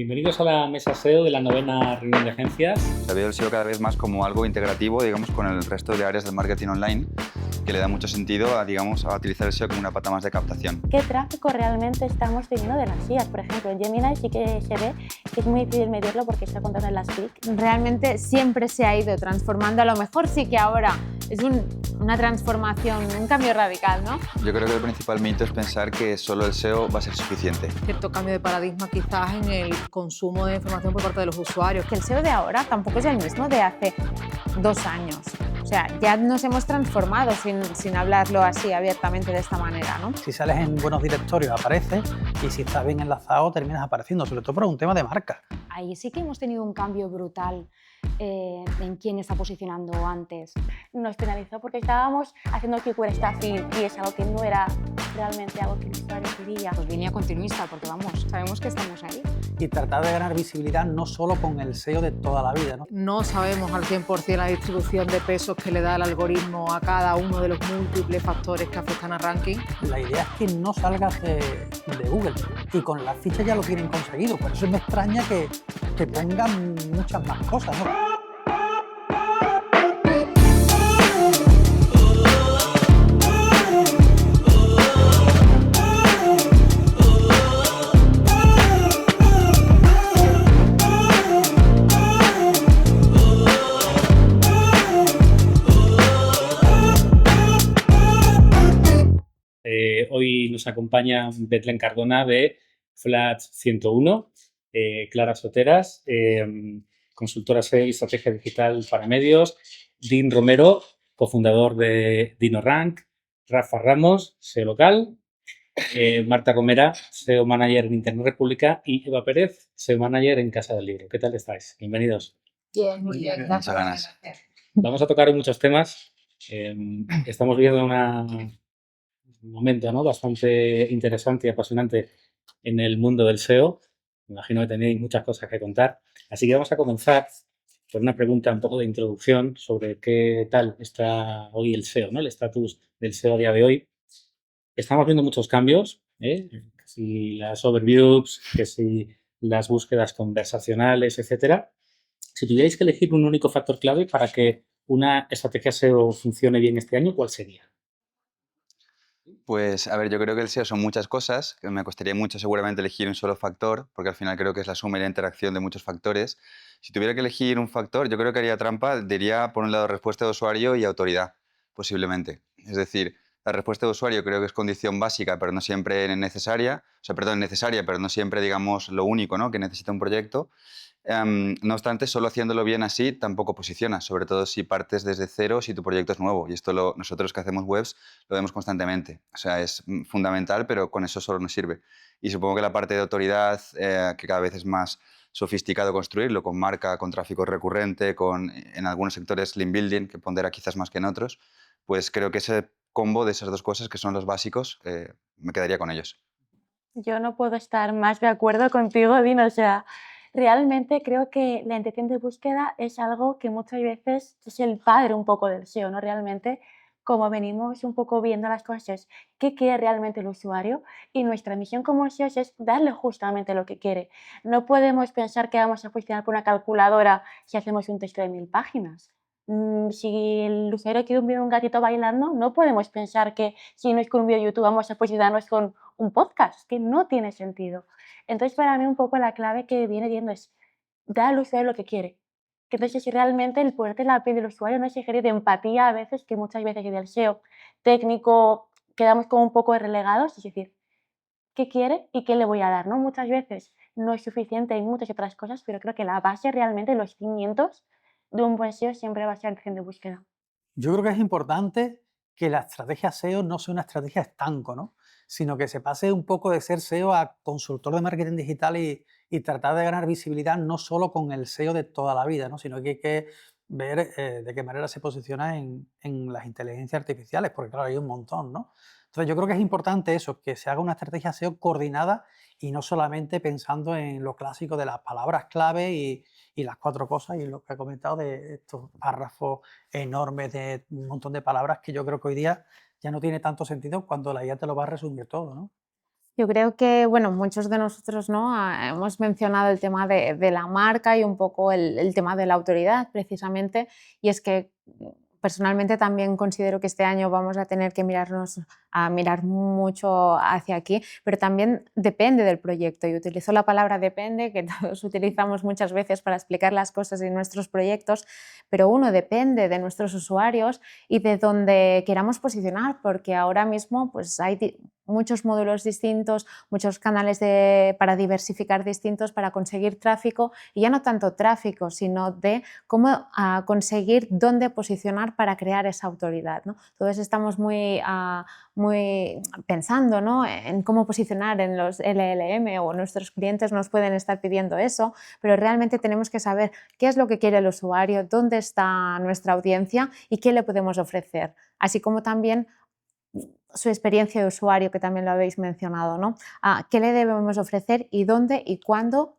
Bienvenidos a la mesa SEO de la novena reunión de agencias. Se ve el SEO cada vez más como algo integrativo, digamos, con el resto de áreas del marketing online, que le da mucho sentido a, digamos, a utilizar el SEO como una pata más de captación. ¿Qué tráfico realmente estamos teniendo de las IAs? Por ejemplo, en Gemini sí que se ve que es muy difícil medirlo porque está contando en las clics. Realmente siempre se ha ido transformando. A lo mejor sí que ahora es una transformación, un cambio radical, ¿no? Yo creo que el principal mito es pensar que solo el SEO va a ser suficiente. Cierto cambio de paradigma quizás en el consumo de información por parte de los usuarios. Que el SEO de ahora tampoco es el mismo de hace 2 años. O sea, ya nos hemos transformado sin hablarlo así abiertamente de esta manera, ¿no? Si sales en buenos directorios apareces y si estás bien enlazado terminas apareciendo, sobre todo por un tema de marca. Ahí sí que hemos tenido un cambio brutal en quién está posicionando antes. Nos penalizó porque estábamos haciendo keyword stuffing y es algo que no era realmente algo que el usuario quería. Pues línea continuista, porque vamos, sabemos que estamos ahí. Y tratar de ganar visibilidad no solo con el SEO de toda la vida, ¿no? No sabemos al 100% la distribución de pesos que le da el algoritmo a cada uno de los múltiples factores que afectan al ranking. La idea es que no salgas de Google y con las fichas ya lo tienen conseguido, por eso me extraña que pongan muchas más cosas, ¿no? Hoy nos acompaña Betlen Cardona de Flat 101, Clara Soteras, consultora SEO y estrategia digital para medios, Dean Romero, cofundador de DinoRank, Rafa Ramos, SEO local, Marta Romera, SEO manager en Internet República y Eva Pérez, SEO manager en Casa del Libro. ¿Qué tal estáis? Bienvenidos. Bien, muy bien. Muchas ganas. Vamos a tocar muchos temas. Estamos viviendo un momento, ¿no?, bastante interesante y apasionante en el mundo del SEO. Me imagino que tenéis muchas cosas que contar. Así que vamos a comenzar por una pregunta un poco de introducción sobre qué tal está hoy el SEO, ¿no?, el estatus del SEO a día de hoy. Estamos viendo muchos cambios, que si las overviews, que si las búsquedas conversacionales, etcétera. Si tuvierais que elegir un único factor clave para que una estrategia SEO funcione bien este año, ¿cuál sería? Pues, a ver, yo creo que el SEO son muchas cosas, que me costaría mucho seguramente elegir un solo factor, porque al final creo que es la suma y la interacción de muchos factores. Si tuviera que elegir un factor, yo creo que haría trampa, diría, por un lado, respuesta de usuario y autoridad, posiblemente. Es decir, la respuesta de usuario creo que es condición básica, pero no siempre necesaria, necesaria, pero no siempre, digamos, lo único, ¿no?, que necesita un proyecto. No obstante, solo haciéndolo bien así tampoco posiciona, sobre todo si partes desde cero, si tu proyecto es nuevo. Y esto nosotros que hacemos webs lo vemos constantemente. O sea, es fundamental, pero con eso solo no sirve. Y supongo que la parte de autoridad, que cada vez es más sofisticado construirlo, con marca, con tráfico recurrente, en algunos sectores link building, que pondera quizás más que en otros, pues creo que ese combo de esas dos cosas, que son los básicos, me quedaría con ellos. Yo no puedo estar más de acuerdo contigo, Dino. O sea, realmente creo que la intención de búsqueda es algo que muchas veces es el padre un poco del SEO, ¿no? Realmente, como venimos un poco viendo las cosas, qué quiere realmente el usuario, y nuestra misión como SEOs es darle justamente lo que quiere. No podemos pensar que vamos a funcionar por una calculadora si hacemos un texto de 1000 páginas. Si el usuario quiere un vídeo de un gatito bailando, no podemos pensar que si no es con un vídeo de YouTube vamos a posicionarnos con un podcast, que no tiene sentido. Entonces, para mí un poco la clave que viene viendo es dar al usuario lo que quiere. Que entonces, si realmente el ponerte en la piel del usuario no es ejercicio de empatía a veces, que muchas veces en el SEO técnico quedamos como un poco relegados, es decir, ¿qué quiere y qué le voy a dar?, ¿no? Muchas veces no es suficiente en muchas otras cosas, pero creo que la base realmente, los cimientos de un buen SEO siempre va a ser la intención de búsqueda. Yo creo que es importante que la estrategia SEO no sea una estrategia estanco, ¿no?, sino que se pase un poco de ser SEO a consultor de marketing digital y tratar de ganar visibilidad no solo con el SEO de toda la vida, ¿no?, sino que hay que ver de qué manera se posiciona en las inteligencias artificiales, porque claro, hay un montón, ¿no? Entonces yo creo que es importante eso, que se haga una estrategia SEO coordinada y no solamente pensando en lo clásico de las palabras clave y las 4 cosas y lo que he comentado de estos párrafos enormes de un montón de palabras que yo creo que hoy día ya no tiene tanto sentido cuando la IA te lo va a resumir todo, ¿no? Yo creo que, bueno, muchos de nosotros, ¿no? Hemos mencionado el tema de la marca y un poco el tema de la autoridad, precisamente, y es que personalmente también considero que este año vamos a tener que mirar mucho hacia aquí, pero también depende del proyecto, y utilizo la palabra depende, que todos utilizamos muchas veces para explicar las cosas en nuestros proyectos, pero uno depende de nuestros usuarios y de donde queramos posicionar, porque ahora mismo pues, hay muchos módulos distintos, muchos canales para diversificar distintos para conseguir tráfico, y ya no tanto tráfico, sino de cómo conseguir dónde posicionar para crear esa autoridad, ¿no? Todos estamos muy pensando, ¿no?, en cómo posicionar en los LLM, o nuestros clientes nos pueden estar pidiendo eso, pero realmente tenemos que saber qué es lo que quiere el usuario, dónde está nuestra audiencia y qué le podemos ofrecer, así como también su experiencia de usuario, que también lo habéis mencionado, ¿no? ¿Qué le debemos ofrecer y dónde y cuándo,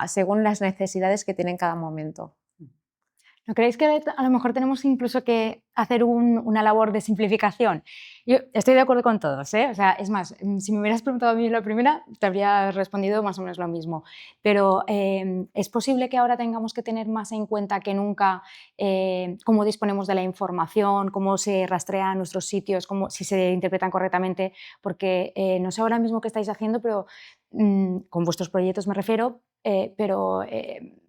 según las necesidades que tiene en cada momento? ¿No creéis que a lo mejor tenemos incluso que hacer una labor de simplificación? Yo estoy de acuerdo con todos, ¿eh? O sea, es más, si me hubieras preguntado a mí la primera, te habría respondido más o menos lo mismo. Pero ¿es posible que ahora tengamos que tener más en cuenta que nunca cómo disponemos de la información, cómo se rastrean nuestros sitios, si se interpretan correctamente? Porque no sé ahora mismo qué estáis haciendo, pero con vuestros proyectos me refiero, pero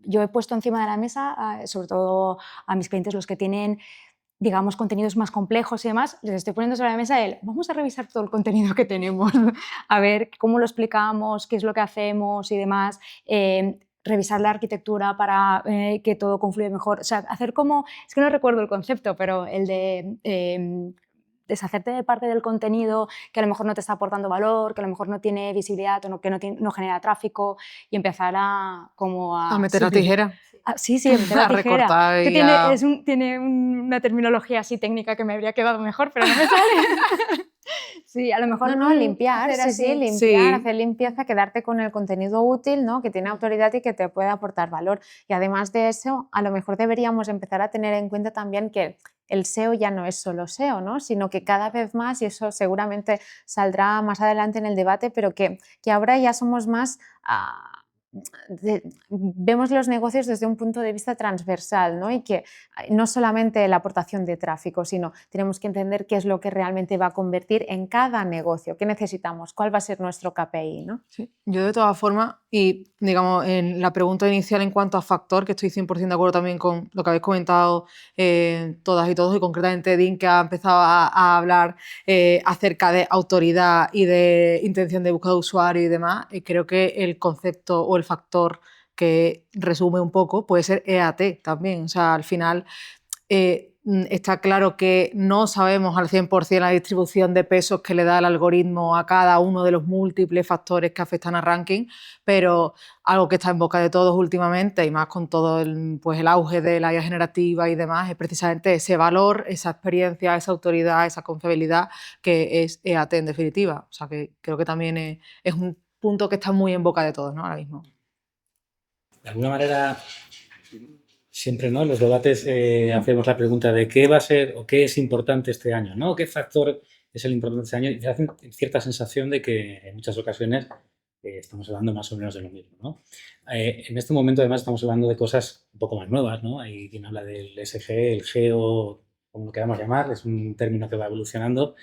yo he puesto encima de la mesa, sobre todo a mis clientes, los que tienen, digamos, contenidos más complejos y demás, les estoy poniendo sobre la mesa vamos a revisar todo el contenido que tenemos, a ver cómo lo explicamos, qué es lo que hacemos y demás, revisar la arquitectura para que todo confluya mejor, o sea, hacer como, es que no recuerdo el concepto, pero el de deshacerte de parte del contenido que a lo mejor no te está aportando valor, que a lo mejor no tiene visibilidad o que no genera tráfico, y empezar a meter la tijera. Sí, a meter la A tijera. recortar Que y tiene una terminología así técnica que me habría quedado mejor, pero no me sale. Sí, a lo mejor No, limpiar, hacer sí, así. limpiar, Sí. hacer limpieza, quedarte con el contenido útil, ¿no?, que tiene autoridad y que te puede aportar valor. Y además de eso, a lo mejor deberíamos empezar a tener en cuenta también que el SEO ya no es solo SEO, ¿no?, sino que cada vez más, y eso seguramente saldrá más adelante en el debate, pero que ahora ya somos más... vemos los negocios desde un punto de vista transversal, ¿no?, y que no solamente la aportación de tráfico, sino tenemos que entender qué es lo que realmente va a convertir en cada negocio, qué necesitamos, cuál va a ser nuestro KPI, ¿no? Sí. Yo de todas formas, y digamos en la pregunta inicial en cuanto a factor, que estoy 100% de acuerdo también con lo que habéis comentado todas y todos, y concretamente Dean, que ha empezado a hablar acerca de autoridad y de intención de búsqueda de usuario y demás, creo que el concepto o el factor que resume un poco puede ser EAT también. O sea, al final está claro que no sabemos al 100% la distribución de pesos que le da el algoritmo a cada uno de los múltiples factores que afectan al ranking, pero algo que está en boca de todos últimamente, y más con todo el auge de la IA generativa y demás, es precisamente ese valor, esa experiencia, esa autoridad, esa confiabilidad que es EAT en definitiva. O sea, que creo que también es un punto que está muy en boca de todos, ¿no?, ahora mismo. De alguna manera, siempre, ¿no?, en los debates hacemos la pregunta de qué va a ser o qué es importante este año, ¿no? ¿Qué factor es el importante este año? Y hace cierta sensación de que en muchas ocasiones estamos hablando más o menos de lo mismo, ¿no? En este momento, además, estamos hablando de cosas un poco más nuevas, ¿no? Hay quien habla del SG, el GEO, como lo queramos llamar, es un término que va evolucionando,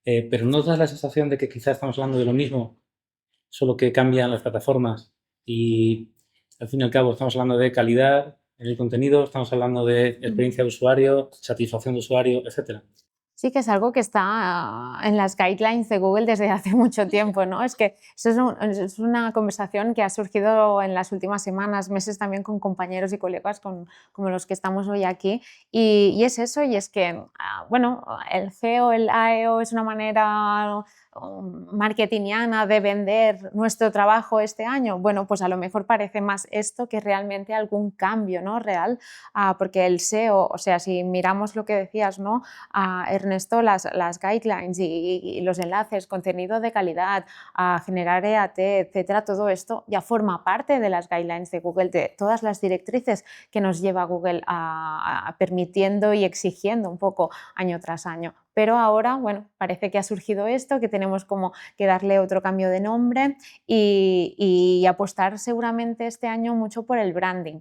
pero ¿no da la sensación de que quizás estamos hablando de lo mismo, solo que cambian las plataformas y, al fin y al cabo, estamos hablando de calidad en el contenido, estamos hablando de experiencia de usuario, satisfacción de usuario, etcétera? Sí, que es algo que está en las guidelines de Google desde hace mucho tiempo, ¿no? Es que eso es una conversación que ha surgido en las últimas semanas, meses, también con compañeros y colegas como los que estamos hoy aquí, y es eso, y es que, bueno, el GEO, el AEO es una manera marketingiana de vender nuestro trabajo este año. Bueno, pues a lo mejor parece más esto que realmente algún cambio, ¿no?, real, porque el SEO, o sea, si miramos lo que decías, ¿no?, Ernesto, las guidelines y los enlaces, contenido de calidad, a generar EAT, etcétera, todo esto ya forma parte de las guidelines de Google, de todas las directrices que nos lleva Google permitiendo y exigiendo un poco año tras año. pero ahora, bueno, parece que ha surgido esto, que tenemos como que darle otro cambio de nombre y apostar seguramente este año mucho por el branding.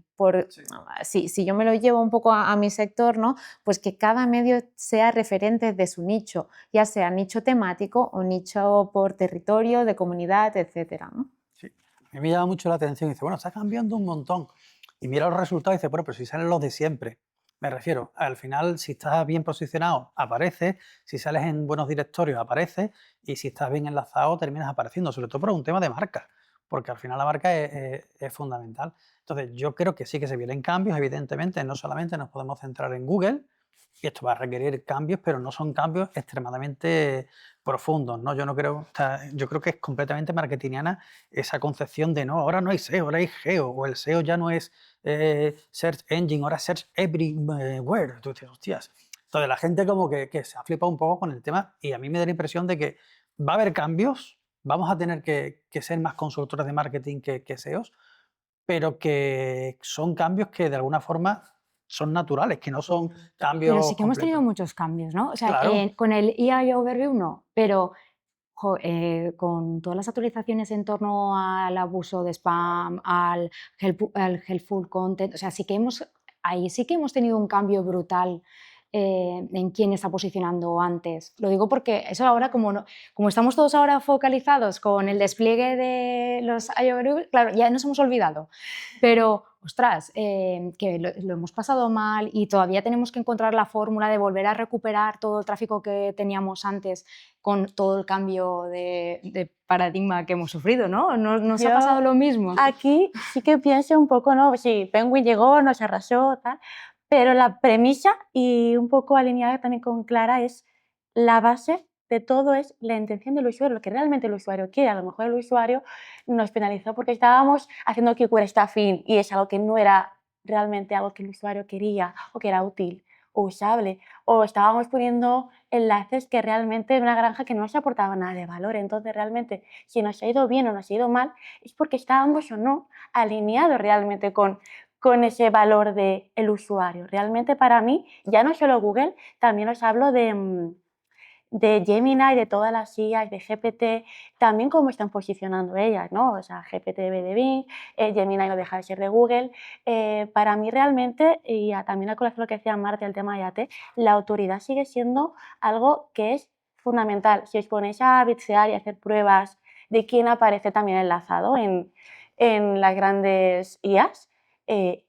Si yo me lo llevo un poco a mi sector, ¿no? Pues que cada medio sea referente de su nicho, ya sea nicho temático o nicho por territorio, de comunidad, etcétera, ¿no? Sí. A mí me llama mucho la atención y dice, bueno, está cambiando un montón. Y mira los resultados y dice, bueno, pero si salen los de siempre. Me refiero, al final, si estás bien posicionado, aparece, si sales en buenos directorios, aparece, y si estás bien enlazado, terminas apareciendo, sobre todo por un tema de marca, porque al final la marca es fundamental. Entonces, yo creo que sí que se vienen cambios, evidentemente, no solamente nos podemos centrar en Google, y esto va a requerir cambios, pero no son cambios extremadamente profundos, ¿no? Yo no creo, o sea, yo creo que es completamente marketingiana esa concepción de no, ahora no hay SEO, ahora hay GEO, o el SEO ya no es Search Engine, ahora Search Everywhere. Tú dices, hostias. Entonces la gente como que se ha flipado un poco con el tema y a mí me da la impresión de que va a haber cambios, vamos a tener que ser más consultores de marketing que SEOs, pero que son cambios que de alguna forma son naturales, que no son cambios Pero sí que hemos tenido completos. muchos cambios, ¿no? O sea, Claro. con el EI Overview no, pero con todas las actualizaciones en torno al abuso de spam, al helpful content, o sea, ahí sí que hemos tenido un cambio brutal en quién está posicionando antes. Lo digo porque eso ahora, como estamos todos ahora focalizados con el despliegue de los iOverview, claro, ya nos hemos olvidado. Pero, ostras, que lo hemos pasado mal y todavía tenemos que encontrar la fórmula de volver a recuperar todo el tráfico que teníamos antes con todo el cambio de paradigma que hemos sufrido, ¿no? ¿Nos ha Yo pasado lo mismo? Aquí sí que pienso un poco, ¿no? Sí, Penguin llegó, nos arrasó, tal, pero la premisa y un poco alineada también con Clara es la base de todo es la intención del usuario, lo que realmente el usuario quiere. A lo mejor el usuario nos penalizó porque estábamos haciendo keyword stuffing y es algo que no era realmente algo que el usuario quería o que era útil o usable, o estábamos poniendo enlaces que realmente en una granja que no nos aportaban nada de valor. Entonces realmente si nos ha ido bien o nos ha ido mal es porque estábamos o no alineados realmente con ese valor del usuario. Realmente para mí, ya no solo Google, también os hablo de Gemini, de todas las IAs, de GPT, también cómo están posicionando ellas, ¿no? O sea, GPT viene de Bing, Gemini no deja de ser de Google. Para mí realmente, y también a colación de lo que decía Marta, el tema de AT, la autoridad sigue siendo algo que es fundamental. Si os ponéis a bitsear y a hacer pruebas de quién aparece también enlazado en las grandes IAs,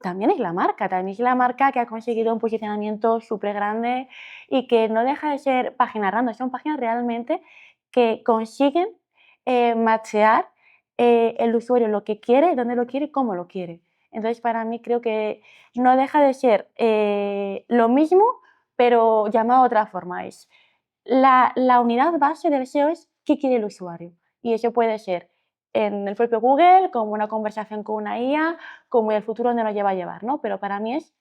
también es la marca que ha conseguido un posicionamiento súper grande y que no deja de ser páginas random, son páginas realmente que consiguen matchear el usuario lo que quiere, dónde lo quiere y cómo lo quiere. Entonces, para mí creo que no deja de ser lo mismo, pero llamado de otra forma. Es la unidad base del SEO es qué quiere el usuario. Y eso puede ser en el propio Google, como una conversación con una IA, como el futuro donde nos lleva a llevar, ¿no? Pero para mí es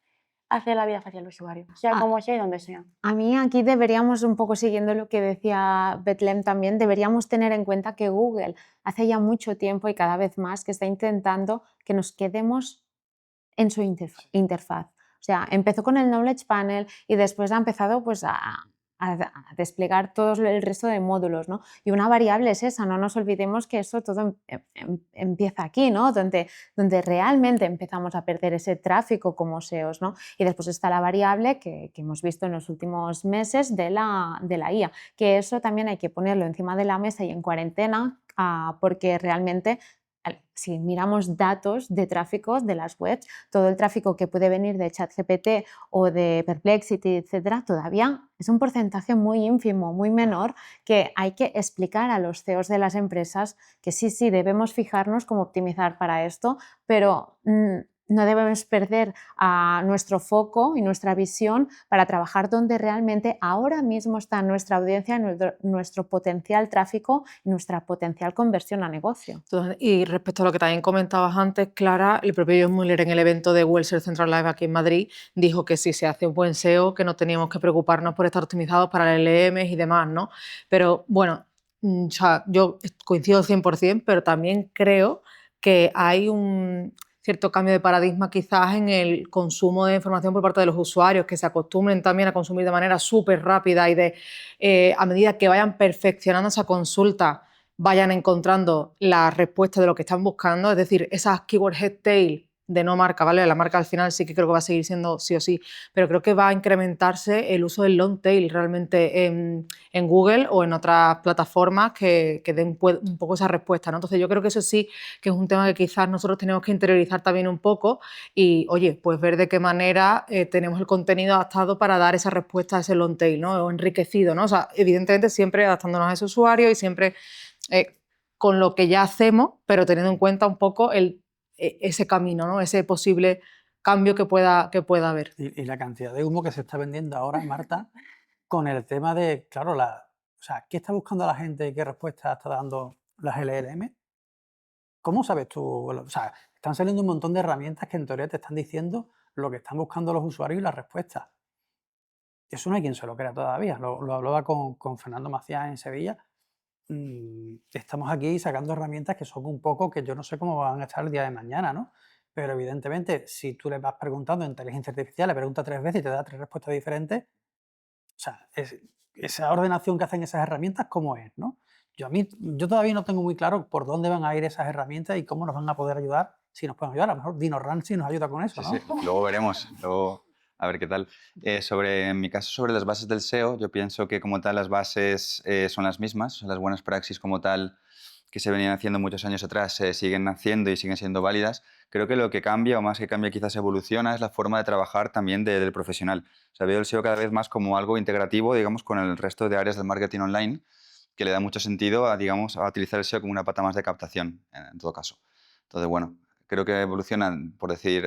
hacer la vida fácil al usuario, sea como sea y donde sea. A mí aquí deberíamos, un poco siguiendo lo que decía Betlem también, deberíamos tener en cuenta que Google hace ya mucho tiempo y cada vez más que está intentando que nos quedemos en su interfaz. O sea, empezó con el Knowledge Panel y después ha empezado pues, a desplegar todo el resto de módulos, ¿no? Y una variable es esa, no nos olvidemos que eso todo empieza aquí, ¿no? Donde realmente empezamos a perder ese tráfico como SEOs, ¿no? Y después está la variable que hemos visto en los últimos meses de la IA, que eso también hay que ponerlo encima de la mesa y en cuarentena, porque realmente si miramos datos de tráfico de las webs, todo el tráfico que puede venir de ChatGPT o de Perplexity, etcétera, todavía es un porcentaje muy ínfimo, muy menor, que hay que explicar a los CEOs de las empresas que sí, debemos fijarnos cómo optimizar para esto, pero no debemos perder nuestro foco y nuestra visión para trabajar donde realmente ahora mismo está nuestra audiencia, nuestro potencial tráfico y nuestra potencial conversión a negocio. Entonces, y respecto a lo que también comentabas antes, Clara, el propio John Mueller en el evento de Google Search Central Live aquí en Madrid dijo que si se hace un buen SEO, que no teníamos que preocuparnos por estar optimizados para el LLM y demás, ¿no? Pero bueno, o sea, yo coincido 100%, pero también creo que hay cierto cambio de paradigma quizás en el consumo de información por parte de los usuarios, que se acostumbren también a consumir de manera súper rápida y a medida que vayan perfeccionando esa consulta, vayan encontrando la respuesta de lo que están buscando, es decir, esas keyword head tail de no marca, ¿vale? La marca al final sí que creo que va a seguir siendo sí o sí, pero creo que va a incrementarse el uso del long tail realmente en Google o en otras plataformas que den un poco esa respuesta, ¿no? Entonces yo creo que eso sí que es un tema que quizás nosotros tenemos que interiorizar también un poco y, oye, pues ver de qué manera tenemos el contenido adaptado para dar esa respuesta a ese long tail, ¿no? O enriquecido, ¿no? O sea, evidentemente siempre adaptándonos a ese usuario y siempre con lo que ya hacemos, pero teniendo en cuenta un poco ese camino, ¿no? Ese posible cambio que pueda haber. Y la cantidad de humo que se está vendiendo ahora, Marta, con el tema de, claro, o sea, ¿qué está buscando la gente y qué respuesta está dando las LLM? ¿Cómo sabes tú? O sea, están saliendo un montón de herramientas que en teoría te están diciendo lo que están buscando los usuarios y las respuestas. Eso no hay quien se lo crea todavía. Lo hablaba con Fernando Macías en Sevilla. Estamos aquí sacando herramientas que son un poco que yo no sé cómo van a estar el día de mañana, ¿no? Pero evidentemente, si tú le vas preguntando a inteligencia artificial, le pregunta 3 veces y te da 3 respuestas diferentes, o sea, esa ordenación que hacen esas herramientas, ¿cómo es, no? Yo todavía no tengo muy claro por dónde van a ir esas herramientas y cómo nos van a poder ayudar, si nos pueden ayudar. A lo mejor DinoRun sí nos ayuda con eso, ¿no? Sí, luego veremos, luego a ver qué tal. En mi caso, sobre las bases del SEO, yo pienso que como tal las bases son las mismas, las buenas praxis como tal que se venían haciendo muchos años atrás se siguen haciendo y siguen siendo válidas. Creo que lo que cambia, o más que cambia quizás evoluciona, es la forma de trabajar también del profesional. O sea, veo el SEO cada vez más como algo integrativo, digamos, con el resto de áreas del marketing online, que le da mucho sentido a, digamos, a utilizar el SEO como una pata más de captación, en todo caso. Entonces, bueno, creo que evolucionan, por decir,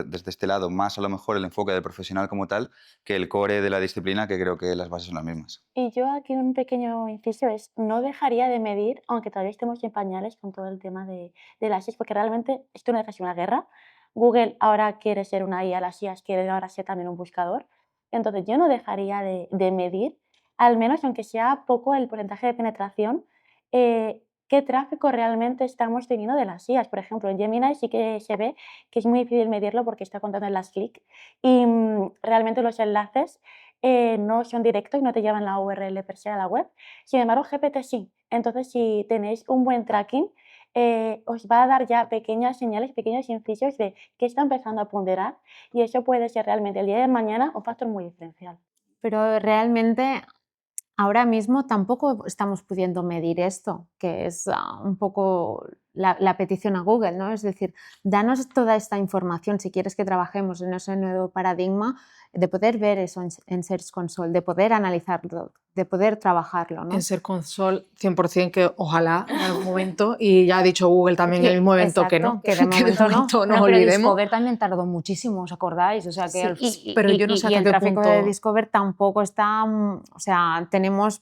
desde este lado, más a lo mejor el enfoque del profesional como tal que el core de la disciplina, que creo que las bases son las mismas. Y yo aquí un pequeño inciso es, no dejaría de medir, aunque todavía estemos en pañales con todo el tema de las IAs, porque realmente esto no es una guerra. Google ahora quiere ser una IA, las IAs quieren ahora ser también un buscador. Entonces yo no dejaría de medir, al menos aunque sea poco el porcentaje de penetración, qué tráfico realmente estamos teniendo de las IAs. Por ejemplo, en Gemini sí que se ve que es muy difícil medirlo porque está contando en las clics y realmente los enlaces no son directos y no te llevan la URL per se a la web. Sin embargo, GPT sí. Entonces, si tenéis un buen tracking, os va a dar ya pequeñas señales, pequeños incisos de qué está empezando a ponderar y eso puede ser realmente el día de mañana un factor muy diferencial. Pero realmente ahora mismo tampoco estamos pudiendo medir esto, que es un poco la petición a Google, ¿no? Es decir, danos toda esta información si quieres que trabajemos en ese nuevo paradigma, de poder ver eso en Search Console, de poder analizarlo, de poder trabajarlo, ¿no? En Search Console 100% que ojalá en algún momento, y ya ha dicho Google también en el mismo evento que no, que de momento no. nos Pero olvidemos. Discover también tardó muchísimo, ¿os acordáis? O sea, que Sí, pero yo no sé y hasta el qué tráfico punto... de Discover tampoco está, o sea, tenemos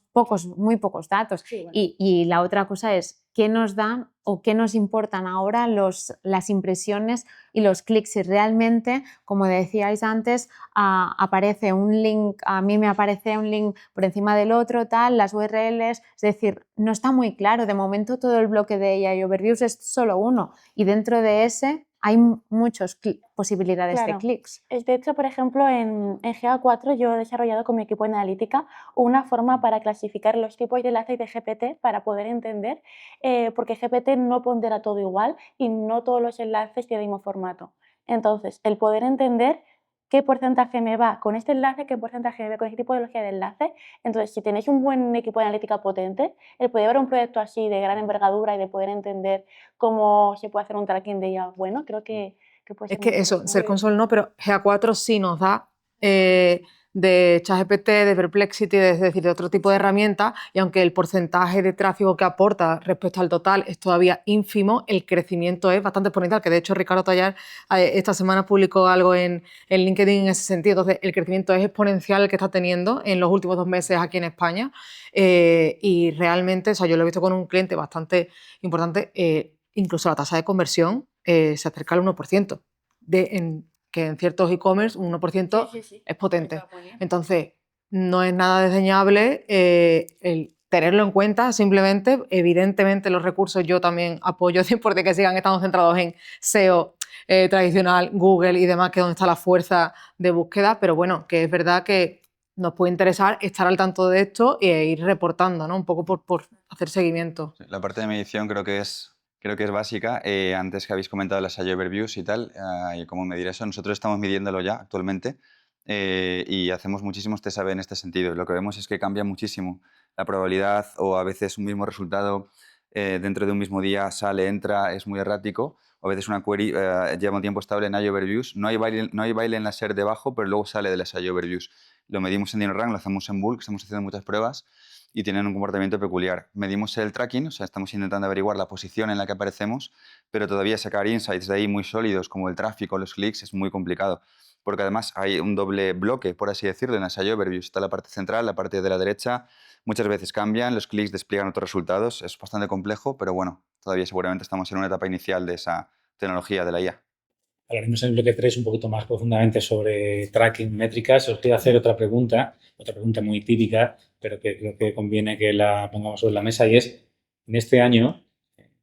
muy pocos datos. Sí, bueno. Y la otra cosa es, ¿qué nos dan o qué nos importan ahora las impresiones y los clics? Si realmente, como decíais antes, aparece un link, a mí me aparece un link por encima del otro, tal, las URLs, es decir, no está muy claro. De momento todo el bloque de AI Overviews es solo uno y dentro de ese hay muchas posibilidades de Claro. clics. De hecho, por ejemplo, en GA4 yo he desarrollado con mi equipo de analítica una forma para clasificar los tipos de enlaces de GPT para poder entender, porque GPT no pondera todo igual y no todos los enlaces tienen el mismo formato. Entonces, el poder entender qué porcentaje me va con este enlace, qué porcentaje me va con este tipología de enlace. Entonces, si tenéis un buen equipo de analítica potente, el poder ver un proyecto así de gran envergadura y de poder entender cómo se puede hacer un tracking de IA bueno, creo que puede ser Es que muy eso, interesante. Search Console no, pero GA4 sí nos da de ChatGPT, de Perplexity, es decir, de otro tipo de herramientas, y aunque el porcentaje de tráfico que aporta respecto al total es todavía ínfimo, el crecimiento es bastante exponencial, que de hecho Ricardo Tallar esta semana publicó algo en LinkedIn en ese sentido. Entonces, el crecimiento es exponencial el que está teniendo en los últimos 2 meses aquí en España, y realmente, o sea, yo lo he visto con un cliente bastante importante, incluso la tasa de conversión se acerca al 1%, que en ciertos e-commerce un 1% Sí. es potente. Entonces, no es nada desdeñable el tenerlo en cuenta, simplemente, evidentemente los recursos yo también apoyo 100% que sigan estando centrados en SEO tradicional, Google y demás, que es donde está la fuerza de búsqueda, pero bueno, que es verdad que nos puede interesar estar al tanto de esto e ir reportando, ¿no? Un poco por hacer seguimiento. Sí, la parte de medición creo que es básica. Antes que habéis comentado las SEO Overviews y tal, y cómo medir eso, nosotros estamos midiéndolo ya actualmente y hacemos muchísimos test A/B en este sentido. Lo que vemos es que cambia muchísimo la probabilidad o a veces un mismo resultado dentro de un mismo día sale, entra, es muy errático. O a veces una query lleva un tiempo estable en SEO Overviews. No hay baile en la SER debajo, pero luego sale de las SEO Overviews. Lo medimos en DynoRank, lo hacemos en bulk, estamos haciendo muchas pruebas y tienen un comportamiento peculiar. Medimos el tracking, o sea, estamos intentando averiguar la posición en la que aparecemos, pero todavía sacar insights de ahí muy sólidos como el tráfico, los clics, es muy complicado. Porque además hay un doble bloque, por así decirlo, en la SEO Overview. Está la parte central, la parte de la derecha. Muchas veces cambian, los clics despliegan otros resultados. Es bastante complejo, pero bueno, todavía seguramente estamos en una etapa inicial de esa tecnología de la IA. Hablaremos en el bloque 3 un poquito más profundamente sobre tracking, métricas. Os quiero hacer otra pregunta muy típica, pero que creo que conviene que la pongamos sobre la mesa, y es, en este año,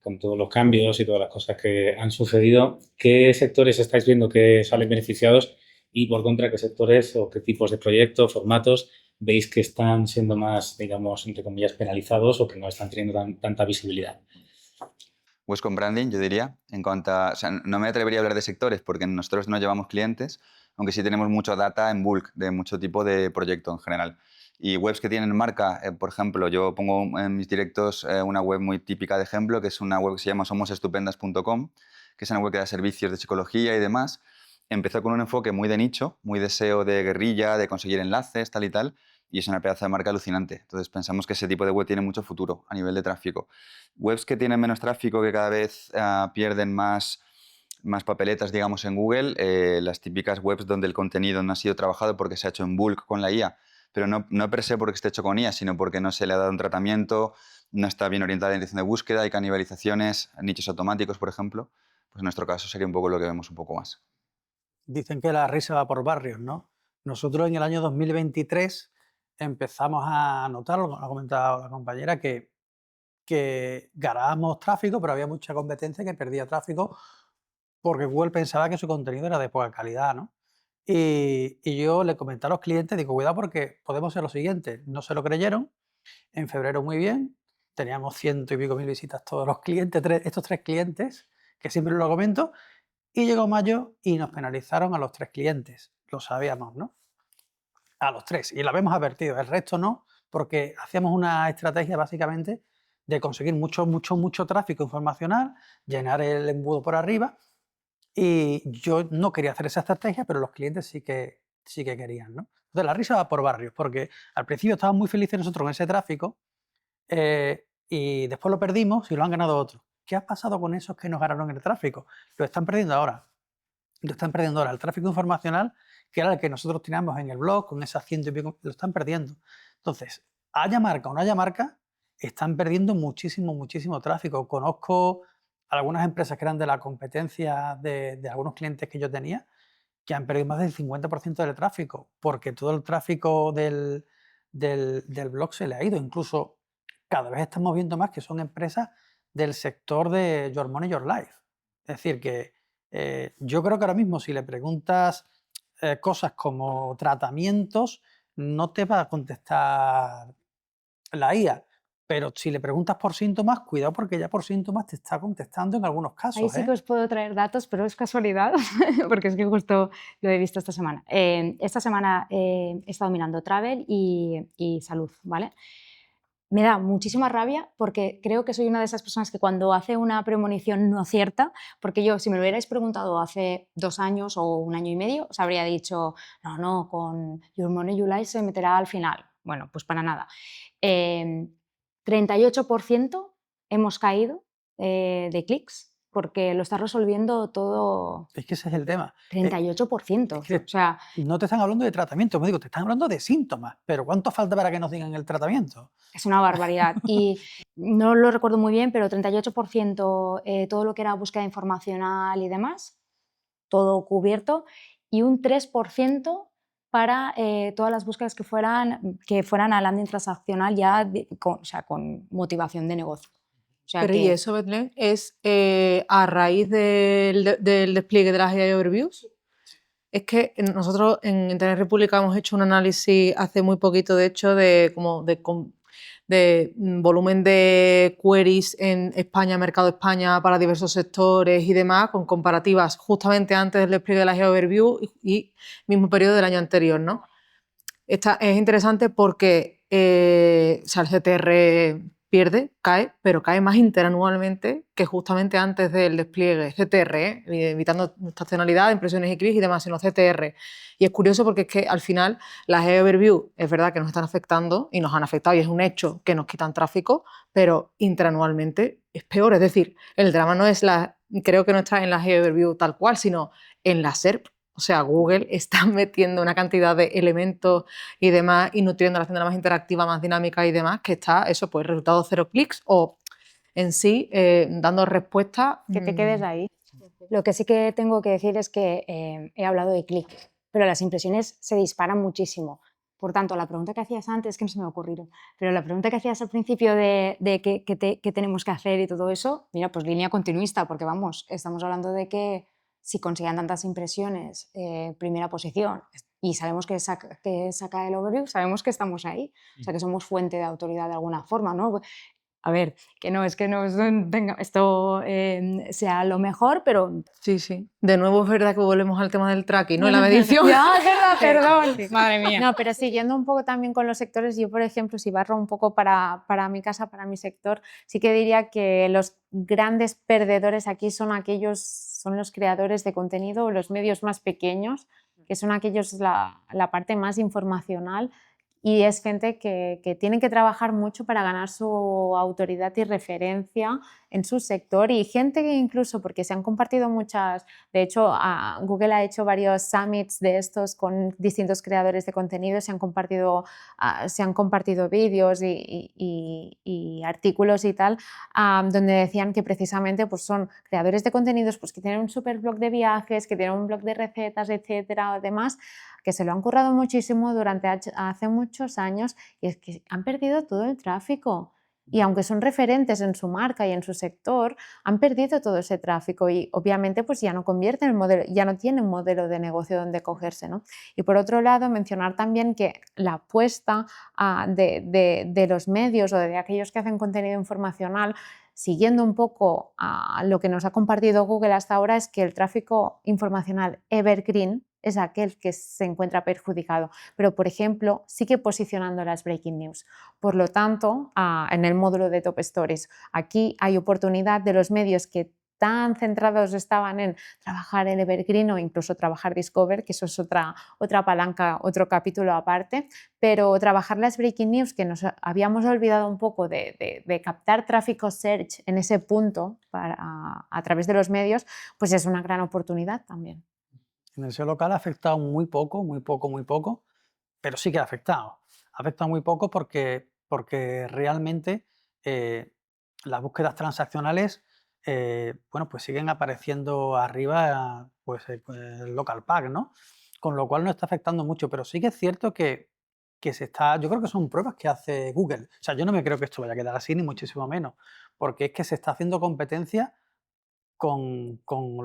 con todos los cambios y todas las cosas que han sucedido, ¿qué sectores estáis viendo que salen beneficiados y, por contra, qué sectores o qué tipos de proyectos, formatos veis que están siendo más, digamos, entre comillas, penalizados o que no están teniendo tanta visibilidad? Pues con branding, yo diría, en cuanto a, o sea, no me atrevería a hablar de sectores porque nosotros no llevamos clientes, aunque sí tenemos mucho data en bulk de mucho tipo de proyecto en general. Y webs que tienen marca, por ejemplo, yo pongo en mis directos una web muy típica de ejemplo, que es una web que se llama somosestupendas.com, que es una web que da servicios de psicología y demás. Empezó con un enfoque muy de nicho, muy de SEO de guerrilla, de conseguir enlaces, tal y tal, y es una pedazo de marca alucinante. Entonces pensamos que ese tipo de web tiene mucho futuro a nivel de tráfico. Webs que tienen menos tráfico, que cada vez pierden más papeletas, digamos, en Google, las típicas webs donde el contenido no ha sido trabajado porque se ha hecho en bulk con la IA, pero no per se porque esté hecho con IA, sino porque no se le ha dado un tratamiento, no está bien orientada la intención de búsqueda, hay canibalizaciones, nichos automáticos, por ejemplo. Pues en nuestro caso sería un poco lo que vemos un poco más. Dicen que la risa va por barrios, ¿no? Nosotros en el año 2023 empezamos a notar, lo ha comentado la compañera, que ganábamos tráfico, pero había mucha competencia que perdía tráfico porque Google pensaba que su contenido era de poca calidad, ¿no? Y yo le comenté a los clientes, digo, cuidado porque podemos ser lo siguiente. No se lo creyeron. En febrero muy bien, teníamos 100 y pico mil visitas todos los clientes, estos 3 clientes, que siempre lo comento, y llegó mayo y nos penalizaron a los 3 clientes. Lo sabíamos, ¿no? A los 3, y lo habíamos advertido, el resto no, porque hacíamos una estrategia básicamente de conseguir mucho tráfico informacional, llenar el embudo por arriba, y yo no quería hacer esa estrategia, pero los clientes sí que querían, ¿no? Entonces la risa va por barrios, porque al principio estábamos muy felices nosotros con ese tráfico, y después lo perdimos y lo han ganado otros. ¿Qué ha pasado con esos que nos ganaron el tráfico? Lo están perdiendo ahora. Lo están perdiendo ahora. El tráfico informacional, que era el que nosotros teníamos en el blog, con esas 100 y pico, lo están perdiendo. Entonces, haya marca o no haya marca, están perdiendo muchísimo tráfico. Conozco algunas empresas que eran de la competencia de algunos clientes que yo tenía, que han perdido más del 50% del tráfico, porque todo el tráfico del blog se le ha ido. Incluso cada vez estamos viendo más que son empresas del sector de Your Money, Your Life. Es decir, que yo creo que ahora mismo si le preguntas cosas como tratamientos, no te va a contestar la IA. Pero si le preguntas por síntomas, cuidado porque ya por síntomas te está contestando en algunos casos. Ahí sí que os puedo traer datos, pero es casualidad, porque es que justo lo he visto esta semana. Esta semana he estado mirando travel y salud, ¿vale? Me da muchísima rabia porque creo que soy una de esas personas que cuando hace una premonición no acierta, porque yo, si me lo hubierais preguntado hace 2 años o 1 año y medio, os habría dicho, no, con Your Money, Your Life se meterá al final. Bueno, pues para nada. 38% hemos caído de clics porque lo está resolviendo todo. Es que ese es el tema. 38%. Es que O sea, no te están hablando de tratamiento, me digo, te están hablando de síntomas, pero ¿cuánto falta para que nos digan el tratamiento? es una barbaridad. Y no lo recuerdo muy bien, pero 38% todo lo que era búsqueda informacional y demás, todo cubierto, y un 3% para todas las búsquedas que fueran a landing transaccional ya o sea, con motivación de negocio. O sea Pero que, ¿y eso, Betlén, es a raíz del despliegue de las AI Overviews? Es que nosotros en Internet República hemos hecho un análisis hace muy poquito, de hecho, de volumen de queries en España, mercado España, para diversos sectores y demás, con comparativas justamente antes del despliegue de las AI Overview y mismo periodo del año anterior, ¿no? Esta es interesante porque o sea, el CTR pierde, cae, pero cae más interanualmente que justamente antes del despliegue. CTR, evitando estacionalidad, impresiones y clics y demás, sino CTR. Y es curioso porque es que al final las overview es verdad que nos están afectando y nos han afectado y es un hecho que nos quitan tráfico, pero interanualmente es peor. Es decir, el drama no es creo que no está en las overview tal cual, sino en la SERP. O sea, Google está metiendo una cantidad de elementos y demás y nutriendo la hacienda más interactiva, más dinámica y demás, que está eso, pues resultado 0 clics o en sí dando respuesta. Que te quedes ahí. lo que sí que tengo que decir es que he hablado de clics, pero las impresiones se disparan muchísimo. Por tanto, la pregunta que hacías antes, que no se me ha ocurrido, pero la pregunta que hacías al principio de qué tenemos que hacer y todo eso, mira, pues línea continuista, porque vamos, estamos hablando de que si consigan tantas impresiones, primera posición, y sabemos que saca el overview, sabemos que estamos ahí, o sea que somos fuente de autoridad de alguna forma, ¿no? A ver, que no es que esto sea lo mejor, pero... Sí, sí. De nuevo es verdad que volvemos al tema del tracking, ¿no? Y la medición. Ya, es verdad, perdón. Madre mía. No, pero siguiendo un poco también con los sectores, yo, por ejemplo, si barro un poco para mi casa, para mi sector, sí que diría que los grandes perdedores aquí son los creadores de contenido o los medios más pequeños, que son aquellos, la parte más informacional. Y es gente que tiene que trabajar mucho para ganar su autoridad y referencia en su sector, y gente que incluso, porque se han compartido muchas, de hecho Google ha hecho varios summits de estos con distintos creadores de contenido, se han compartido vídeos y artículos y tal, donde decían que precisamente pues, son creadores de contenidos pues, que tienen un super blog de viajes, que tienen un blog de recetas, etcétera, demás, que se lo han currado muchísimo durante hace muchos años, y es que han perdido todo el tráfico. Y aunque son referentes en su marca y en su sector, han perdido todo ese tráfico y obviamente pues ya no convierten el modelo, ya no tienen un modelo de negocio donde cogerse, ¿no? Y por otro lado, mencionar también que la apuesta de los medios o de aquellos que hacen contenido informacional, siguiendo un poco a lo que nos ha compartido Google hasta ahora, es que el tráfico informacional evergreen es aquel que se encuentra perjudicado, pero por ejemplo sigue posicionando las breaking news. Por lo tanto, en el módulo de Top Stories, aquí hay oportunidad de los medios que tan centrados estaban en trabajar el evergreen o incluso trabajar Discover, que eso es otra palanca, otro capítulo aparte, pero trabajar las breaking news, que nos habíamos olvidado un poco de captar tráfico search en ese punto a través de los medios, pues es una gran oportunidad también. En el SEO local ha afectado muy poco, pero sí que ha afectado. Ha afectado muy poco porque realmente las búsquedas transaccionales bueno, pues siguen apareciendo arriba pues, el local pack, ¿no? Con lo cual no está afectando mucho, pero sí que es cierto que se está, yo creo que son pruebas que hace Google. O sea, yo no me creo que esto vaya a quedar así, ni muchísimo menos, porque es que se está haciendo competencia con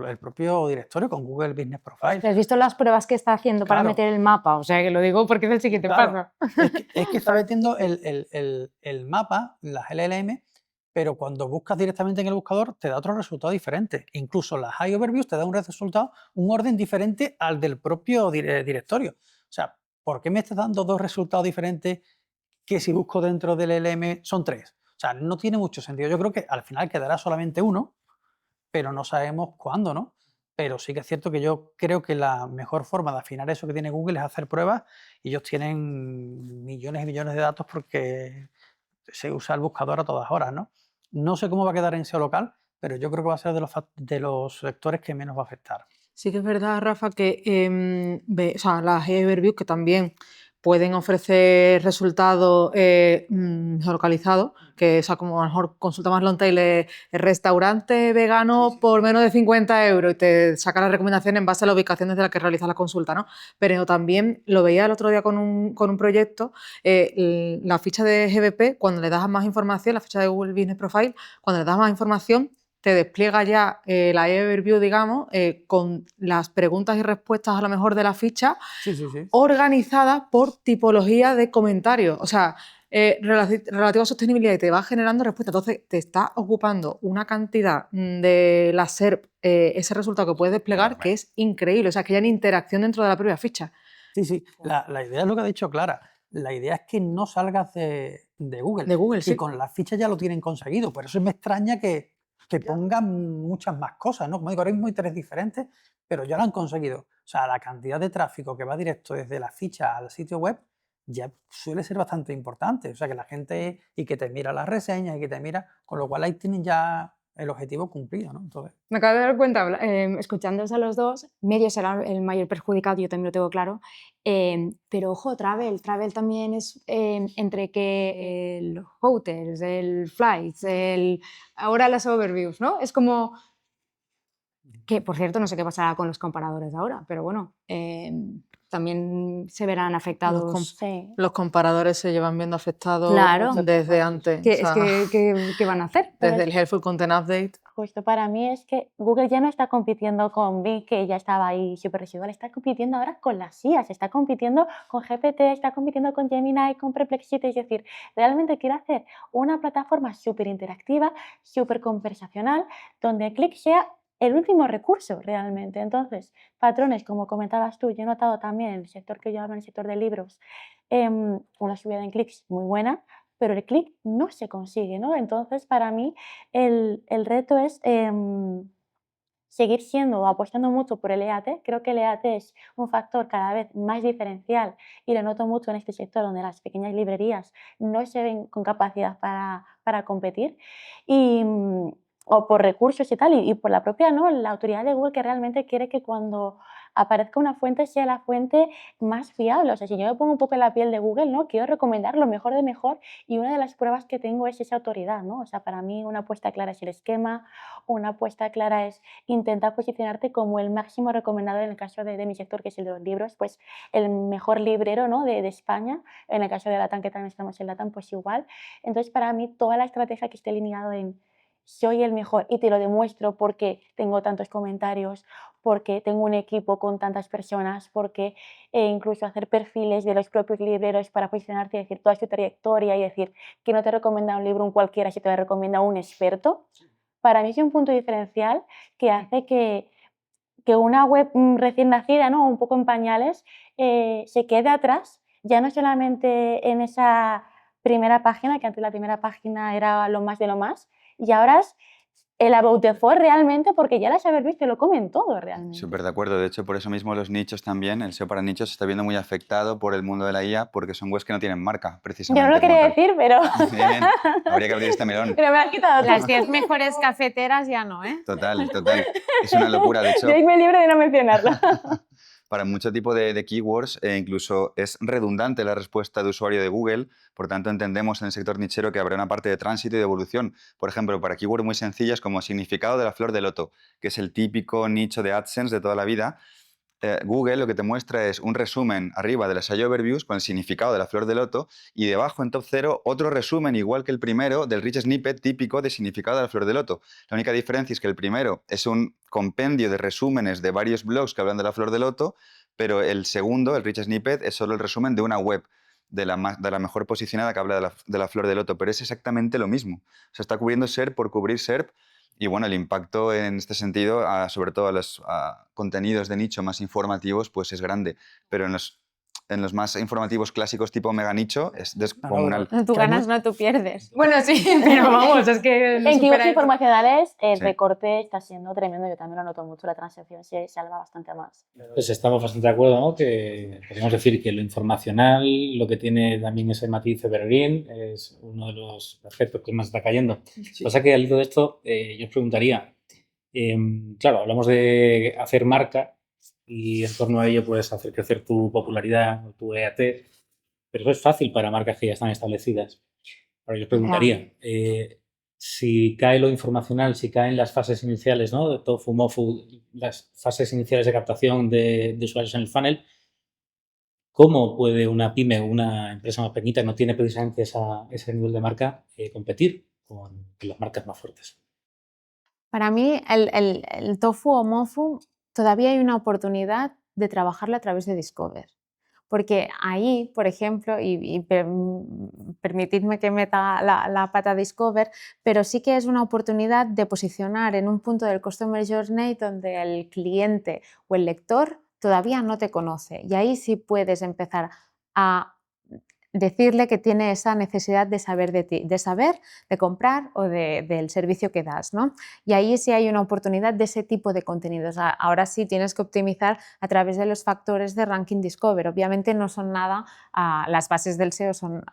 el propio directorio, con Google Business Profile. ¿Has visto las pruebas que está haciendo para Claro. meter el mapa? O sea, que lo digo porque es el siguiente Claro, paso. es que está metiendo el mapa, las LLM, pero cuando buscas directamente en el buscador te da otro resultado diferente. Incluso las High Overviews te da un resultado, un orden diferente al del propio directorio. O sea, ¿por qué me estás dando dos resultados diferentes que si busco dentro del LLM son tres? O sea, no tiene mucho sentido. Yo creo que al final quedará solamente uno, pero no sabemos cuándo, ¿no? Pero sí que es cierto que yo creo que la mejor forma de afinar eso que tiene Google es hacer pruebas, y ellos tienen millones y millones de datos porque se usa el buscador a todas horas, ¿no? No sé cómo va a quedar en SEO local, pero yo creo que va a ser de los sectores que menos va a afectar. Sí que es verdad, Rafa, que o sea, las overviews que también pueden ofrecer resultados geolocalizados, que o sea, como a lo mejor consulta más long tail es restaurante vegano por menos de 50 euros y te saca la recomendación en base a la ubicación desde la que realizas la consulta, ¿no? Pero también lo veía el otro día con un proyecto, la ficha de GBP, cuando le das más información, la ficha de Google Business Profile, cuando le das más información, te despliega ya la overview, digamos, con las preguntas y respuestas a lo mejor de la ficha, Sí, sí, sí. organizadas por tipología de comentarios. O sea, relativo a sostenibilidad, y te va generando respuestas. Entonces, te está ocupando una cantidad de la SERP, ese resultado que puedes desplegar, que es increíble. O sea, que ya hay interacción dentro de la propia ficha. Sí, sí. La idea es lo que ha dicho Clara. La idea es que no salgas de Google. De Google, Y sí. con la ficha ya lo tienen conseguido. Por eso me extraña que pongan muchas más cosas, ¿no? Como digo, ahora mismo hay 3 diferentes, pero ya lo han conseguido. O sea, la cantidad de tráfico que va directo desde la ficha al sitio web ya suele ser bastante importante. O sea, que la gente y que te mira las reseñas y que te mira, con lo cual ahí tienen ya el objetivo cumplido, ¿no? Entonces, Me acabo de dar cuenta, escuchándoos a los dos, medio será el mayor perjudicado, yo también lo tengo claro, pero ojo, Travel también es entre que el hotels, el flights, ahora las overviews, ¿no? Es como que, por cierto, no sé qué pasará con los comparadores ahora, pero bueno, también se verán afectados. Sí. Los comparadores se llevan viendo afectados Claro. desde antes. ¿Qué, O sea, ¿qué van a hacer? Pero desde el Helpful Content Update. Justo para mí es que Google ya no está compitiendo con Bing, que ya estaba ahí súper residual, está compitiendo ahora con las IAs, está compitiendo con GPT, está compitiendo con Gemini, con Perplexity, es decir, realmente quiere hacer una plataforma súper interactiva, súper conversacional, donde el clic sea el último recurso realmente. Entonces, patrones, como comentabas tú, yo he notado también en el sector que yo hablo, en el sector de libros, una subida en clics muy buena, pero el clic no se consigue, ¿no? Entonces, para mí, el reto es seguir siendo o apostando mucho por el EAT. Creo que el EAT es un factor cada vez más diferencial y lo noto mucho en este sector donde las pequeñas librerías no se ven con capacidad para competir y, o por recursos y tal, y por la propia, ¿no?, la autoridad de Google, que realmente quiere que cuando aparezca una fuente sea la fuente más fiable. O sea, si yo me pongo un poco en la piel de Google, ¿no?, quiero recomendar lo mejor de mejor y una de las pruebas que tengo es esa autoridad, ¿no? O sea, para mí una apuesta clara es el esquema, una apuesta clara es intentar posicionarte como el máximo recomendado en el caso de mi sector, que es el de los libros, pues el mejor librero, ¿no?, de España. En el caso de Latam, que también estamos en Latam, pues igual. Entonces, para mí, toda la estrategia que esté alineado en soy el mejor y te lo demuestro porque tengo tantos comentarios, porque tengo un equipo con tantas personas, porque incluso hacer perfiles de los propios libreros para posicionarte y decir toda su trayectoria y decir que no te recomienda un libro un cualquiera, si te recomienda un experto. Para mí es un punto diferencial que hace que una web recién nacida, ¿no?, un poco en pañales, se quede atrás, ya no solamente en esa primera página, que antes la primera página era lo más de lo más, y ahora es el about the for realmente, porque ya las haber visto, lo comen todo realmente. Súper de acuerdo. De hecho, por eso mismo los nichos también, el SEO para nichos se está viendo muy afectado por el mundo de la IA, porque son webs que no tienen marca, precisamente. Yo no lo como quería tal. decir, pero... Bien, habría que abrir este melón. pero me has quitado Las todo. 10 mejores cafeteras ya no, ¿eh? Total, total. Es una locura. De hecho, Yo me libre de no mencionarla. para mucho tipo de keywords, incluso es redundante la respuesta de usuario de Google, por tanto entendemos en el sector nichero que habrá una parte de tránsito y de evolución. Por ejemplo, para keywords muy sencillas como significado de la flor de loto, que es el típico nicho de AdSense de toda la vida, Google lo que te muestra es un resumen arriba de las AI Overviews con el significado de la flor de loto y debajo en top 0 otro resumen igual que el primero del rich snippet típico de significado de la flor de loto. La única diferencia es que el primero es un compendio de resúmenes de varios blogs que hablan de la flor de loto, pero el segundo, el rich snippet, es solo el resumen de una web de la mejor posicionada que habla de la flor de loto, pero es exactamente lo mismo. O sea, está cubriendo SERP por cubrir SERP. Y bueno, el impacto en este sentido, sobre todo a los contenidos de nicho más informativos, pues es grande. Pero en los más informativos clásicos tipo mega nicho es descomunal. Tú Que hay ganas, no tú pierdes. Bueno, sí, pero vamos, es que... En keywords informacionales el Sí. recorte está siendo tremendo, yo también lo noto mucho, la transacción se salva bastante más. Pues estamos bastante de acuerdo, ¿no?, que podemos decir que lo informacional, lo que tiene también ese matiz evergreen, es uno de los aspectos que más está cayendo. Sí. Pasa que al hilo de esto, yo os preguntaría, claro, hablamos de hacer marca y en torno a ello puedes hacer crecer tu popularidad, tu EAT, Pero eso es fácil para marcas que ya están establecidas. Ahora yo os preguntaría, si cae lo informacional, si caen las fases iniciales, ¿no? De Tofu, Mofu, las fases iniciales de captación de usuarios en el funnel, ¿cómo puede una pyme, una empresa más pequeñita que no tiene precisamente ese nivel de marca, competir con las marcas más fuertes? Para mí, el tofu o mofu todavía hay una oportunidad de trabajarlo a través de Discover. Porque ahí, por ejemplo, permitidme que meta la pata Discover, pero sí que es una oportunidad de posicionar en un punto del Customer Journey donde el cliente o el lector todavía no te conoce. Y ahí sí puedes empezar a decirle que tiene esa necesidad de saber de ti, de comprar o del servicio que das, ¿no? Y ahí sí hay una oportunidad de ese tipo de contenidos. Ahora sí tienes que optimizar a través de los factores de ranking Discover. Obviamente no son nada, las bases del SEO son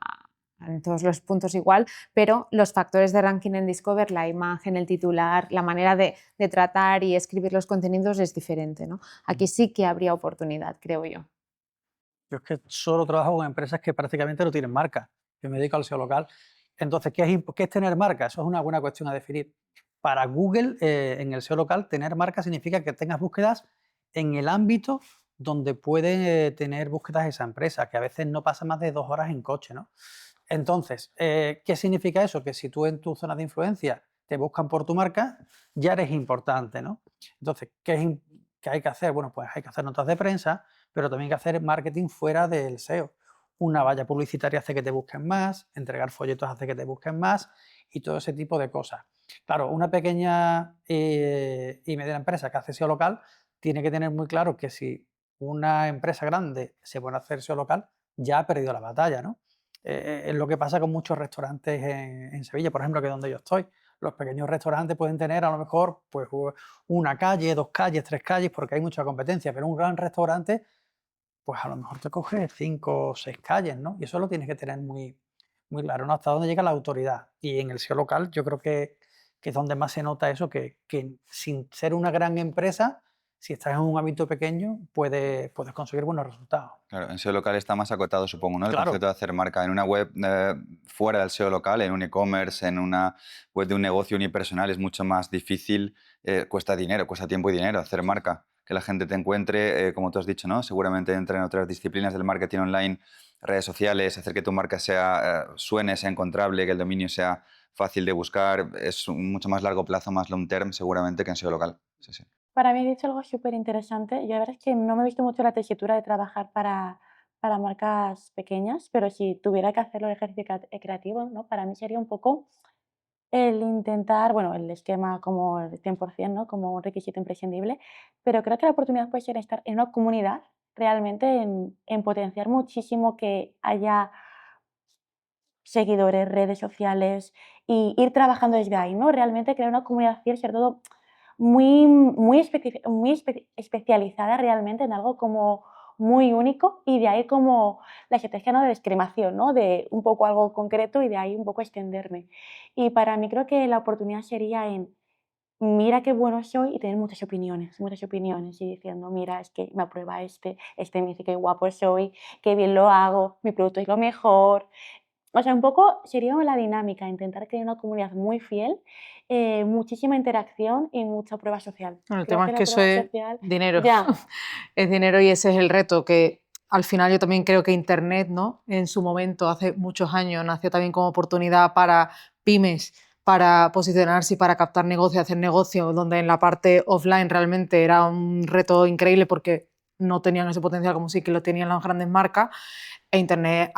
en todos los puntos igual, pero los factores de ranking en Discover, la imagen, el titular, la manera de tratar y escribir los contenidos es diferente, ¿no? Aquí sí que habría oportunidad, creo yo. Yo es que solo trabajo con empresas que prácticamente no tienen marca. Yo me dedico al SEO local. Entonces, ¿qué es tener marca? Eso es una buena cuestión a definir. Para Google, en el SEO local, tener marca significa que tengas búsquedas en el ámbito donde puede tener búsquedas esa empresa, que a veces no pasa más de 2 horas en coche, ¿no? Entonces, ¿qué significa eso? Que si tú en tu zona de influencia te buscan por tu marca, ya eres importante, ¿no? Entonces, ¿qué hay que hacer? Bueno, pues hay que hacer notas de prensa, pero también hay que hacer marketing fuera del SEO. Una valla publicitaria hace que te busquen más, entregar folletos hace que te busquen más y todo ese tipo de cosas. Claro, una pequeña y mediana empresa que hace SEO local tiene que tener muy claro que si una empresa grande se pone a hacer SEO local, ya ha perdido la batalla, ¿no? Es lo que pasa con muchos restaurantes en Sevilla, por ejemplo, que es donde yo estoy. Los pequeños restaurantes pueden tener a lo mejor pues, una calle, 2 calles, 3 calles, porque hay mucha competencia, pero un gran restaurante, pues a lo mejor te coge 5 o 6 calles, ¿no? Y eso lo tienes que tener muy, muy claro, ¿no? Hasta dónde llega la autoridad. Y en el SEO local yo creo que es donde más se nota eso, que sin ser una gran empresa, si estás en un ámbito pequeño, puedes conseguir buenos resultados. Claro, en SEO local está más acotado, supongo, ¿no? El Claro. concepto de hacer marca en una web fuera del SEO local, en un e-commerce, en una web de un negocio unipersonal es mucho más difícil, cuesta dinero, cuesta tiempo y dinero hacer marca, que la gente te encuentre, como tú has dicho, ¿no? Seguramente entra en otras disciplinas del marketing online, redes sociales, hacer que tu marca suene, sea encontrable, que el dominio sea fácil de buscar, es un mucho más largo plazo, más long term, seguramente, que en SEO local. Sí, sí. Para mí, he dicho algo súper interesante. Yo la verdad es que no me he visto mucho la tesitura de trabajar para marcas pequeñas, pero si tuviera que hacerlo el ejercicio creativo, ¿no? Para mí sería un poco el intentar, bueno, el esquema como el 100%, ¿no? Como un requisito imprescindible, pero creo que la oportunidad puede ser estar en una comunidad, realmente en potenciar muchísimo que haya seguidores, redes sociales y ir trabajando desde ahí, ¿no? Realmente crear una comunidad fiel, sobre todo muy especializada realmente en algo como muy único y de ahí como la estrategia, ¿no? De discriminación, ¿no? De un poco algo concreto y de ahí un poco extenderme. Y para mí creo que la oportunidad sería en mira qué bueno soy y tener muchas opiniones y diciendo, mira, es que me aprueba este me dice qué guapo soy, qué bien lo hago, mi producto es lo mejor. O sea, un poco sería la dinámica, intentar crear una comunidad muy fiel, muchísima interacción y mucha prueba social. Bueno, el Creo tema que es la que eso prueba es social dinero. ya, Es dinero y ese es el reto, que al final yo también creo que Internet, ¿no? En su momento, hace muchos años, nació también como oportunidad para pymes, para posicionarse y para captar negocio, hacer negocio, donde en la parte offline realmente era un reto increíble porque no tenían ese potencial como sí que lo tenían las grandes marcas. E Internet,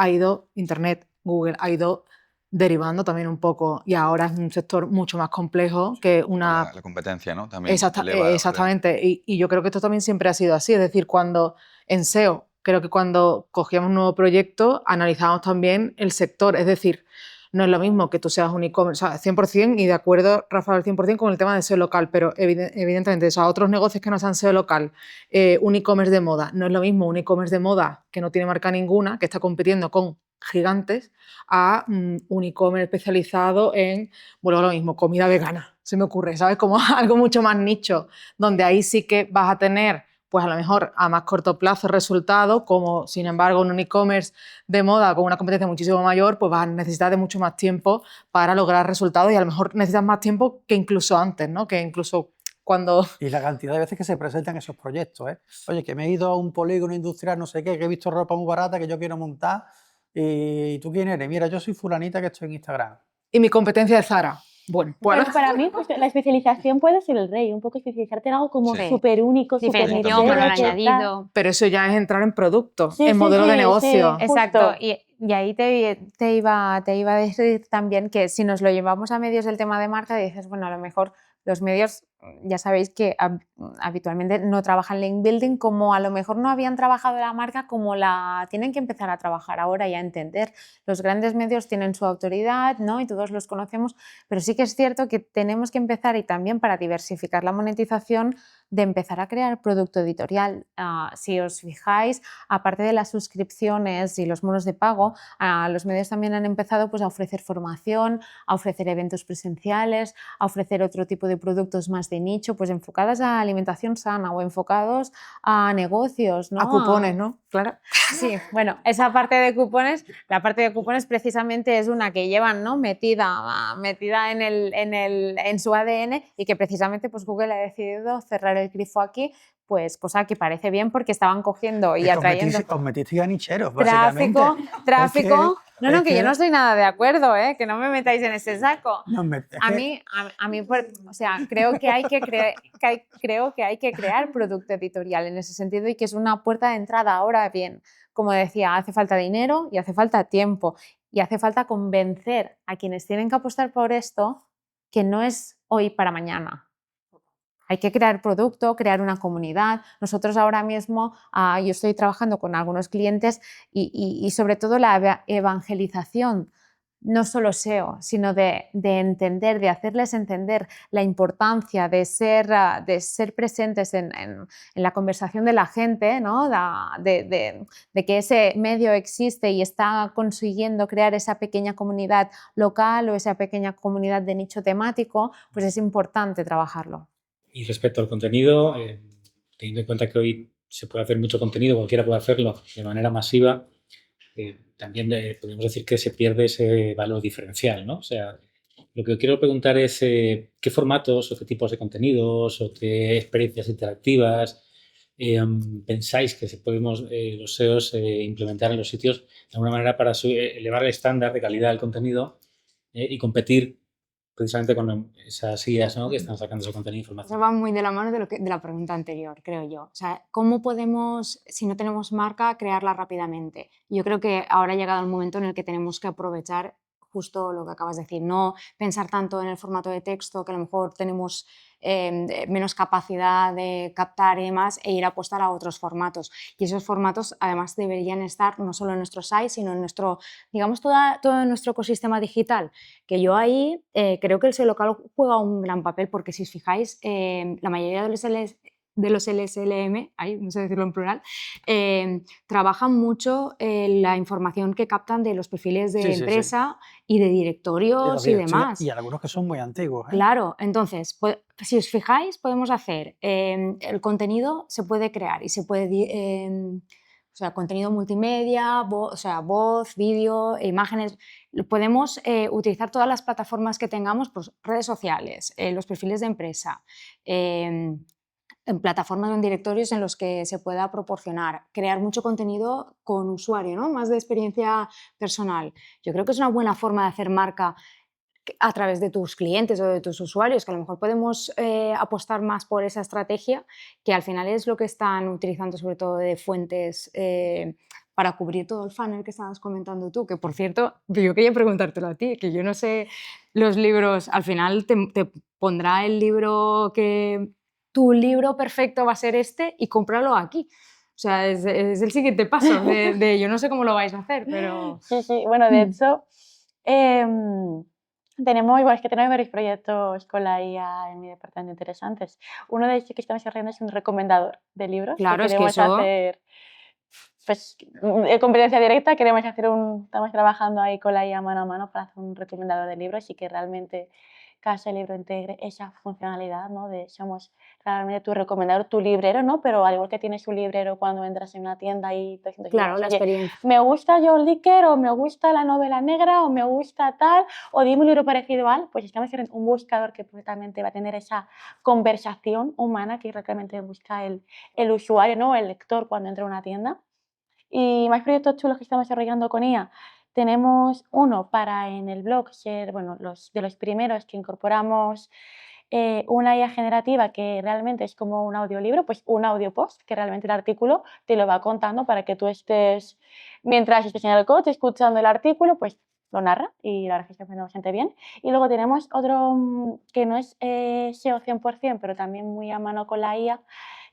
Google ha ido derivando también un poco y ahora es un sector mucho más complejo que una... La competencia, ¿no? También eleva, exactamente, y yo creo que esto también siempre ha sido así, es decir, cuando en SEO, creo que cuando cogíamos un nuevo proyecto, analizábamos también el sector, es decir, no es lo mismo que tú seas un e-commerce, o sea, 100% y de acuerdo, Rafa, al 100% con el tema de SEO local, pero evidentemente, o sea, otros negocios que no sean SEO local, un e-commerce de moda, no es lo mismo un e-commerce de moda que no tiene marca ninguna, que está compitiendo con gigantes, a un e-commerce especializado en, bueno, lo mismo, comida vegana, se me ocurre, ¿sabes? Como algo mucho más nicho, donde ahí sí que vas a tener pues a lo mejor a más corto plazo resultado, como sin embargo en un e-commerce de moda con una competencia muchísimo mayor, pues vas a necesitar de mucho más tiempo para lograr resultados y a lo mejor necesitas más tiempo que incluso antes, ¿no? Que incluso cuando... Y la cantidad de veces que se presentan esos proyectos, ¿eh? Oye, que me he ido a un polígono industrial, no sé qué, que he visto ropa muy barata que yo quiero montar. ¿Y tú quién eres? Mira, yo soy fulanita que estoy en Instagram. Y mi competencia es Zara. Bueno, Pero para mí pues, la especialización puede ser el rey, un poco especializarte en algo como Sí. súper único, súper Diferenciación, Totalmente. valor que tal. añadido. pero eso ya es entrar en producto, Sí, en sí, modelo de sí, negocio. sí. Exacto, Justo. y ahí te iba a decir también que si nos lo llevamos a medios del tema de marca, dices, bueno, a lo mejor los medios, ya sabéis que habitualmente no trabajan link building, como a lo mejor no habían trabajado la marca como la tienen que empezar a trabajar ahora y a entender. Los grandes medios tienen su autoridad, ¿no? Y todos los conocemos, pero sí que es cierto que tenemos que empezar, y también para diversificar la monetización, de empezar a crear producto editorial. Si os fijáis, aparte de las suscripciones y los bonos de pago, los medios también han empezado pues, a ofrecer formación, a ofrecer eventos presenciales, a ofrecer otro tipo de productos más de nicho, pues enfocadas a alimentación sana o enfocados a negocios, ¿no? A cupones, ¿no? Claro. Sí, bueno, esa parte de cupones, la parte de cupones precisamente es una que llevan, ¿no? metida en su ADN, y que precisamente pues Google ha decidido cerrar el grifo aquí, pues aquí parece bien porque estaban cogiendo y atrayendo Os metisteis a nicheros, básicamente. tráfico. No, es que yo que- no estoy nada de acuerdo, ¿eh? Que no me metáis en ese saco. No, es A que- mí, o sea, creo que hay que crear producto editorial en ese sentido, y que es una puerta de entrada. Ahora bien, como decía, hace falta dinero y hace falta tiempo, y hace falta convencer a quienes tienen que apostar por esto que no es hoy para mañana. Hay que crear producto, crear una comunidad. Nosotros ahora mismo, yo estoy trabajando con algunos clientes y sobre todo la evangelización, no solo SEO, sino de entender, de hacerles entender la importancia de ser presentes en la conversación de la gente, ¿no? de que ese medio existe y está consiguiendo crear esa pequeña comunidad local o esa pequeña comunidad de nicho temático, pues es importante trabajarlo. Y respecto al contenido, teniendo en cuenta que hoy se puede hacer mucho contenido, cualquiera puede hacerlo de manera masiva, también podemos decir que se pierde ese valor diferencial, ¿no? O sea, lo que quiero preguntar es qué formatos o qué tipos de contenidos o qué experiencias interactivas pensáis que podemos los SEOs implementar en los sitios de alguna manera para elevar el estándar de calidad del contenido y competir precisamente con esas guías, ¿no? Que están sacando ese contenido de Eso información. va muy de la mano de la pregunta anterior, creo yo. O sea, ¿cómo podemos, si no tenemos marca, crearla rápidamente? Yo creo que ahora ha llegado el momento en el que tenemos que aprovechar justo lo que acabas de decir, no pensar tanto en el formato de texto, que a lo mejor tenemos menos capacidad de captar y demás, e ir a apostar a otros formatos. Y esos formatos además deberían estar no solo en nuestro site, sino en nuestro, digamos, todo nuestro ecosistema digital, que yo ahí creo que el SEO local juega un gran papel, porque si os fijáis, la mayoría de los LSLM, ahí, no sé decirlo en plural, trabajan mucho la información que captan de los perfiles de Sí, sí, sí. empresa y de de los directorios y directorios, demás. y algunos que son muy antiguos, ¿eh? Claro, entonces, si os fijáis, podemos hacer, el contenido se puede crear y se puede, o sea, contenido multimedia, o sea, voz, vídeo, imágenes. Podemos utilizar todas las plataformas que tengamos, pues, redes sociales, los perfiles de empresa, en plataformas o en directorios en los que se pueda proporcionar, crear mucho contenido con usuario, ¿no? Más de experiencia personal. Yo creo que es una buena forma de hacer marca a través de tus clientes o de tus usuarios, que a lo mejor podemos apostar más por esa estrategia, que al final es lo que están utilizando sobre todo de fuentes para cubrir todo el funnel que estabas comentando tú, que por cierto, yo quería preguntártelo a ti, que yo no sé, los libros, al final te pondrá el libro que tu libro perfecto va a ser este y cómpralo aquí. O sea, es el siguiente paso yo no sé cómo lo vais a hacer, pero... Sí, sí. Bueno, de hecho, es que tenemos varios proyectos con la IA en mi departamento interesantes. Uno de ellos que estamos haciendo es un recomendador de libros. Claro, es que queremos eso... hacer, pues, competencia directa, estamos trabajando ahí con la IA mano a mano para hacer un recomendador de libros y que realmente Casa del Libro integre esa funcionalidad, ¿no? De somos realmente tu recomendador, tu librero, ¿no? Pero al igual que tienes un librero cuando entras en una tienda y 200 Claro, libros, la oye, experiencia. me gusta John Dicker o me gusta la novela negra o me gusta tal o dime un libro parecido al, pues estamos en un buscador que perfectamente va a tener esa conversación humana que realmente busca el usuario, ¿no? El lector cuando entra a una tienda. Y más proyectos chulos que estamos desarrollando con IA. Tenemos uno para en el blog ser, bueno, de los primeros que incorporamos una IA generativa que realmente es como un audiolibro, pues un audio post, que realmente el artículo te lo va contando para que tú estés, mientras estés en el coche escuchando el artículo, pues lo narra y la verdad es que está funcionando bastante bien. Y luego tenemos otro que no es SEO 100%, pero también muy a mano con la IA,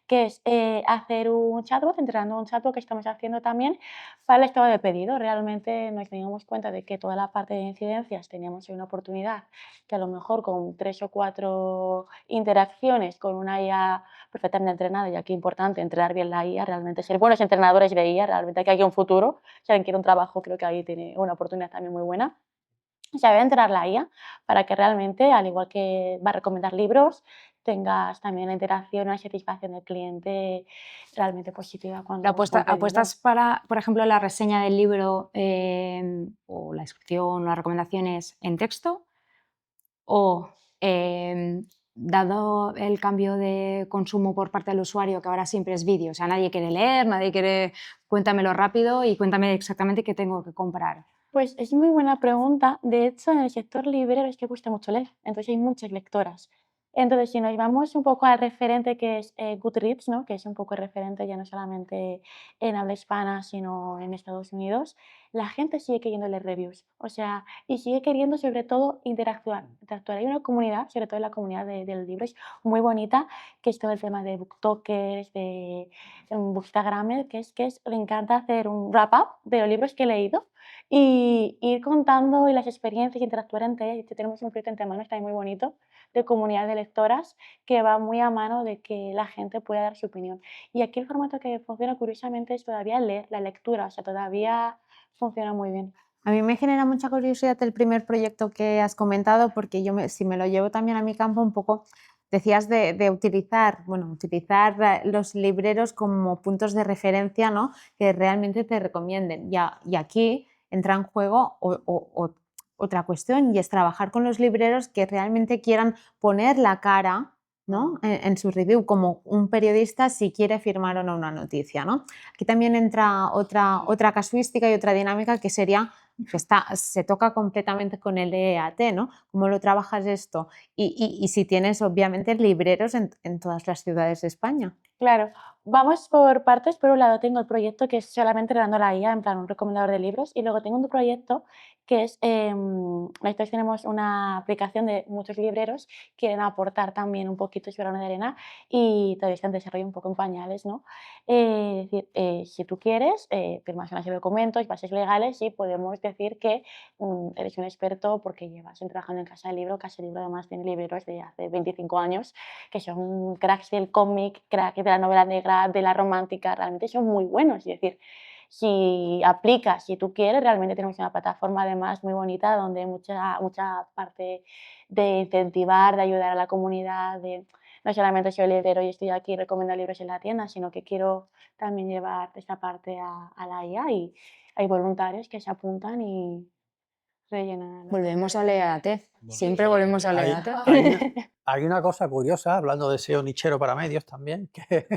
que es hacer un chatbot, entrenando un chatbot que estamos haciendo también para el estado de pedido. Realmente nos dimos cuenta de que toda la parte de incidencias teníamos una oportunidad que a lo mejor con 3 o 4 interacciones con una IA perfectamente entrenada, y aquí importante entrenar bien la IA, realmente ser buenos entrenadores de IA, realmente aquí hay un futuro. Si alguien quiere un trabajo, creo que ahí tiene una oportunidad también muy buena. Se debe entrenar la IA para que realmente, al igual que va a recomendar libros, tengas también la interacción o la satisfacción del cliente realmente positiva cuando busca un pedido. ¿Apuestas para, por ejemplo, la reseña del libro o la descripción o las recomendaciones en texto? ¿O dado el cambio de consumo por parte del usuario, que ahora siempre es vídeo, o sea, nadie quiere leer, nadie quiere, cuéntamelo rápido y cuéntame exactamente qué tengo que comprar? Pues es muy buena pregunta. De hecho, en el sector librero es que gusta mucho leer, entonces hay muchas lectoras. Entonces, si nos vamos un poco al referente que es Goodreads, ¿no? Que es un poco el referente ya no solamente en habla hispana, sino en Estados Unidos, la gente sigue queriendo leer reviews, o sea, y sigue queriendo sobre todo interactuar. Hay una comunidad, sobre todo la comunidad de los libros, muy bonita, que es todo el tema de booktokers, de bookstagrammer, le encanta hacer un wrap-up de los libros que he leído y ir contando y las experiencias, interactuar entre ellas. Tenemos un proyecto entre manos también muy bonito de comunidad de lectoras que va muy a mano de que la gente pueda dar su opinión. Y aquí el formato que funciona curiosamente es todavía leer, la lectura, o sea, todavía funciona muy bien. A mí me genera mucha curiosidad el primer proyecto que has comentado, porque yo si me lo llevo también a mi campo un poco, decías de utilizar los libreros como puntos de referencia, ¿no? Que realmente te recomienden. Y aquí entra en juego otra cuestión, y es trabajar con los libreros que realmente quieran poner la cara, ¿no? en su review, como un periodista si quiere firmar o no una noticia, ¿no? Aquí también entra otra casuística y otra dinámica que sería que se toca completamente con el EAT, ¿no? ¿Cómo lo trabajas esto? Y si tienes, obviamente, libreros en todas las ciudades de España. Claro, vamos por partes. Por un lado tengo el proyecto que es solamente entrenando la IA, en plan un recomendador de libros, y luego tengo un proyecto que es, nosotros tenemos una aplicación de muchos libreros, quieren aportar también un poquito su grano de arena y todavía está en desarrollo, un poco en pañales, ¿no? Es decir, si tú quieres, firmas una serie de documentos, bases legales y podemos decir que eres un experto porque llevas trabajando en Casa del Libro. Casa del Libro además tiene libreros de hace 25 años que son cracks del cómic, cracks de la novela negra, de la romántica, realmente son muy buenos. Es decir, si aplicas, si tú quieres, realmente tenemos una plataforma además muy bonita donde mucha parte de incentivar, de ayudar a la comunidad, de no solamente soy librero y estoy aquí recomendando libros en la tienda, sino que quiero también llevar esta parte a la IA y hay voluntarios que se apuntan y rellenan. Volvemos al EAT, siempre volvemos al Hay, EAT. hay una cosa curiosa, hablando de SEO nichero para medios también, que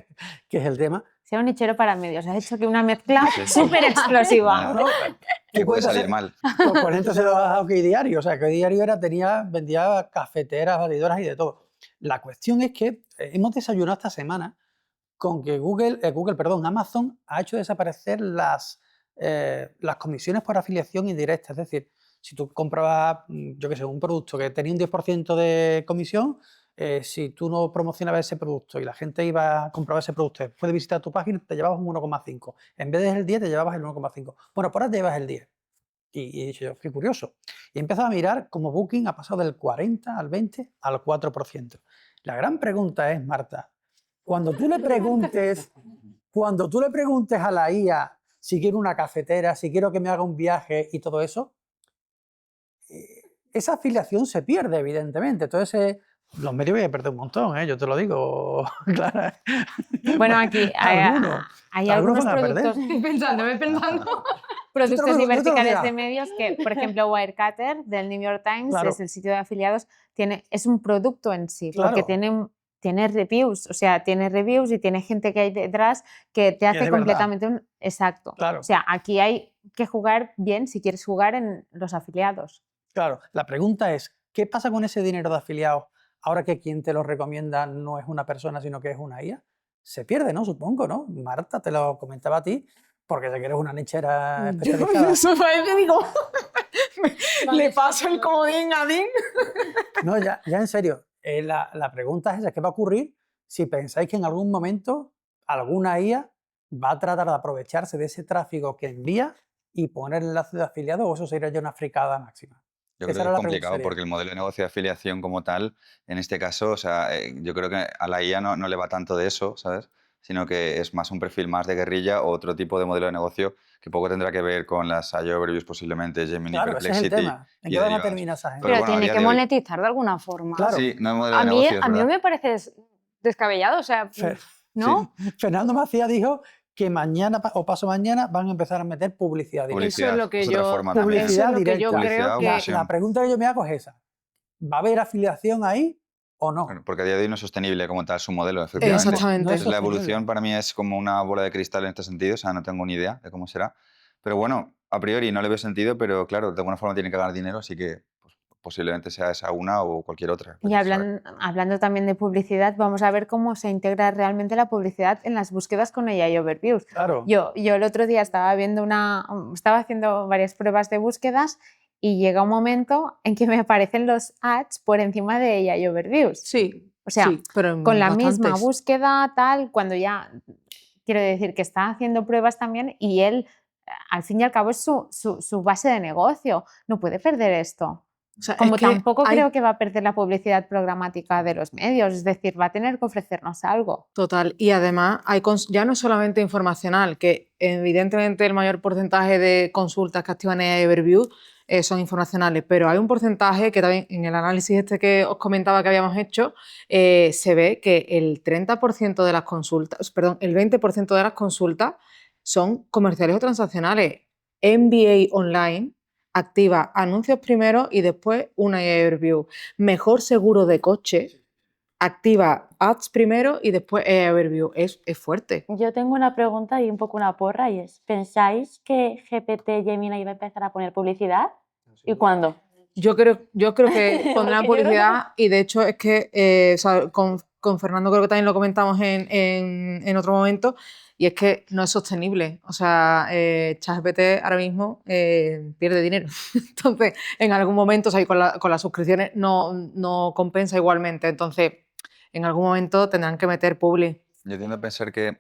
es el tema. Sea un nichero para medios, has hecho que una mezcla Sí, sí. súper explosiva. ¿No? Que ¿Qué puede cuenta salir ser? mal. Pues por ejemplo se lo ha dado que Diario, o sea, que Diario vendía cafeteras, batidoras y de todo. La cuestión es que hemos desayunado esta semana con que Amazon ha hecho desaparecer las comisiones por afiliación indirecta. Es decir, si tú comprabas, yo qué sé, un producto que tenía un 10% de comisión, si tú no promocionabas ese producto y la gente iba a comprar ese producto después de visitar tu página, te llevabas un 1,5. En vez del 10, te llevabas el 1,5. Bueno, por ahora te llevas el 10. Y he dicho yo, qué curioso. Y he empezado a mirar cómo Booking ha pasado del 40 al 20 al 4%. La gran pregunta es, Marta, cuando tú le preguntes a la IA si quiero una cafetera, si quiero que me haga un viaje y todo eso, esa afiliación se pierde, evidentemente. Entonces, los medios voy a perder un montón, yo te lo digo, Clara. Bueno, aquí Algunos hay algunos van a perder. productos, Pensando. productos yo te lo y verticales dirá. de medios que, por ejemplo, Wirecutter del New York Times, Claro. es el sitio de afiliados, es un producto en sí, porque Claro. tiene reviews, o sea, tiene reviews y tiene gente que hay detrás que te es hace de verdad. completamente un... Exacto. Claro. O sea, aquí hay que jugar bien si quieres jugar en los afiliados. Claro, la pregunta es, ¿qué pasa con ese dinero de afiliados ahora que quien te lo recomienda no es una persona, sino que es una IA? Se pierde, ¿no? Supongo, ¿no? Marta, te lo comentaba a ti, porque sé que eres una nichera especializada. Eso parece, digo, le paso el comodín a Dean. No, ya en serio, la pregunta es esa, ¿qué va a ocurrir si pensáis que en algún momento alguna IA va a tratar de aprovecharse de ese tráfico que envía y poner enlaces de afiliados, o eso sería ya una fricada máxima? Yo Esa creo que era es la pregunta complicado seria. porque el modelo de negocio de afiliación como tal, en este caso, o sea, yo creo que a la IA no le va tanto de eso, ¿sabes? Sino que es más un perfil más de guerrilla o otro tipo de modelo de negocio que poco tendrá que ver con las IO Overviews, posiblemente Gemini, Claro, ese es el Perplexity tema. ¿En y qué van a derivados. terminar esa gente? Pero Pero bueno, a tiene día que de hoy- monetizar de alguna forma. Claro. Sí, no es modelo A de mí, negocio, es a mí no verdad. me parece descabellado, o sea, ¿no? Sí. Fernando Macías dijo que mañana o paso mañana van a empezar a meter publicidad directa. Eso es lo que otra yo, forma también. Publicidad eso es lo que yo directa. Publicidad creo o que... inversión. La pregunta que yo me hago es esa. ¿Va a haber afiliación ahí o no? Bueno, porque a día de hoy no es sostenible como tal su modelo, efectivamente. Exactamente. No es Entonces, la sostenible. evolución para mí es como una bola de cristal en este sentido, o sea, no tengo ni idea de cómo será. Pero bueno, a priori no le veo sentido, pero claro, de alguna forma tiene que ganar dinero, así que pues, posiblemente sea esa una o cualquier otra. Y vete a saber. hablando también de publicidad, vamos a ver cómo se integra realmente la publicidad en las búsquedas con AI Overviews. Claro. Yo el otro día estaba haciendo varias pruebas de búsquedas y llega un momento en que me aparecen los ads por encima de AI Overviews. Sí, O sea, sí, pero con la misma bastantes. búsqueda, tal, cuando ya, quiero decir que está haciendo pruebas también y él, al fin y al cabo, es su base de negocio. No puede perder esto. O sea, Como es que tampoco hay- creo que va a perder la publicidad programática de los medios, es decir, va a tener que ofrecernos algo. Total, y además ya no es solamente informacional, que evidentemente el mayor porcentaje de consultas que activan AI Overview son informacionales, pero hay un porcentaje que también en el análisis este que os comentaba que habíamos hecho, se ve que el 30% de las consultas, perdón, el 20% de las consultas son comerciales o transaccionales. MBA Online activa anuncios primero y después una AI Overview. Mejor seguro de coche activa ads primero y después overview. Es fuerte. Yo tengo una pregunta y un poco una porra y es, ¿pensáis que GPT Gemini va a empezar a poner publicidad? ¿Y cuándo? Yo creo que pondrán Porque yo creo publicidad y de hecho es que o sea, con Fernando creo que también lo comentamos en otro momento y es que no es sostenible. O sea, ChatGPT ahora mismo pierde dinero. Entonces, en algún momento, o sea, y con las suscripciones no compensa igualmente. Entonces, en algún momento tendrán que meter publi. Yo tiendo a pensar que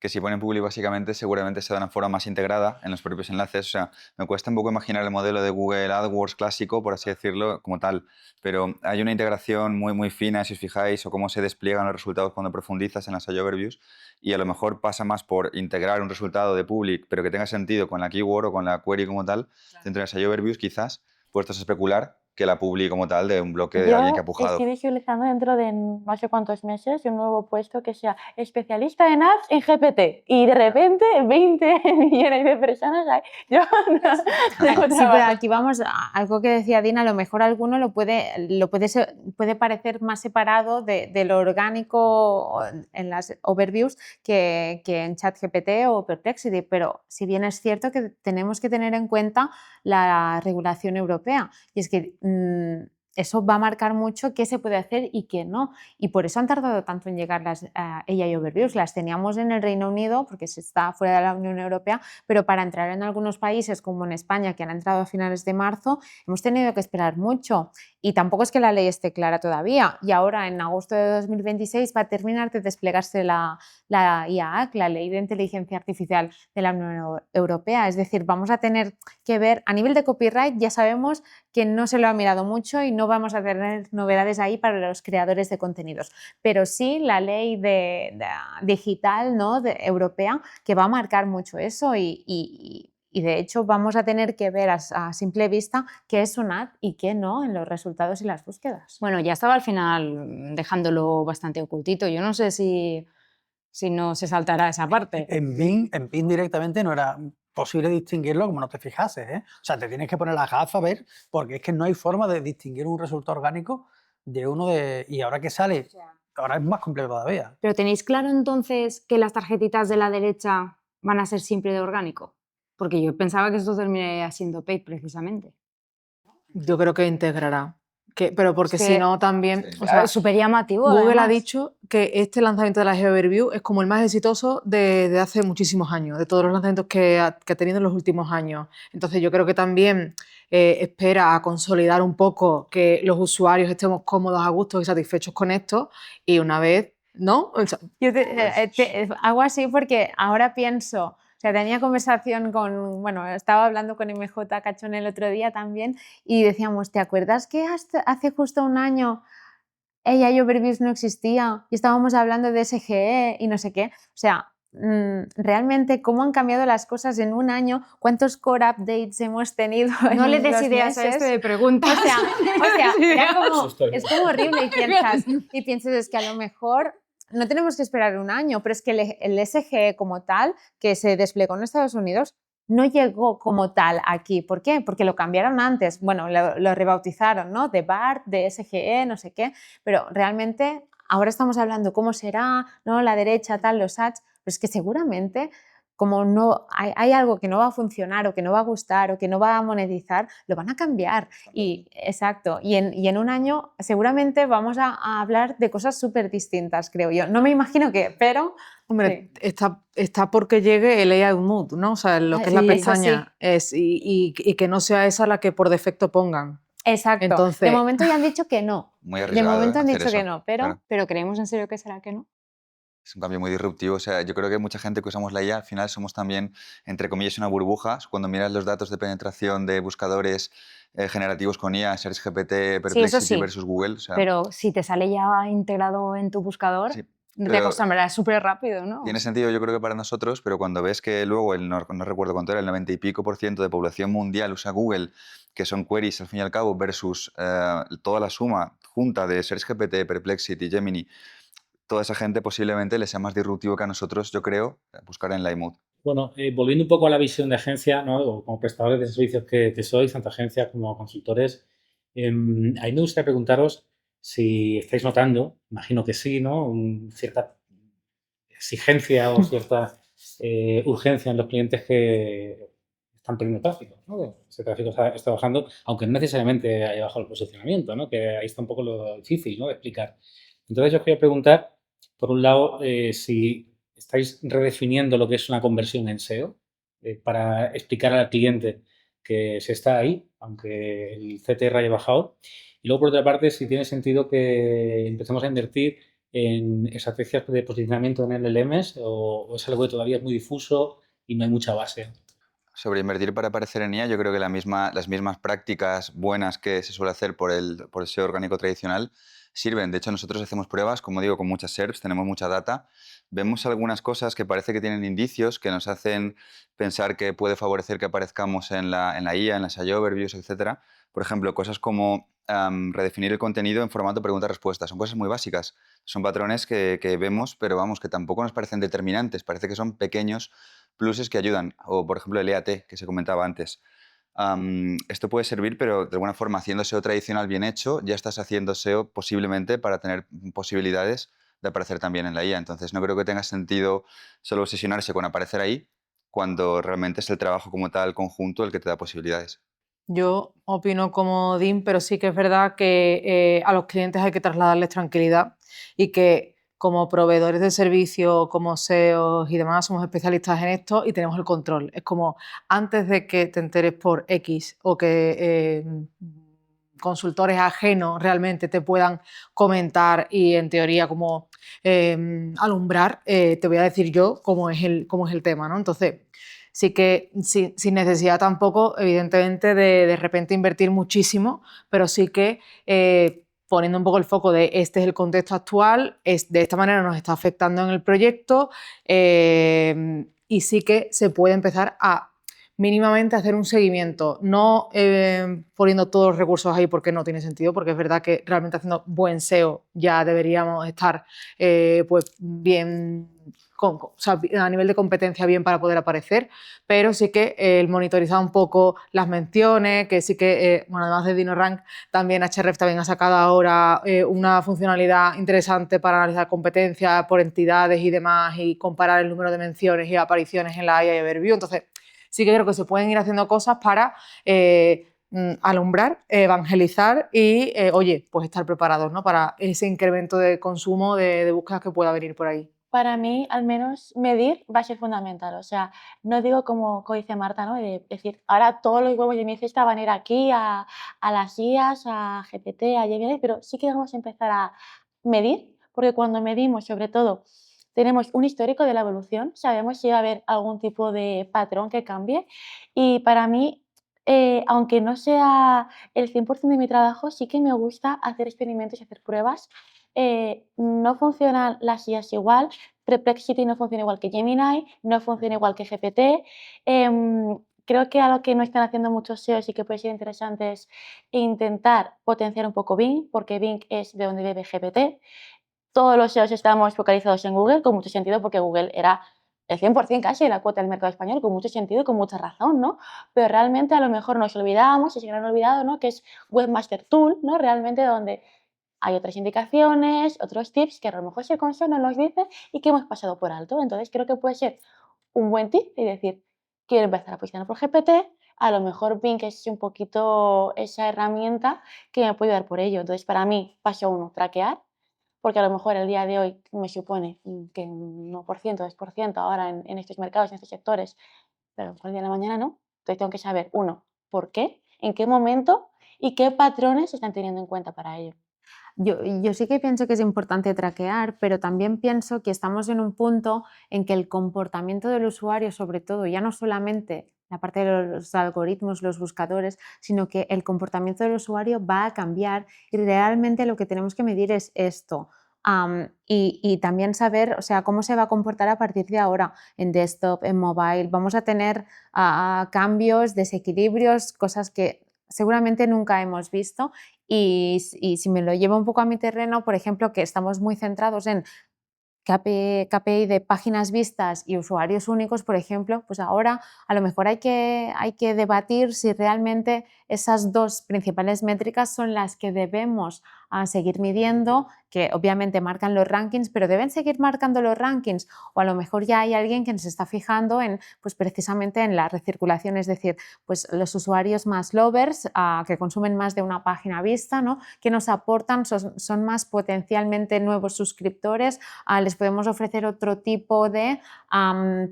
si ponen public básicamente seguramente se da una forma más integrada en los propios enlaces. O sea, me cuesta un poco imaginar el modelo de Google AdWords clásico, por así decirlo, como tal. Pero hay una integración muy fina, si os fijáis, o cómo se despliegan los resultados cuando profundizas en las AI Overviews. Y a lo mejor pasa más por integrar un resultado de public, pero que tenga sentido con la keyword o con la query como tal, dentro de las AI Overviews quizás, puestos a especular, que la publi como tal de un bloque de alguien que ha Yo pujado. estoy visualizando dentro de no sé cuántos meses un nuevo puesto que sea especialista en apps en GPT y de repente 20 millones de personas hay. Yo no tengo Sí, pero trabajo. aquí vamos a algo que decía Dina, a lo mejor alguno puede parecer más separado de lo orgánico en las overviews que en ChatGPT o Perplexity, pero si bien es cierto que tenemos que tener en cuenta la regulación europea y es que eso va a marcar mucho qué se puede hacer y qué no. Y por eso han tardado tanto en llegar las AI Overviews. Las teníamos en el Reino Unido porque se está fuera de la Unión Europea, pero para entrar en algunos países como en España, que han entrado a finales de marzo, hemos tenido que esperar mucho. Y tampoco es que la ley esté clara todavía. Y ahora, en agosto de 2026, va a terminar de desplegarse la IAAC, la Ley de Inteligencia Artificial de la Unión Europea. Es decir, vamos a tener que ver, a nivel de copyright ya sabemos que no se lo ha mirado mucho y no vamos a tener novedades ahí para los creadores de contenidos, pero sí la ley digital, ¿no? Europea, que va a marcar mucho eso y y de hecho vamos a tener que ver a simple vista qué es un ad y qué no en los resultados y las búsquedas. Bueno, ya estaba al final dejándolo bastante ocultito. Yo no sé si no se saltará esa parte. En Bing directamente no era posible distinguirlo como no te fijases, ¿eh? O sea, te tienes que poner las gafas a ver, porque es que no hay forma de distinguir un resultado orgánico de uno de... Y ahora que sale, ahora es más complejo todavía. Pero ¿tenéis claro entonces que las tarjetitas de la derecha van a ser siempre de orgánico? Porque yo pensaba que esto terminaría siendo paid precisamente. Yo creo que integrará. Pero porque Es si que- no también... Sí. O sea, Es súper llamativo. Google ha además. dicho que este lanzamiento de la GeoOverview es como el más exitoso de hace muchísimos años, de todos los lanzamientos que ha tenido en los últimos años. Entonces yo creo que también espera a consolidar un poco que los usuarios estemos cómodos, a gusto y satisfechos con esto, y una vez, ¿no? O sea, Yo hago así porque ahora pienso, o sea, tenía conversación bueno, estaba hablando con MJ Cachón el otro día también y decíamos, ¿te acuerdas que hace justo un año AI Overviews no existía y estábamos hablando de SGE y no sé qué? O sea, realmente cómo han cambiado las cosas en un año, cuántos core updates hemos tenido No en le des los ideas a meses. este de preguntas. O sea, era como, Eso estoy. es como horrible y piensas, es que a lo mejor no tenemos que esperar un año, pero es que el SGE como tal, que se desplegó en Estados Unidos, no llegó como tal aquí. ¿Por qué? Porque lo cambiaron antes. Bueno, lo rebautizaron, ¿no? De BART, de SGE, no sé qué, pero realmente ahora estamos hablando cómo será, ¿no? La derecha, tal, los ads, pero es que seguramente como no hay algo que no va a funcionar o que no va a gustar o que no va a monetizar, lo van a cambiar. Exacto. Y en un año seguramente vamos a hablar de cosas súper distintas, creo yo. No me imagino que, pero... hombre, está porque llegue el AI Mood, ¿no? O sea, lo que es la sí, eso pestaña y que no sea esa la que por defecto pongan. Exacto. Entonces- de momento ya han dicho que no. Muy De arriesgado momento han hacer dicho que eso, no, pero... claro. Pero creemos en serio que será que no. Es un cambio muy disruptivo. O sea, yo creo que mucha gente que usamos la IA, al final somos también, entre comillas, una burbuja. Cuando miras los datos de penetración de buscadores generativos con IA, SearchGPT, Perplexity sí. versus Google. O sea, Pero si te sale ya integrado en tu buscador, sí, te pero acostumbrarás súper rápido, ¿no? tiene sentido, yo creo que para nosotros, pero cuando ves que luego, no recuerdo cuánto era, el 90 y pico por ciento de población mundial usa Google, que son queries al fin y al cabo, versus toda la suma junta de SearchGPT, Perplexity, Gemini, toda esa gente posiblemente les sea más disruptivo que a nosotros, yo creo, buscar en Livemood. Bueno, volviendo un poco a la visión de agencia, ¿no? O como prestadores de servicios que sois, tanto agencias como consultores, a mí me gustaría preguntaros si estáis notando, imagino que sí, ¿no? Cierta exigencia o cierta urgencia en los clientes que están perdiendo tráfico, ¿no? Ese tráfico está bajando, aunque no necesariamente haya bajado el posicionamiento, ¿no? Que ahí está un poco lo difícil, ¿no? De explicar. Entonces, yo os quería preguntar, por un lado, si estáis redefiniendo lo que es una conversión en SEO para explicar al cliente que se está ahí, aunque el CTR haya bajado. Y luego, por otra parte, si tiene sentido que empecemos a invertir en estrategias de posicionamiento en LLMs o es algo que todavía es muy difuso y no hay mucha base. Sobre invertir para aparecer en IA, yo creo que las mismas prácticas buenas que se suele hacer por el SEO orgánico tradicional sirven. De hecho, nosotros hacemos pruebas, como digo, con muchas SERPs, tenemos mucha data. Vemos algunas cosas que parece que tienen indicios que nos hacen pensar que puede favorecer que aparezcamos en la IA, en las AI Overviews, etc. Por ejemplo, cosas como redefinir el contenido en formato pregunta-respuesta. Son cosas muy básicas. Son patrones que vemos, pero vamos, que tampoco nos parecen determinantes. Parece que son pequeños pluses que ayudan. O, por ejemplo, el EAT, que se comentaba antes. Esto puede servir, pero de alguna forma, haciendo SEO tradicional bien hecho, ya estás haciendo SEO posiblemente para tener posibilidades de aparecer también en la IA. Entonces, no creo que tenga sentido solo obsesionarse con aparecer ahí, cuando realmente es el trabajo como tal conjunto el que te da posibilidades. Yo opino como Dean, pero sí que es verdad que a los clientes hay que trasladarles tranquilidad y que como proveedores de servicio, como SEOs y demás, somos especialistas en esto y tenemos el control. Es como antes de que te enteres por X o que consultores ajenos realmente te puedan comentar y en teoría como alumbrar, te voy a decir yo cómo es el tema, ¿no? Entonces, sí que sin necesidad tampoco, evidentemente, de repente invertir muchísimo, pero sí que poniendo un poco el foco de este es el contexto actual, de esta manera nos está afectando en el proyecto y sí que se puede empezar a mínimamente hacer un seguimiento, no poniendo todos los recursos ahí porque no tiene sentido, porque es verdad que realmente haciendo buen SEO ya deberíamos estar pues bien, o sea, a nivel de competencia bien para poder aparecer, pero sí que el monitorizar un poco las menciones, que sí que, bueno, además de DinoRank, también Ahrefs también ha sacado ahora una funcionalidad interesante para analizar competencia por entidades y demás y comparar el número de menciones y apariciones en la AI Overview. Entonces, sí que creo que se pueden ir haciendo cosas para alumbrar, evangelizar y, oye, pues estar preparados, ¿no? Para ese incremento de consumo de búsquedas que pueda venir por ahí. Para mí, al menos, medir va a ser fundamental. O sea, no digo como dice Marta, ¿no? De decir, ahora todos los huevos de mi cesta van a ir aquí a las IAs, a GPT, a Gemini, pero sí que vamos a empezar a medir, porque cuando medimos, sobre todo, tenemos un histórico de la evolución, sabemos si va a haber algún tipo de patrón que cambie. Y para mí, aunque no sea el 100% de mi trabajo, sí que me gusta hacer experimentos y hacer pruebas. No funcionan las IAs igual, Perplexity no funciona igual que Gemini, no funciona igual que GPT. Creo que algo que no están haciendo muchos SEOs y que puede ser interesante es intentar potenciar un poco Bing, porque Bing es de donde bebe GPT. Todos los SEOs estamos focalizados en Google, con mucho sentido, porque Google era el 100% casi de la cuota del mercado español, con mucho sentido y con mucha razón, ¿no? Pero realmente a lo mejor nos olvidamos, y se han olvidado, ¿no? Que es Webmaster Tool, ¿no? Realmente donde hay otras indicaciones, otros tips que a lo mejor si el consejo no nos dice y que hemos pasado por alto. Entonces creo que puede ser un buen tip y decir, quiero empezar a posicionar por GPT, a lo mejor Bing es un poquito esa herramienta que me puede ayudar por ello. Entonces para mí, paso 1, traquear, porque a lo mejor el día de hoy me supone que un 1%, 2% ahora en estos mercados, en estos sectores, pero a lo mejor el día de la mañana no. Entonces tengo que saber, 1, por qué, en qué momento y qué patrones se están teniendo en cuenta para ello. Yo sí que pienso que es importante traquear, pero también pienso que estamos en un punto en que el comportamiento del usuario, sobre todo, ya no solamente la parte de los algoritmos, los buscadores, sino que el comportamiento del usuario va a cambiar y realmente lo que tenemos que medir es esto. Y también saber, o sea, cómo se va a comportar a partir de ahora en desktop, en mobile. Vamos a tener cambios, desequilibrios, cosas que seguramente nunca hemos visto. Y si me lo llevo un poco a mi terreno, por ejemplo, que estamos muy centrados en KPI de páginas vistas y usuarios únicos, por ejemplo, pues ahora a lo mejor hay que debatir si realmente esas dos principales métricas son las que debemos seguir midiendo, que obviamente marcan los rankings, pero deben seguir marcando los rankings, o a lo mejor ya hay alguien que nos está fijando en, pues precisamente en la recirculación, es decir, pues los usuarios más lovers, que consumen más de una página vista, ¿no? Que nos aportan, son más potencialmente nuevos suscriptores, les podemos ofrecer otro tipo de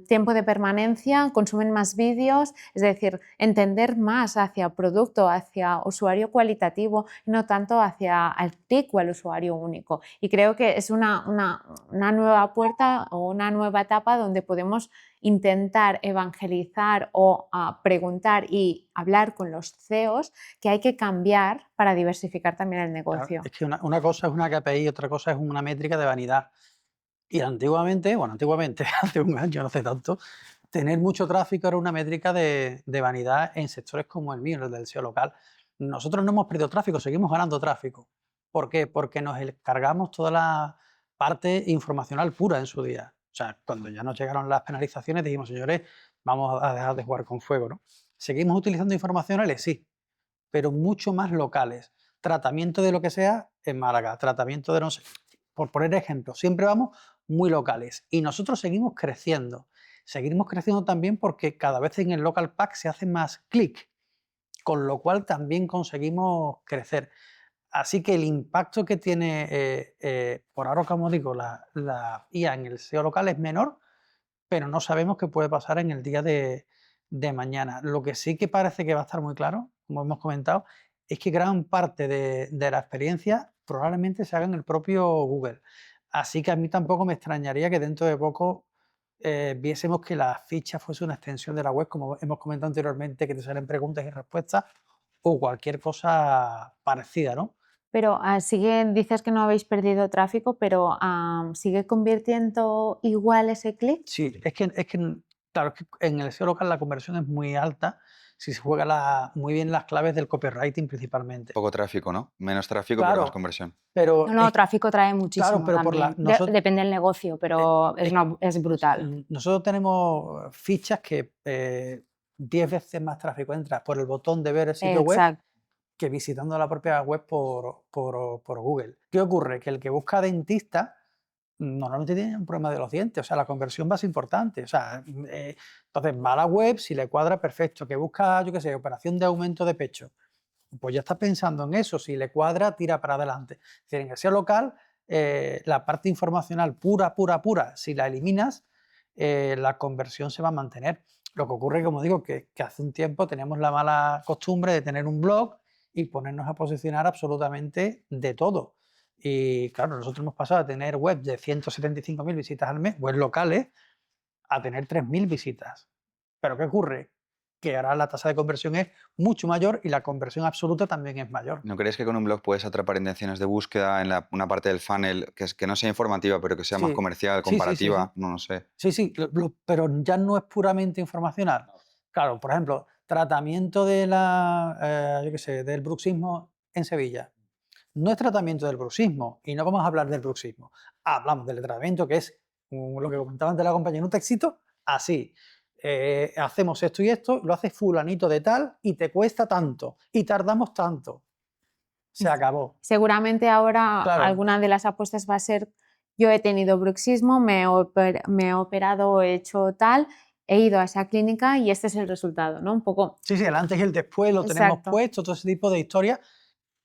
tiempo de permanencia, consumen más vídeos, es decir, entender más hacia producto, hacia usuario cualitativo, no tanto hacia el click o al usuario único. Y creo que es una nueva puerta o una nueva etapa donde podemos intentar evangelizar o preguntar y hablar con los CEOs que hay que cambiar para diversificar también el negocio. Claro, es que una cosa es una KPI y otra cosa es una métrica de vanidad. Y antiguamente, hace un año, no hace tanto, tener mucho tráfico era una métrica de vanidad en sectores como el mío, el del SEO local. Nosotros no hemos perdido tráfico, seguimos ganando tráfico. ¿Por qué? Porque nos cargamos toda la parte informacional pura en su día. O sea, cuando ya nos llegaron las penalizaciones dijimos, señores, vamos a dejar de jugar con fuego, ¿no? ¿Seguimos utilizando informacionales? Sí, pero mucho más locales. Tratamiento de lo que sea en Málaga, tratamiento de no sé, por poner ejemplos, siempre vamos muy locales y nosotros seguimos creciendo también porque cada vez en el local pack se hace más clic, con lo cual también conseguimos crecer. Así que el impacto que tiene, por ahora, como digo, la IA en el SEO local es menor, pero no sabemos qué puede pasar en el día de mañana. Lo que sí que parece que va a estar muy claro, como hemos comentado, es que gran parte de la experiencia probablemente se haga en el propio Google. Así que a mí tampoco me extrañaría que dentro de poco viésemos que la ficha fuese una extensión de la web, como hemos comentado anteriormente, que te salen preguntas y respuestas o cualquier cosa parecida, ¿no? Pero dices que no habéis perdido tráfico, pero ¿sigue convirtiendo igual ese clic? Sí, es que Claro, es que en el SEO local la conversión es muy alta si se juega muy bien las claves del copywriting principalmente. Poco tráfico, ¿no? Menos tráfico, pero más Claro, conversión. pero No, tráfico trae muchísimo claro, pero también. Depende del negocio, pero es brutal. nosotros tenemos fichas que 10 veces más tráfico entra por el botón de ver el sitio web Exacto. que visitando la propia web por Google. ¿Qué ocurre? Que el que busca dentista normalmente tiene un problema de los dientes, o sea, la conversión va a ser importante. O sea, entonces va a la web, si le cuadra, perfecto. Que busca, yo qué sé, operación de aumento de pecho, pues ya está pensando en eso. Si le cuadra, tira para adelante. Es decir, en el SEO local, la parte informacional pura, si la eliminas, la conversión se va a mantener. Lo que ocurre, como digo, que hace un tiempo tenemos la mala costumbre de tener un blog y ponernos a posicionar absolutamente de todo. Y claro, nosotros hemos pasado a tener webs de 175.000 visitas al mes, webs locales, a tener 3.000 visitas. ¿Pero qué ocurre? Que ahora la tasa de conversión es mucho mayor y la conversión absoluta también es mayor. ¿No crees que con un blog puedes atrapar intenciones de búsqueda en una parte del funnel que no sea informativa, pero que sea más Sí, comercial, sí, sí, sí, comparativa? sí. No sé. Sí, pero ya no es puramente informacional. Claro, por ejemplo, tratamiento de yo qué sé, del bruxismo en Sevilla. No es tratamiento del bruxismo y no vamos a hablar del bruxismo. Hablamos del tratamiento que es lo que comentaba antes la compañera, un textito así. Hacemos esto y esto, lo hace fulanito de tal y te cuesta tanto y tardamos tanto. Se acabó. Seguramente ahora Claro. alguna de las apuestas va a ser, yo he tenido bruxismo, me he operado, he hecho tal, he ido a esa clínica y este es el resultado, ¿no? Un poco. Sí, el antes y el después lo tenemos Exacto. puesto, todo ese tipo de historias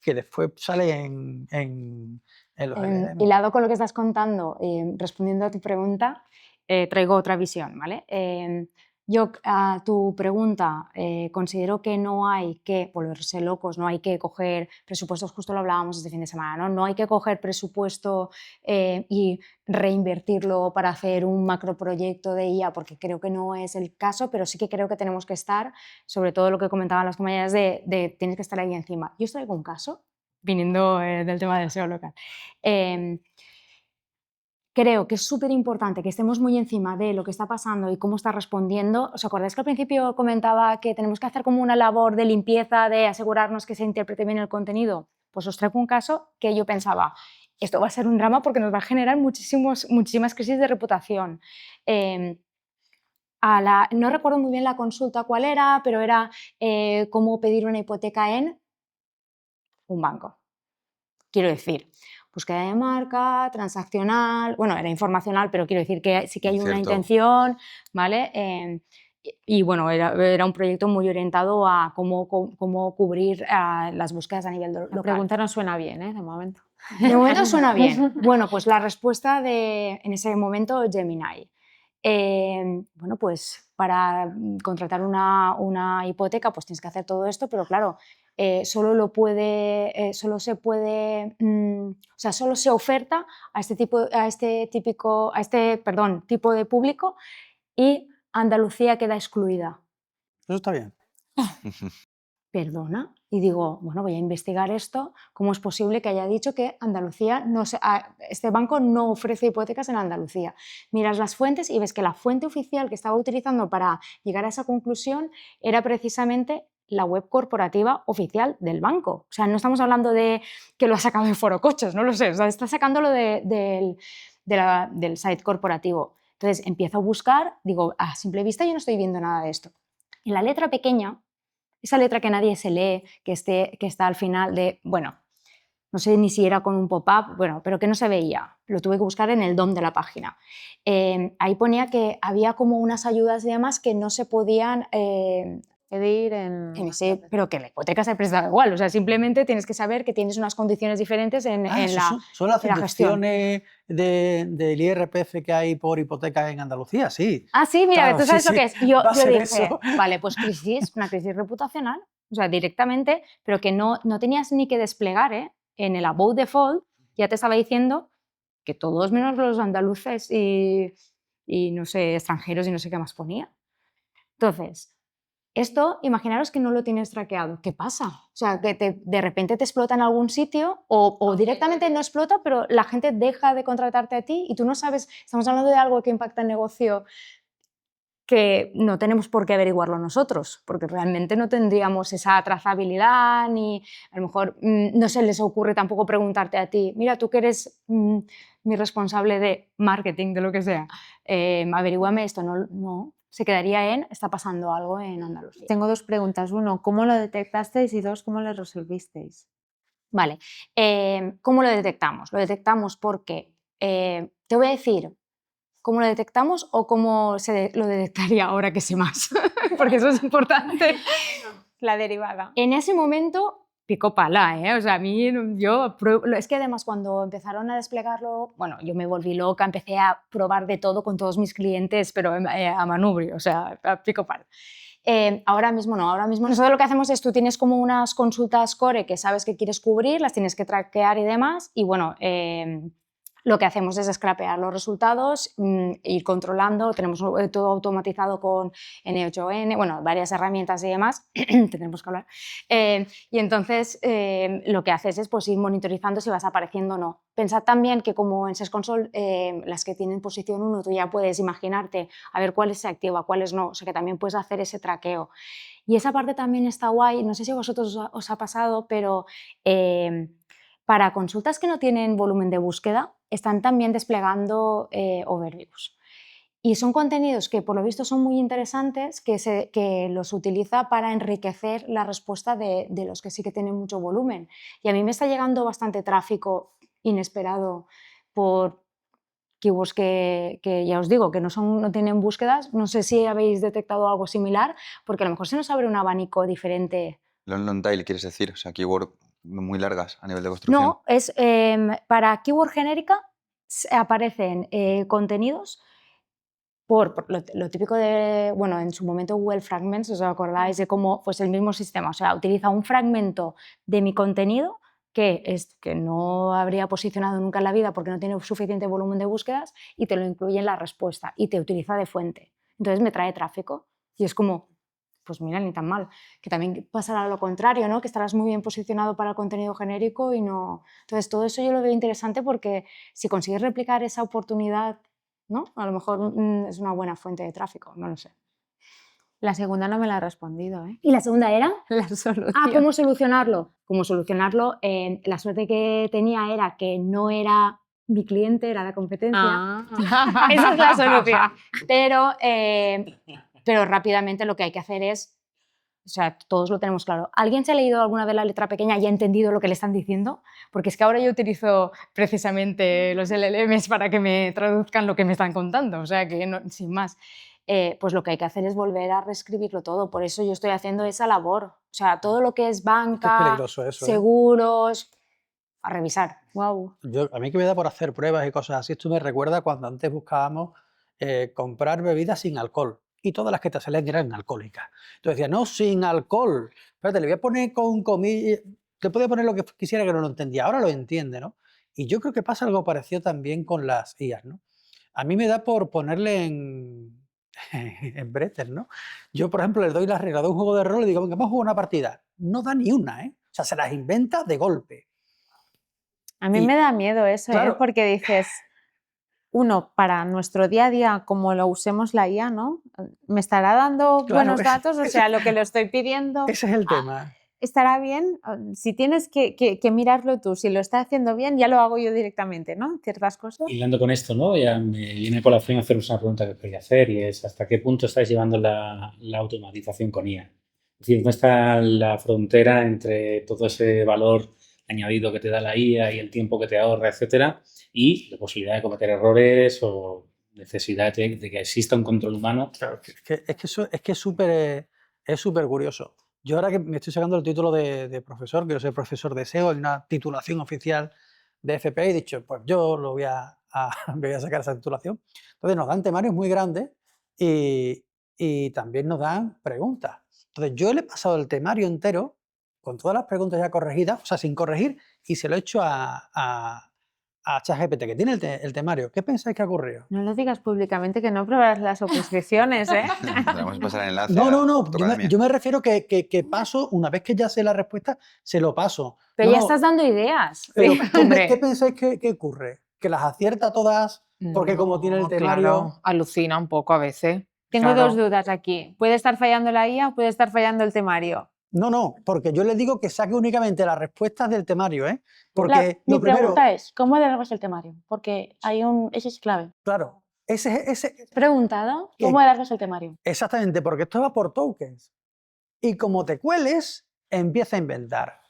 que después sale en los LLM. Hilado con lo que estás contando, respondiendo a tu pregunta, traigo otra visión, ¿vale? Yo a tu pregunta considero que no hay que volverse locos, no hay que coger presupuestos, justo lo hablábamos este fin de semana, ¿no? No hay que coger presupuesto y reinvertirlo para hacer un macroproyecto de IA, porque creo que no es el caso, pero sí que creo que tenemos que estar, sobre todo lo que comentaban las compañeras, de tienes que estar ahí encima. Yo os traigo un caso, viniendo del tema del SEO local. Creo que es súper importante que estemos muy encima de lo que está pasando y cómo está respondiendo. ¿Os acordáis que al principio comentaba que tenemos que hacer como una labor de limpieza, de asegurarnos que se interprete bien el contenido? Pues os traigo un caso que yo pensaba, esto va a ser un drama porque nos va a generar muchísimas crisis de reputación. No recuerdo muy bien la consulta cuál era, pero era cómo pedir una hipoteca en un banco. Quiero decir, búsqueda de marca, transaccional, bueno, era informacional, pero quiero decir que sí que hay una intención, ¿vale? Y bueno, era un proyecto muy orientado a cómo cubrir las búsquedas a nivel local. La pregunta no suena bien, ¿eh? De momento. De momento suena bien. Bueno, pues la respuesta en ese momento, Gemini. Bueno, pues para contratar una hipoteca pues tienes que hacer todo esto, pero claro, solo se oferta a este tipo de público y Andalucía queda excluida. Eso está bien. Perdona, y digo, bueno, voy a investigar esto, ¿cómo es posible que haya dicho que este banco no ofrece hipotecas en Andalucía? Miras las fuentes y ves que la fuente oficial que estaba utilizando para llegar a esa conclusión era precisamente la web corporativa oficial del banco. O sea, no estamos hablando de que lo ha sacado de Foro Coches, no lo sé, o sea, está sacándolo del site corporativo. Entonces empiezo a buscar, digo, a simple vista yo no estoy viendo nada de esto. En la letra pequeña, esa letra que nadie se lee, que está al final bueno, no sé ni si era con un pop-up, bueno, pero que no se veía. Lo tuve que buscar en el DOM de la página. Ahí ponía que había como unas ayudas y demás que no se podían pedir pero que la hipoteca se presta igual, o sea, simplemente tienes que saber que tienes unas condiciones diferentes en la son las gestión. deducciones del IRPF que hay por hipoteca en Andalucía, sí. Ah, sí, mira, Claro, tú sabes lo que es. Yo dije, eso. vale, pues una crisis reputacional, o sea, directamente, pero que no tenías ni que desplegar, en el About Default ya te estaba diciendo que todos menos los andaluces y no sé, extranjeros y no sé qué más ponía. Entonces, esto, imaginaros que no lo tienes traqueado. ¿Qué pasa? O sea, que de repente te explota en algún sitio o directamente no explota, pero la gente deja de contratarte a ti y tú no sabes, estamos hablando de algo que impacta el negocio, que no tenemos por qué averiguarlo nosotros, porque realmente no tendríamos esa trazabilidad, ni a lo mejor no se les ocurre tampoco preguntarte a ti, mira, tú que eres mi responsable de marketing, de lo que sea, averíguame esto. No, no, se quedaría en, está pasando algo en Andalucía. Tengo 2 preguntas. 1, ¿cómo lo detectasteis? Y 2, ¿cómo lo resolvisteis? Vale, ¿cómo lo detectamos? Lo detectamos porque, te voy a decir, ¿cómo lo detectamos o cómo lo detectaría ahora que sé más? Porque eso es importante. La derivada. En ese momento, pico pala, ¿eh? O sea, a mí, es que además cuando empezaron a desplegarlo, bueno, yo me volví loca, empecé a probar de todo con todos mis clientes, pero a manubrio, o sea, a pico pala. Ahora mismo no, ahora mismo nosotros lo que hacemos es tú tienes como unas consultas core que sabes que quieres cubrir, las tienes que traquear y demás, y bueno, lo que hacemos es scrapear los resultados, ir controlando, tenemos todo automatizado con N8N, bueno, varias herramientas y demás, tendremos que hablar, y entonces lo que haces es pues, ir monitorizando si vas apareciendo o no. Pensad también que como en Search Console, las que tienen posición 1, tú ya puedes imaginarte a ver cuáles se activa, cuáles no, o sea que también puedes hacer ese traqueo. Y esa parte también está guay, no sé si a vosotros os ha pasado, pero para consultas que no tienen volumen de búsqueda, están también desplegando overviews. Y son contenidos que por lo visto son muy interesantes, que los utiliza para enriquecer la respuesta de los que sí que tienen mucho volumen. Y a mí me está llegando bastante tráfico inesperado por keywords que ya os digo, que no tienen búsquedas. No sé si habéis detectado algo similar, porque a lo mejor se nos abre un abanico diferente. Long tail, quieres decir, o sea, keyword muy largas a nivel de construcción. No, es para keyword genérica aparecen contenidos por lo típico de, bueno, en su momento Google Fragments, ¿os acordáis de cómo pues el mismo sistema? O sea, utiliza un fragmento de mi contenido que no habría posicionado nunca en la vida porque no tiene suficiente volumen de búsquedas y te lo incluye en la respuesta y te utiliza de fuente. Entonces me trae tráfico y es como, pues mira, ni tan mal. Que también pasará lo contrario, ¿no? Que estarás muy bien posicionado para el contenido genérico y no... Entonces todo eso yo lo veo interesante porque si consigues replicar esa oportunidad, ¿no? A lo mejor es una buena fuente de tráfico, no lo sé. La segunda no me la ha respondido, ¿eh? ¿Y la segunda era? La solución. ¿Cómo solucionarlo? ¿Cómo solucionarlo? La suerte que tenía era que no era mi cliente, era la competencia. Esa es la solución. Pero rápidamente lo que hay que hacer es, o sea, todos lo tenemos claro. ¿Alguien se ha leído alguna vez la letra pequeña y ha entendido lo que le están diciendo? Porque es que ahora yo utilizo precisamente los LLMs para que me traduzcan lo que me están contando, o sea, que no, sin más. Pues lo que hay que hacer es volver a reescribirlo todo. Por eso yo estoy haciendo esa labor. O sea, todo lo que es banca, Es peligroso eso, seguros, a revisar. Wow. A mí que me da por hacer pruebas y cosas así, esto me recuerda cuando antes buscábamos comprar bebidas sin alcohol y todas las que te salían eran alcohólicas. Entonces decía, no, sin alcohol. Espérate, le voy a poner con comillas, te podía poner lo que quisiera que no lo entendía, ahora lo entiende, ¿no? Y yo creo que pasa algo parecido también con las IAs, ¿no? A mí me da por ponerle en bretel, ¿no? Yo, por ejemplo, les doy las reglas de un juego de rol y digo, venga, vamos a jugar una partida. No da ni una, ¿eh? O sea, se las inventa de golpe. A mí Y, me da miedo eso, claro, ¿eh? Porque dices, uno, para nuestro día a día, como lo usemos la IA, ¿no? ¿Me estará dando claro, buenos datos? O sea, lo que le estoy pidiendo, ese es el tema. ¿estará bien? Si tienes que mirarlo tú, si lo está haciendo bien, ya lo hago yo directamente, ¿no? Ciertas cosas. Hilando con esto, ¿no? Ya me viene con la fin haceros una pregunta que quería hacer y es ¿hasta qué punto estáis llevando la automatización con IA? Es decir, ¿dónde está la frontera entre todo ese valor añadido que te da la IA y el tiempo que te ahorra, etcétera, y la posibilidad de cometer errores o necesidad de que exista un control humano? Claro, es que es súper curioso. Yo ahora que me estoy sacando el título de profesor, quiero ser profesor de SEO, hay una titulación oficial de FP y he dicho, pues yo lo me voy a sacar esa titulación. Entonces nos dan temarios muy grandes y también nos dan preguntas. Entonces yo le he pasado el temario entero con todas las preguntas ya corregidas, o sea, sin corregir, y se lo he hecho a ChatGPT, que tiene el temario. ¿Qué pensáis que ha ocurrido? No lo digas públicamente, que no probarás las oposiciones, ¿eh? Vamos a pasar el enlace No, a no, no. Autoacademia. Yo me refiero que paso, una vez que ya sé la respuesta, se lo paso. Pero No, ya no, estás dando ideas. pero Sí, ¿qué hombre. pensáis que ocurre? ¿Que las acierta todas porque como tiene el temario? Claro, alucina un poco a veces. Tengo Claro. dos dudas aquí. ¿Puede estar fallando la IA o puede estar fallando el temario? No, porque yo les digo que saque únicamente las respuestas del temario, ¿eh? Mi Porque lo primero, pregunta es, ¿cómo de largo es el temario? Porque ese es clave. claro, ese, ¿Has preguntado? que- ¿Cómo de largo es el temario? exactamente, porque esto va por tokens. Y como te cueles, empieza a inventar.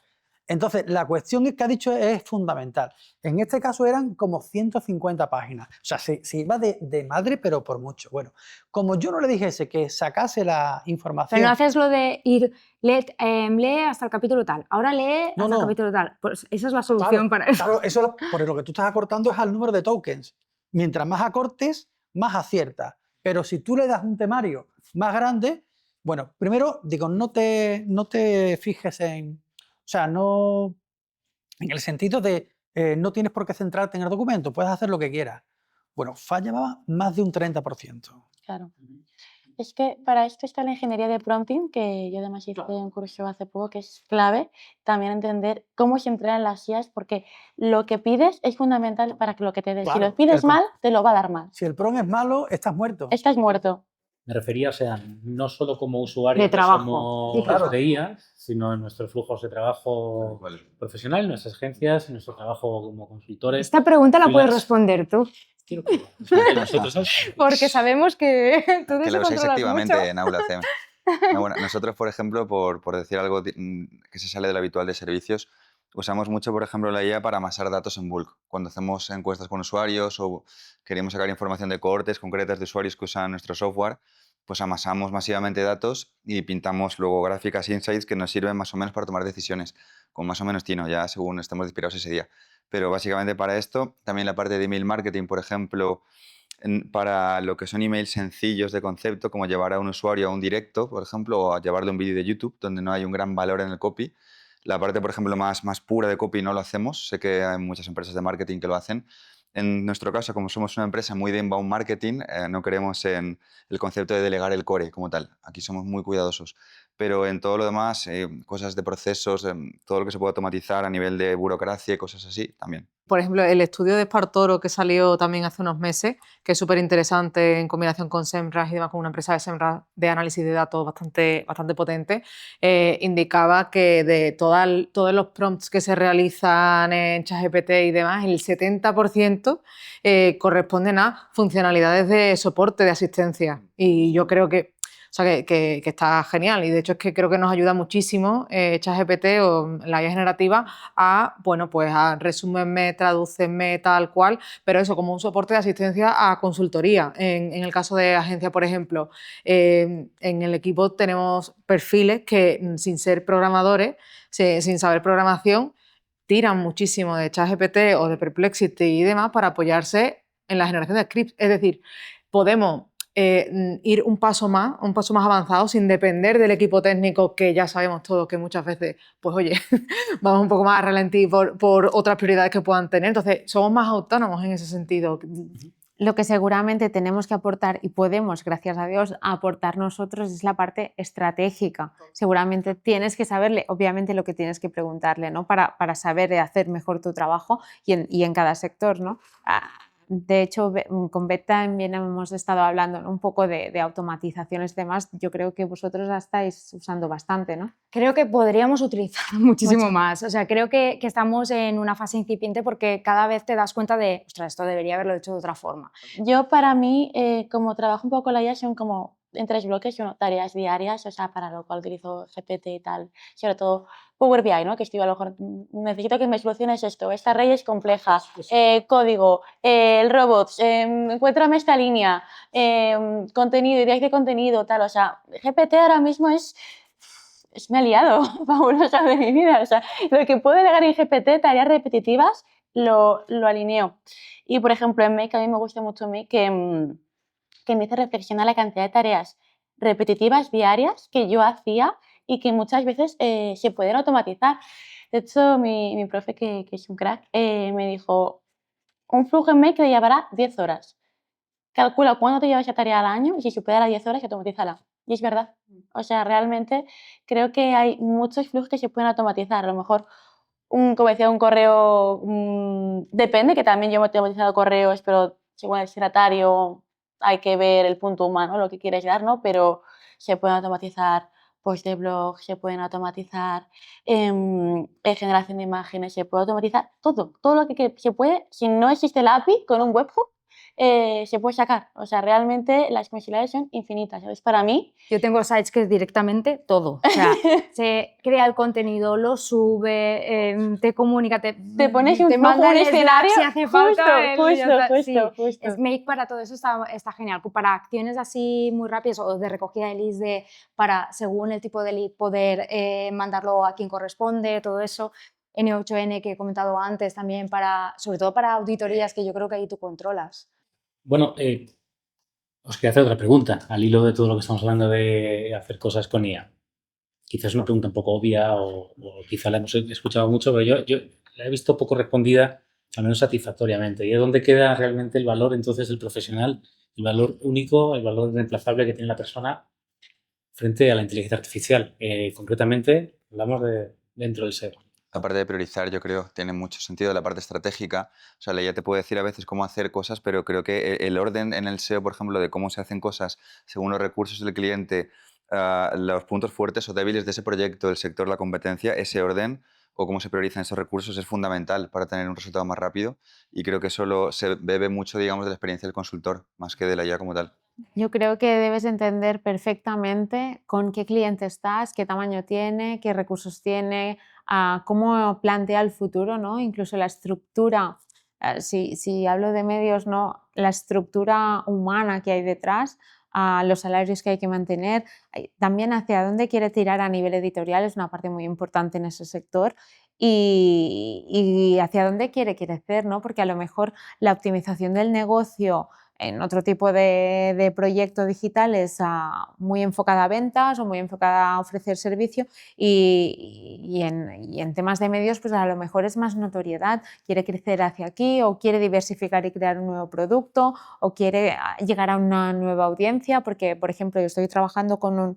Entonces, la cuestión que ha dicho es fundamental. En este caso eran como 150 páginas. O sea, se iba de madre, pero por mucho. Bueno, como yo no le dijese que sacase la información... Pero no haces lo de ir, lee hasta el capítulo tal, ahora lee No, hasta el no. capítulo tal. Pues esa es la solución para eso. Claro, eso por lo que tú estás acortando es al número de tokens. Mientras más acortes, más aciertas. Pero si tú le das un temario más grande, bueno, primero digo, no te fijes en... O sea, no... En el sentido de no tienes por qué centrarte en el documento, puedes hacer lo que quieras. Bueno, fallaba más de un 30%. Claro. Es que para esto está la ingeniería de prompting, que yo además hice un curso hace poco, que es clave también entender cómo se entrenan las IAs, porque lo que pides es fundamental para que lo que te dé. Si Claro, lo pides el mal, te lo va a dar mal. Si el prompt es malo, estás muerto. Estás muerto. Me refería, o sea, no solo como usuarios De que trabajo. somos Claro. de IA, sino en nuestros flujos de trabajo profesional, en nuestras agencias, en nuestro trabajo como consultores. Esta pregunta la puedes freelance. responder tú, Quiero que o sea, que nosotros porque sabemos que tú Que te lo usáis controlas activamente mucho. en Aula CM. No, bueno, nosotros, por ejemplo, por decir algo que se sale de lo habitual de servicios, usamos mucho, por ejemplo, la IA para amasar datos en bulk. Cuando hacemos encuestas con usuarios o queremos sacar información de cohortes concretas de usuarios que usan nuestro software, pues amasamos masivamente datos y pintamos luego gráficas insights que nos sirven más o menos para tomar decisiones, con más o menos tino, ya según estemos inspirados ese día. Pero básicamente para esto, también la parte de email marketing, por ejemplo, para lo que son emails sencillos de concepto, como llevar a un usuario a un directo, por ejemplo, o a llevarle un vídeo de YouTube, donde no hay un gran valor en el copy. La parte, por ejemplo, más pura de copy no lo hacemos. Sé que hay muchas empresas de marketing que lo hacen. En nuestro caso, como somos una empresa muy de inbound marketing, no creemos en el concepto de delegar el core como tal. Aquí somos muy cuidadosos. Pero en todo lo demás, cosas de procesos, todo lo que se puede automatizar a nivel de burocracia y cosas así, también. Por ejemplo, el estudio de Espartoro que salió también hace unos meses, que es súper interesante en combinación con SEMrush y demás, con una empresa de SEMrush de análisis de datos bastante potente, indicaba que de todos los prompts que se realizan en ChatGPT y demás, el 70% corresponden a funcionalidades de soporte, de asistencia. Y yo creo que o sea, que está genial y de hecho es que creo que nos ayuda muchísimo ChatGPT o la IA generativa a, bueno, pues a resúmenme, tradúcenme, tal cual, pero eso como un soporte de asistencia a consultoría. En el caso de agencia, por ejemplo, en el equipo tenemos perfiles que sin ser programadores, sin saber programación, tiran muchísimo de ChatGPT o de Perplexity y demás para apoyarse en la generación de scripts. Es decir, podemos ir un paso más avanzado sin depender del equipo técnico que ya sabemos todos que muchas veces, pues oye, vamos un poco más a ralentí por otras prioridades que puedan tener. Entonces, somos más autónomos en ese sentido. Lo que seguramente tenemos que aportar y podemos, gracias a Dios, aportar nosotros es la parte estratégica. Seguramente tienes que saberle, obviamente lo que tienes que preguntarle, ¿no? Para saber hacer mejor tu trabajo y en cada sector, ¿no? De hecho, con Bet también hemos estado hablando, ¿no? Un poco de automatizaciones y demás. Yo creo que vosotros la estáis usando bastante, ¿no? Creo que podríamos utilizar muchísimo Mucho. más. O sea, creo que estamos en una fase incipiente porque cada vez te das cuenta de, ostras, esto debería haberlo hecho de otra forma. Yo, para mí, como trabajo un poco la IA, son como en 3 bloques, tareas diarias, o sea, para lo cual utilizo GPT y tal, sobre todo Power BI, ¿no? Que estoy a lo mejor, necesito que me soluciones esto, esta array es compleja, código, el robots, encuéntrame esta línea, contenido, ideas de contenido, tal, o sea, GPT ahora mismo es me ha liado, fabulosa de mi vida, o sea, lo que puedo delegar en GPT, tareas repetitivas, lo alineo. Y, por ejemplo, en Make, a mí me gusta mucho Make, que me hace reflexionar la cantidad de tareas repetitivas diarias que yo hacía y que muchas veces se pueden automatizar. De hecho, mi profe, que es un crack, me dijo, un flujo en Make te llevará 10 horas. Calcula cuánto te lleva esa tarea al año y si supera las 10 horas, automatízala. Y es verdad. O sea, realmente creo que hay muchos flujos que se pueden automatizar. A lo mejor, como decía, un correo, depende, que también yo he automatizado correos, pero según el destinatario hay que ver el punto humano, lo que quieres dar, ¿no? Pero se pueden automatizar posts de blog, se pueden automatizar generación de imágenes, se puede automatizar todo lo que se puede. Si no existe el API con un webhook, se puede sacar. O sea, realmente las posibilidades son infinitas, ¿sabes? Para mí... Yo tengo sites que es directamente todo. O sea, se crea el contenido, lo sube, te comunica, te pones un manda el escenario Slack si hace falta. justo. Make para todo eso está genial. Para acciones así muy rápidas o de recogida de leads, para según el tipo de lead poder mandarlo a quien corresponde, todo eso. N8N que he comentado antes también, sobre todo para auditorías, que yo creo que ahí tú controlas. Bueno, os quería hacer otra pregunta, al hilo de todo lo que estamos hablando de hacer cosas con IA. Quizás es una pregunta un poco obvia o quizá la hemos escuchado mucho, pero yo la he visto poco respondida, al menos satisfactoriamente. ¿Y es dónde queda realmente el valor entonces del profesional, el valor único, el valor irreemplazable que tiene la persona frente a la inteligencia artificial? Concretamente, hablamos de dentro del SEO. La parte de priorizar, yo creo, tiene mucho sentido. La parte estratégica, o sea, la IA te puede decir a veces cómo hacer cosas, pero creo que el orden en el SEO, por ejemplo, de cómo se hacen cosas según los recursos del cliente, los puntos fuertes o débiles de ese proyecto, el sector, la competencia, ese orden o cómo se priorizan esos recursos es fundamental para tener un resultado más rápido, y creo que eso se bebe mucho, digamos, de la experiencia del consultor, más que de la IA como tal. Yo creo que debes entender perfectamente con qué cliente estás, qué tamaño tiene, qué recursos tiene, cómo plantea el futuro, ¿no? Incluso la estructura, si hablo de medios, ¿no? La estructura humana que hay detrás, los salarios que hay que mantener, también hacia dónde quiere tirar a nivel editorial es una parte muy importante en ese sector. Y hacia dónde quiere crecer, ¿no? Porque a lo mejor la optimización del negocio en otro tipo de proyecto digital es muy enfocada a ventas o muy enfocada a ofrecer servicio, y en temas de medios pues a lo mejor es más notoriedad, quiere crecer hacia aquí o quiere diversificar y crear un nuevo producto o quiere llegar a una nueva audiencia, porque por ejemplo yo estoy trabajando con un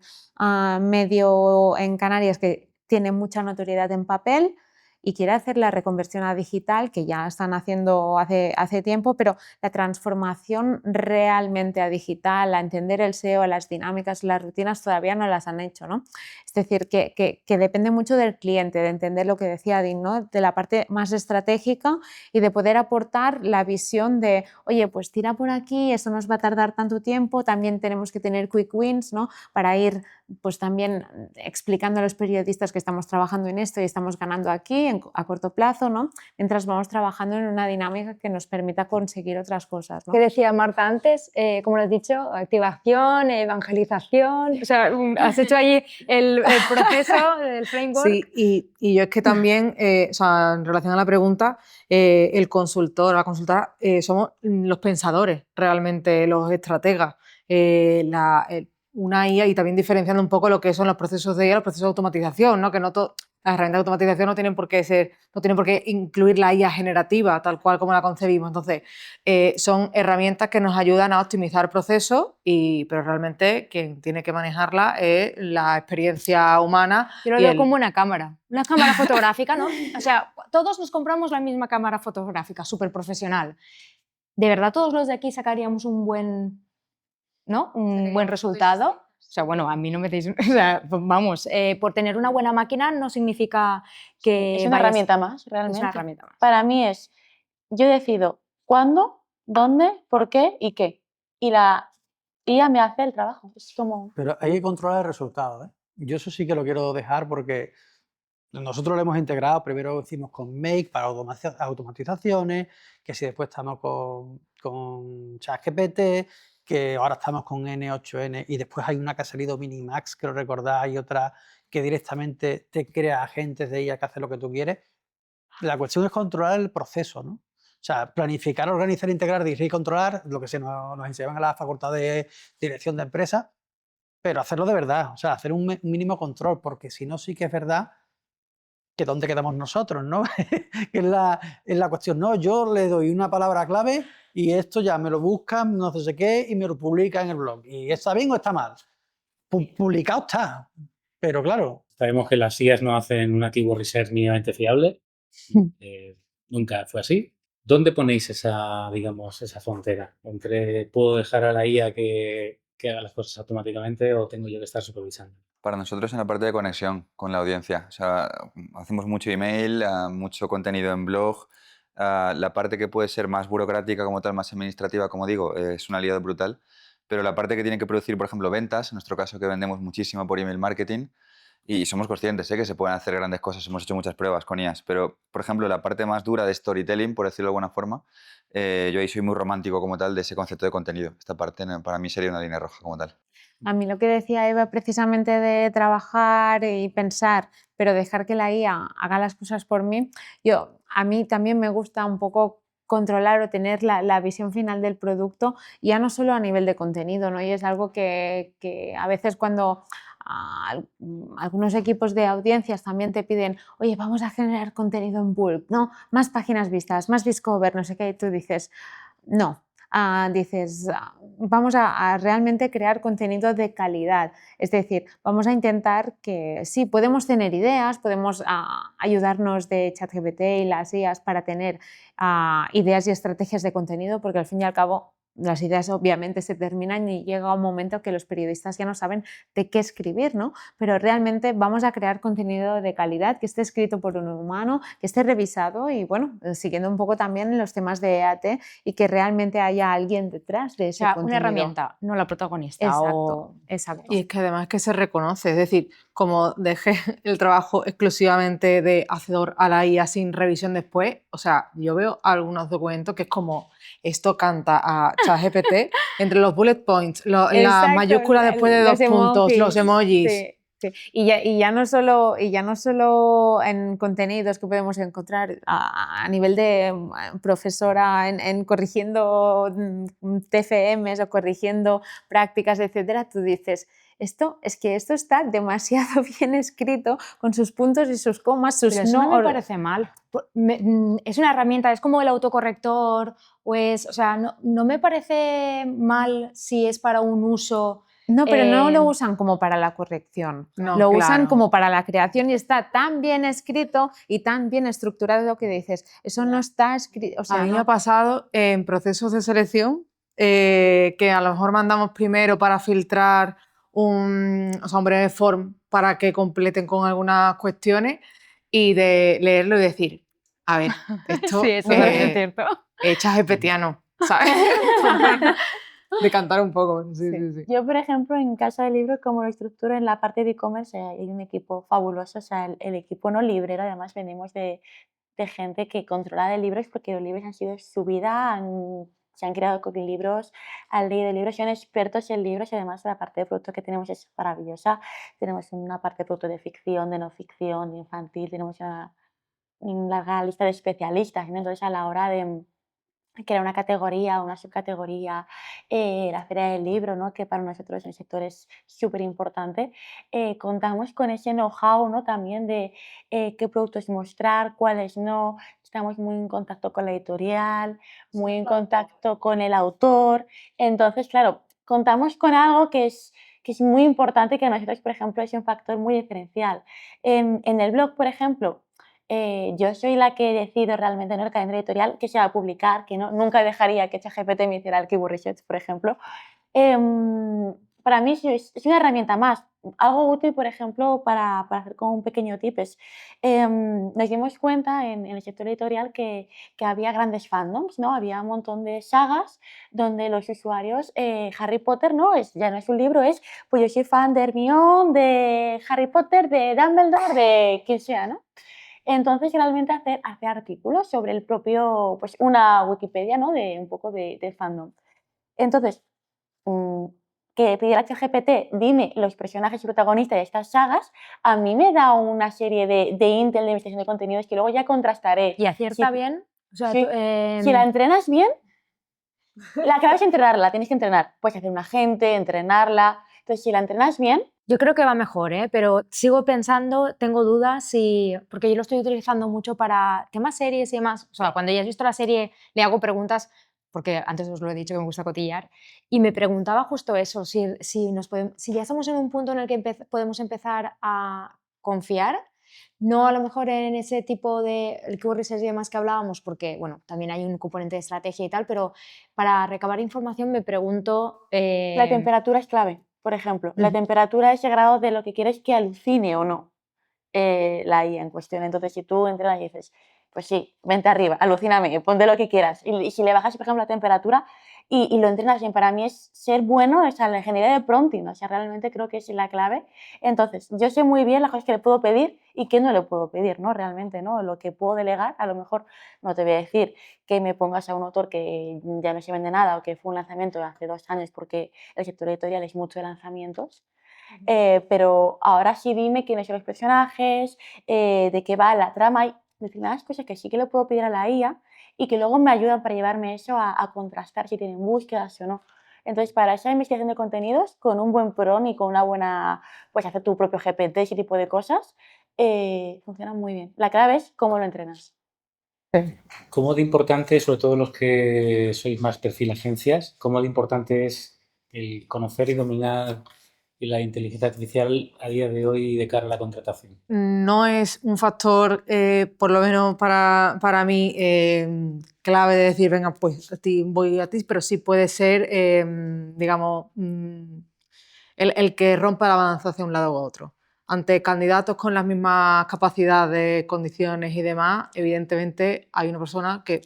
medio en Canarias que tiene mucha notoriedad en papel y quiere hacer la reconversión a digital, que ya están haciendo hace tiempo, pero la transformación realmente a digital, a entender el SEO, las dinámicas, las rutinas, todavía no las han hecho, ¿no? Es decir, que depende mucho del cliente, de entender lo que decía Dean, ¿no? De la parte más estratégica y de poder aportar la visión de, oye, pues tira por aquí, esto nos va a tardar tanto tiempo, también tenemos que tener quick wins, ¿no? Para ir pues también explicando a los periodistas que estamos trabajando en esto y estamos ganando aquí a corto plazo, ¿no? Mientras vamos trabajando en una dinámica que nos permita conseguir otras cosas, ¿no? ¿Qué decía Marta antes? Como lo has dicho, activación, evangelización, o sea, has hecho allí el proceso del framework. Sí, y yo es que también, o sea, en relación a la pregunta, el consultor, la consultora, somos los pensadores, realmente, los estrategas. Una IA, y también diferenciando un poco lo que son los procesos de IA, los procesos de automatización, ¿no? Que no las herramientas de automatización no tienen por qué incluir la IA generativa, tal cual como la concebimos. Entonces, son herramientas que nos ayudan a optimizar procesos, pero realmente quien tiene que manejarla es la experiencia humana. Yo lo veo como una cámara fotográfica, ¿no? O sea, todos nos compramos la misma cámara fotográfica, súper profesional. ¿De verdad todos los de aquí sacaríamos un buen resultado? O sea, bueno, a mí no me decís... O sea, vamos, por tener una buena máquina no significa que... Es una herramienta más, realmente. Es una herramienta más. Para mí es, yo decido cuándo, dónde, por qué y qué. Y la IA me hace el trabajo. Es como... Pero hay que controlar el resultado, ¿eh? Yo eso sí que lo quiero dejar porque nosotros lo hemos integrado, primero hicimos con Make para automatizaciones, que si después estamos con ChatGPT, que ahora estamos con N8N, y después hay una que ha salido Minimax, que lo recordáis, y otra que directamente te crea agentes de ella que hace lo que tú quieres. La cuestión es controlar el proceso, ¿no? O sea, planificar, organizar, integrar, dirigir y controlar, lo que nos enseñaban en la facultad de dirección de empresas, pero hacerlo de verdad, o sea, hacer un mínimo control, porque si no, sí que es verdad que dónde quedamos nosotros, ¿no? Es la cuestión, no, yo le doy una palabra clave y esto ya me lo buscan, no sé qué, y me lo publica en el blog. ¿Y está bien o está mal? Publicado está, pero claro. Sabemos que las IAs no hacen una keyword research mínimamente fiable. Nunca fue así. ¿Dónde ponéis esa, digamos, esa frontera entre puedo dejar a la IA que haga las cosas automáticamente o tengo yo que estar supervisando? Para nosotros en la parte de conexión con la audiencia. O sea, hacemos mucho email, mucho contenido en blog. La parte que puede ser más burocrática como tal, más administrativa, como digo, es un aliado brutal. Pero la parte que tiene que producir, por ejemplo, ventas, en nuestro caso que vendemos muchísimo por email marketing, y somos conscientes que se pueden hacer grandes cosas, hemos hecho muchas pruebas con IAs, pero, por ejemplo, la parte más dura de storytelling, por decirlo de alguna forma, yo ahí soy muy romántico como tal de ese concepto de contenido. Esta parte para mí sería una línea roja como tal. A mí lo que decía Eva precisamente de trabajar y pensar, pero dejar que la IA haga las cosas por mí, a mí también me gusta un poco controlar o tener la visión final del producto, ya no solo a nivel de contenido, ¿no? Y es algo que a veces cuando algunos equipos de audiencias también te piden, oye, vamos a generar contenido en bulk, ¿no? Más páginas vistas, más discover, no sé qué, y tú dices, no. Vamos a realmente crear contenido de calidad. Es decir, vamos a intentar que sí, podemos tener ideas, podemos ayudarnos de ChatGPT y las IAs para tener ideas y estrategias de contenido, porque al fin y al cabo las ideas obviamente se terminan y llega un momento que los periodistas ya no saben de qué escribir, ¿no? Pero realmente vamos a crear contenido de calidad que esté escrito por un humano, que esté revisado y bueno, siguiendo un poco también los temas de EAT y que realmente haya alguien detrás de O ese sea, contenido. una herramienta, no la protagonista. Exacto, exacto. Y es que además que se reconoce, es decir, como dejé el trabajo exclusivamente de hacedor a la IA sin revisión después, o sea, yo veo algunos documentos que es como, esto canta a ChatGPT entre los bullet points, las Exacto, mayúsculas después de los dos puntos, los emojis. Sí, sí. Y ya no solo en contenidos que podemos encontrar a nivel de profesora en corrigiendo TFMs o corrigiendo prácticas, etcétera, tú dices, esto está demasiado bien escrito con sus puntos y sus comas, sus Pero eso no me parece mal. Es una herramienta, es como el autocorrector, o sea, no me parece mal si es para un uso. No, pero no lo usan como para la corrección, No, lo usan claro. como para la creación y está tan bien escrito y tan bien estructurado que dices, eso no está escrito. O sea, A mí me no- ha pasado en procesos de selección que a lo mejor mandamos primero para filtrar un breve form para que completen con algunas cuestiones y de leerlo y decir, a ver, esto Sí, eso también es cierto. ChatGPTiano, ¿sabes? De cantar un poco. Sí, sí, sí. Yo, por ejemplo, en Casa del Libro, como lo estructuro en la parte de e-commerce, hay un equipo fabuloso, o sea, el equipo no librero, además venimos de gente que controla de libros porque los libros han sido su vida, se han creado con libros, han leído libros, son expertos en libros y además la parte de producto que tenemos es maravillosa. Tenemos una parte de producto de ficción, de no ficción, de infantil, tenemos una larga lista de especialistas, ¿no? Entonces, a la hora de crear una categoría, una subcategoría, la Feria del Libro, ¿no? Que para nosotros el sector es súper importante, contamos con ese know-how, ¿no? También de qué productos mostrar, cuáles no. Estamos muy en contacto con la editorial, muy en contacto con el autor. Entonces, claro, contamos con algo que es muy importante, que nosotros, por ejemplo, es un factor muy diferencial. En el blog, por ejemplo, yo soy la que decido realmente, ¿no?, el calendario editorial que se va a publicar, que nunca dejaría que ChatGPT me hiciera el keyword research, por ejemplo. Para mí es una herramienta más. Algo útil, por ejemplo, para hacer como un pequeño tip es, nos dimos cuenta en el sector editorial que había grandes fandoms, ¿no? Había un montón de sagas donde los usuarios, Harry Potter, ¿no? Ya no es un libro, es, pues yo soy fan de Hermione, de Harry Potter, de Dumbledore, de quien sea, ¿no? Entonces, realmente hacer artículos sobre el propio, pues una Wikipedia, ¿no? De un poco de fandom. Entonces, que pidiera a ChatGPT, dime los personajes y protagonistas de estas sagas, a mí me da una serie de intel de investigación de contenidos que luego ya contrastaré. ¿Y acierta Sí, bien? O sea, sí. Si la entrenas bien, la clave es entrenarla, tienes que entrenar. Puedes hacer un agente, entrenarla. Entonces, si la entrenas bien, yo creo que va mejor, ¿eh? Pero sigo pensando, tengo dudas, porque yo lo estoy utilizando mucho para temas series y demás. O sea, cuando ya has visto la serie, le hago preguntas, porque antes os lo he dicho que me gusta cotillar, y me preguntaba justo eso, si ya estamos en un punto en el que podemos empezar a confiar No a lo mejor en ese tipo de el keyword research y demás que hablábamos, porque bueno, también hay un componente de estrategia y tal, pero para recabar información me pregunto... La temperatura es clave, por ejemplo. La Ujú. temperatura es el grado de lo que quieres que alucine o no la IA en cuestión. Entonces, si tú entrenas y dices, pues sí, vente arriba, alucíname, ponte lo que quieras. Y si le bajas, por ejemplo, la temperatura y lo entrenas bien, para mí es ser bueno, o sea, la ingeniería de prompting, o sea, realmente creo que es la clave. Entonces, yo sé muy bien las cosas que le puedo pedir y qué no le puedo pedir, ¿no? Realmente, ¿no? Lo que puedo delegar, a lo mejor no te voy a decir que me pongas a un autor que ya no se vende nada o que fue un lanzamiento de hace 2 años, porque el sector editorial es mucho de lanzamientos. Pero ahora sí dime quiénes son los personajes, de qué va la trama y determinadas cosas que sí que le puedo pedir a la IA y que luego me ayudan para llevarme eso a contrastar si tienen búsquedas o no. Entonces, para esa investigación de contenidos, con un buen prompt y con una buena, pues hacer tu propio GPT, ese tipo de cosas, funciona muy bien. La clave es cómo lo entrenas. ¿Cómo de importante, sobre todo los que sois más perfil agencias, cómo de importante es el conocer y dominar la inteligencia artificial a día de hoy de cara a la contratación? No es un factor, por lo menos para mí, clave de decir, venga, pues voy a ti, pero sí puede ser, digamos, el que rompa la balanza hacia un lado u otro. Ante candidatos con las mismas capacidades, condiciones y demás, evidentemente hay una persona que,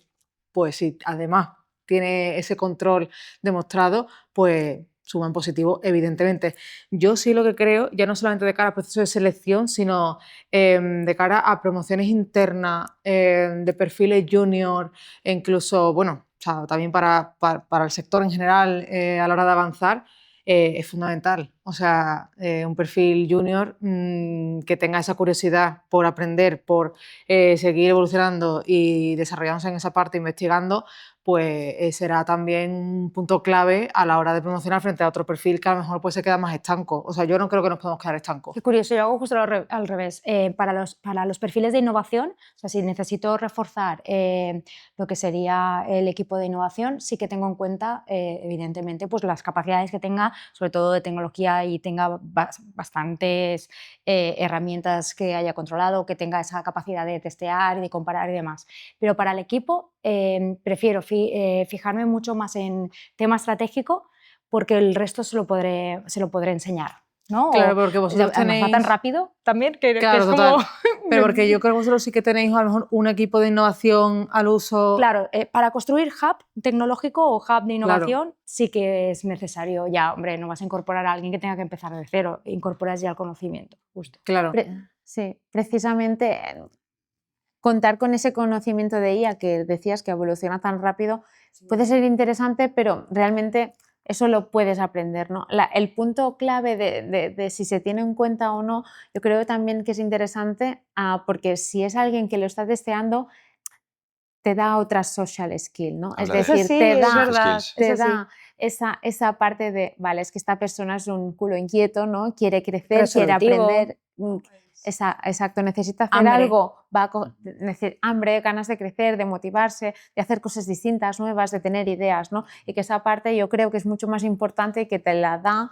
pues si además tiene ese control demostrado, pues suma en positivo, evidentemente. Yo sí lo que creo, ya no solamente de cara al proceso de selección, sino de cara a promociones internas, de perfiles junior, e incluso, bueno, o sea, también para el sector en general a la hora de avanzar, es fundamental. O sea, un perfil junior que tenga esa curiosidad por aprender, por seguir evolucionando y desarrollándose en esa parte, investigando, pues será también un punto clave a la hora de promocionar frente a otro perfil que a lo mejor pues, se queda más estanco. O sea, yo no creo que nos podamos quedar estancos. Qué curioso, yo hago justo al revés. Para los perfiles de innovación, o sea, si necesito reforzar lo que sería el equipo de innovación, sí que tengo en cuenta, evidentemente, pues las capacidades que tenga, sobre todo de tecnología y tenga bastantes herramientas que haya controlado, que tenga esa capacidad de testear y de comparar y demás. Pero para el equipo prefiero fijarme mucho más en tema estratégico porque el resto se lo podré enseñar. ¿No? Claro, porque vosotros además tenéis... va tan rápido también que Claro, es total. como... Pero porque yo creo que vosotros sí que tenéis a lo mejor un equipo de innovación al uso... Claro, para construir hub tecnológico o hub de innovación Claro. sí que es necesario ya, hombre, no vas a incorporar a alguien que tenga que empezar de cero, incorporas ya el conocimiento, justo. Claro. Sí, precisamente contar con ese conocimiento de IA que decías que evoluciona tan rápido puede ser interesante, pero realmente eso lo puedes aprender, ¿no? El punto clave de si se tiene en cuenta o no, yo creo también que es interesante porque si es alguien que lo está testeando, te da otra social skill, ¿no? Habla Eso de sí, soft es verdad. skills. te Eso sí. da esa parte de, vale, es que esta persona es un culo inquieto, ¿no? Quiere crecer, quiere Resolutivo. aprender. Exacto, necesita hacer Hambre. algo, hambre, ganas de crecer, de motivarse, de hacer cosas distintas, nuevas, de tener ideas, ¿no? Y que esa parte yo creo que es mucho más importante y que te la da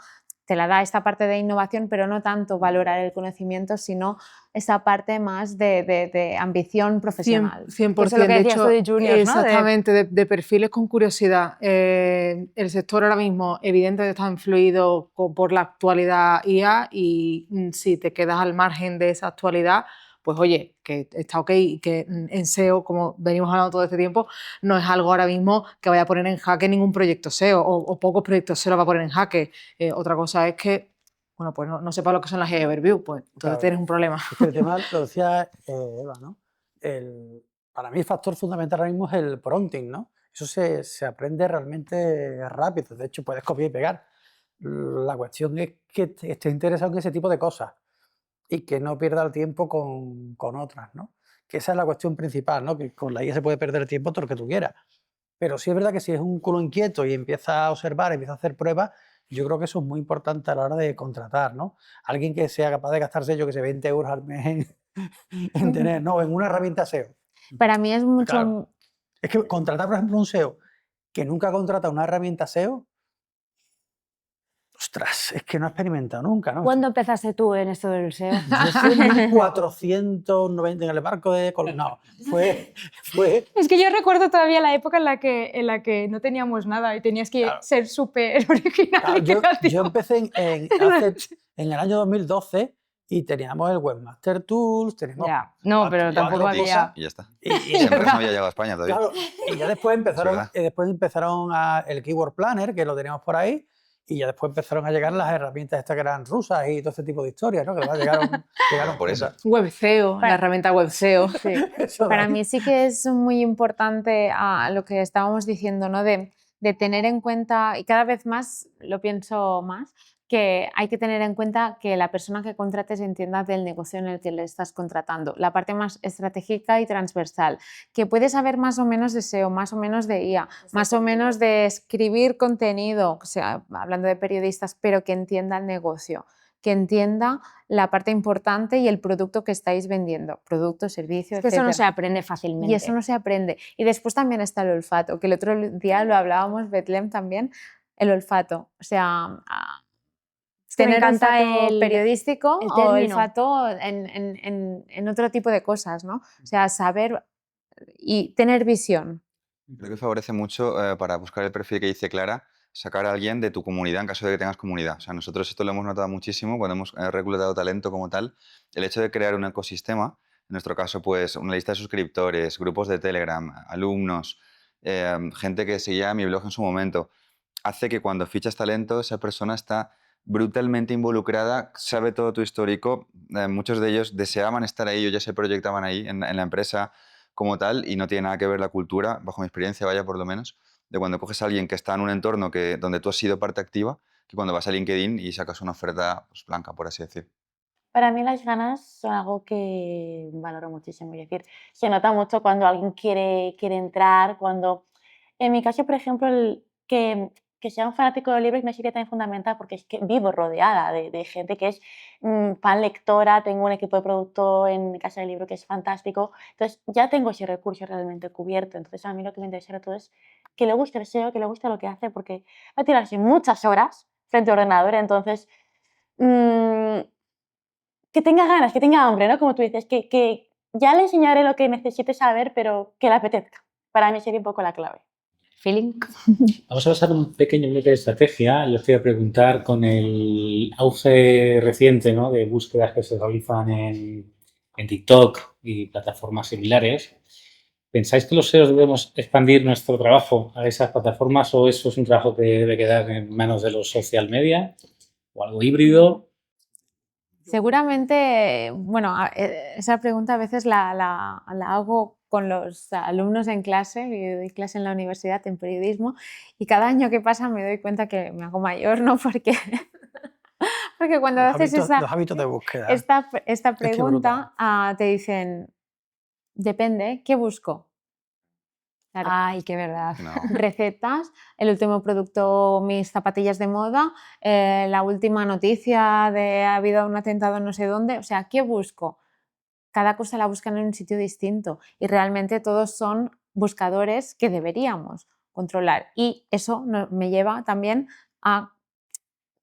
esta parte de innovación, pero no tanto valorar el conocimiento, sino esa parte más de ambición profesional. 100%. Eso es lo que de decías hecho, tú de juniors, ¿no? exactamente, de perfiles con curiosidad. El sector ahora mismo evidentemente está influido por la actualidad IA y si te quedas al margen de esa actualidad, pues oye, que está ok y que en SEO, como venimos hablando todo este tiempo, no es algo ahora mismo que vaya a poner en jaque ningún proyecto SEO o pocos proyectos SEO lo va a poner en jaque. Otra cosa es que, bueno, pues no sepa lo que son las overview, pues entonces Claro. tienes un problema. Es que el tema, lo decía Eva, ¿no? Para mí el factor fundamental ahora mismo es el prompting, ¿no? Eso se aprende realmente rápido, de hecho puedes copiar y pegar. La cuestión es que esté interesado en ese tipo de cosas y que no pierda el tiempo con otras, ¿no? Que esa es la cuestión principal, ¿no? Que con la IA se puede perder el tiempo todo lo que tú quieras. Pero sí es verdad que si es un culo inquieto y empieza a observar, empieza a hacer pruebas, yo creo que eso es muy importante a la hora de contratar, ¿no? Alguien que sea capaz de gastarse, yo que sé, 20 euros al mes en tener, no, en una herramienta SEO. Para mí es mucho... Claro. Es que contratar, por ejemplo, un SEO que nunca contrata una herramienta SEO, Ostras, es que no he experimentado nunca, ¿no? ¿Cuándo empezaste tú en esto del SEO? Yo fui en 1490 en el barco de Colón. No, fue Es que yo recuerdo todavía la época en la que no teníamos nada y tenías que Claro. ser súper original claro, y creativo. yo empecé en el año 2012 y teníamos el Webmaster Tools, teníamos Ya, no, pero cuatro tampoco cosas, había... Y ya está. y Esa empresa no había llegado a España todavía. claro, y ya después verdad. empezaron el Keyword Planner, que lo teníamos por ahí, y ya después empezaron a llegar las herramientas estas que eran rusas y todo ese tipo de historias, ¿no? Que además llegaron Por eso. juntas. WebSEO, la Para- herramienta WebSEO. Sí. Eso de Para ahí. mí sí que es muy importante lo que estábamos diciendo, ¿no? De tener en cuenta, y cada vez más lo pienso más, que hay que tener en cuenta que la persona que contrates entienda del negocio en el que le estás contratando, la parte más estratégica y transversal, que puede saber más o menos de SEO, más o menos de IA, más o menos de escribir contenido, o sea, hablando de periodistas, pero que entienda el negocio, que entienda la parte importante y el producto que estáis vendiendo, producto, servicio, Es que eso no se etcétera. aprende fácilmente. Y eso no se aprende. Y después también está el olfato, que el otro día lo hablábamos, Betlem también, el olfato. O sea, Es que me tener encanta olfato periodístico el o término. olfato en otro tipo de cosas, ¿no? O sea, saber y tener visión. Creo que favorece mucho para buscar el perfil que dice Clara, sacar a alguien de tu comunidad en caso de que tengas comunidad. O sea, nosotros esto lo hemos notado muchísimo cuando hemos reclutado talento como tal. El hecho de crear un ecosistema, en nuestro caso, pues una lista de suscriptores, grupos de Telegram, alumnos, gente que seguía mi blog en su momento, hace que cuando fichas talento, esa persona está brutalmente involucrada, sabe todo tu histórico. Muchos de ellos deseaban estar ahí o ya se proyectaban ahí en la empresa como tal y no tiene nada que ver la cultura, bajo mi experiencia, vaya por lo menos, de cuando coges a alguien que está en un entorno donde tú has sido parte activa, que cuando vas a LinkedIn y sacas una oferta pues, blanca, por así decir. Para mí las ganas son algo que valoro muchísimo. Es decir, se nota mucho cuando alguien quiere entrar, cuando... En mi caso, por ejemplo, que sea un fanático de libros no sería tan fundamental porque es que vivo rodeada de gente que es fan lectora, tengo un equipo de producto en Casa del Libro que es fantástico, entonces ya tengo ese recurso realmente cubierto. Entonces a mí lo que me interesa sobre todo es que le guste el SEO, que le guste lo que hace, porque va a tirarse muchas horas frente al ordenador, entonces... mm, que tenga ganas, que tenga hambre, ¿no? Como tú dices, que ya le enseñaré lo que necesite saber, pero que le apetezca. Para mí sería un poco la clave. Feeling. Vamos a pasar un pequeño bloque de estrategia. Yo os voy a preguntar con el auge reciente, ¿no? De búsquedas que se realizan en TikTok y plataformas similares. ¿Pensáis que los SEOs debemos expandir nuestro trabajo a esas plataformas o eso es un trabajo que debe quedar en manos de los social media o algo híbrido? Seguramente, bueno, esa pregunta a veces la hago con los alumnos en clase, yo doy clase en la universidad en periodismo y cada año que pasa me doy cuenta que me hago mayor, ¿no? Porque cuando haces Los hábitos de búsqueda. esta brutal. pregunta te dicen, depende, ¿qué busco? Claro. Ay, qué verdad. No. Recetas, el último producto, mis zapatillas de moda, la última noticia de ha habido un atentado no sé dónde, o sea, ¿qué busco? Cada cosa la buscan en un sitio distinto y realmente todos son buscadores que deberíamos controlar y eso me lleva también a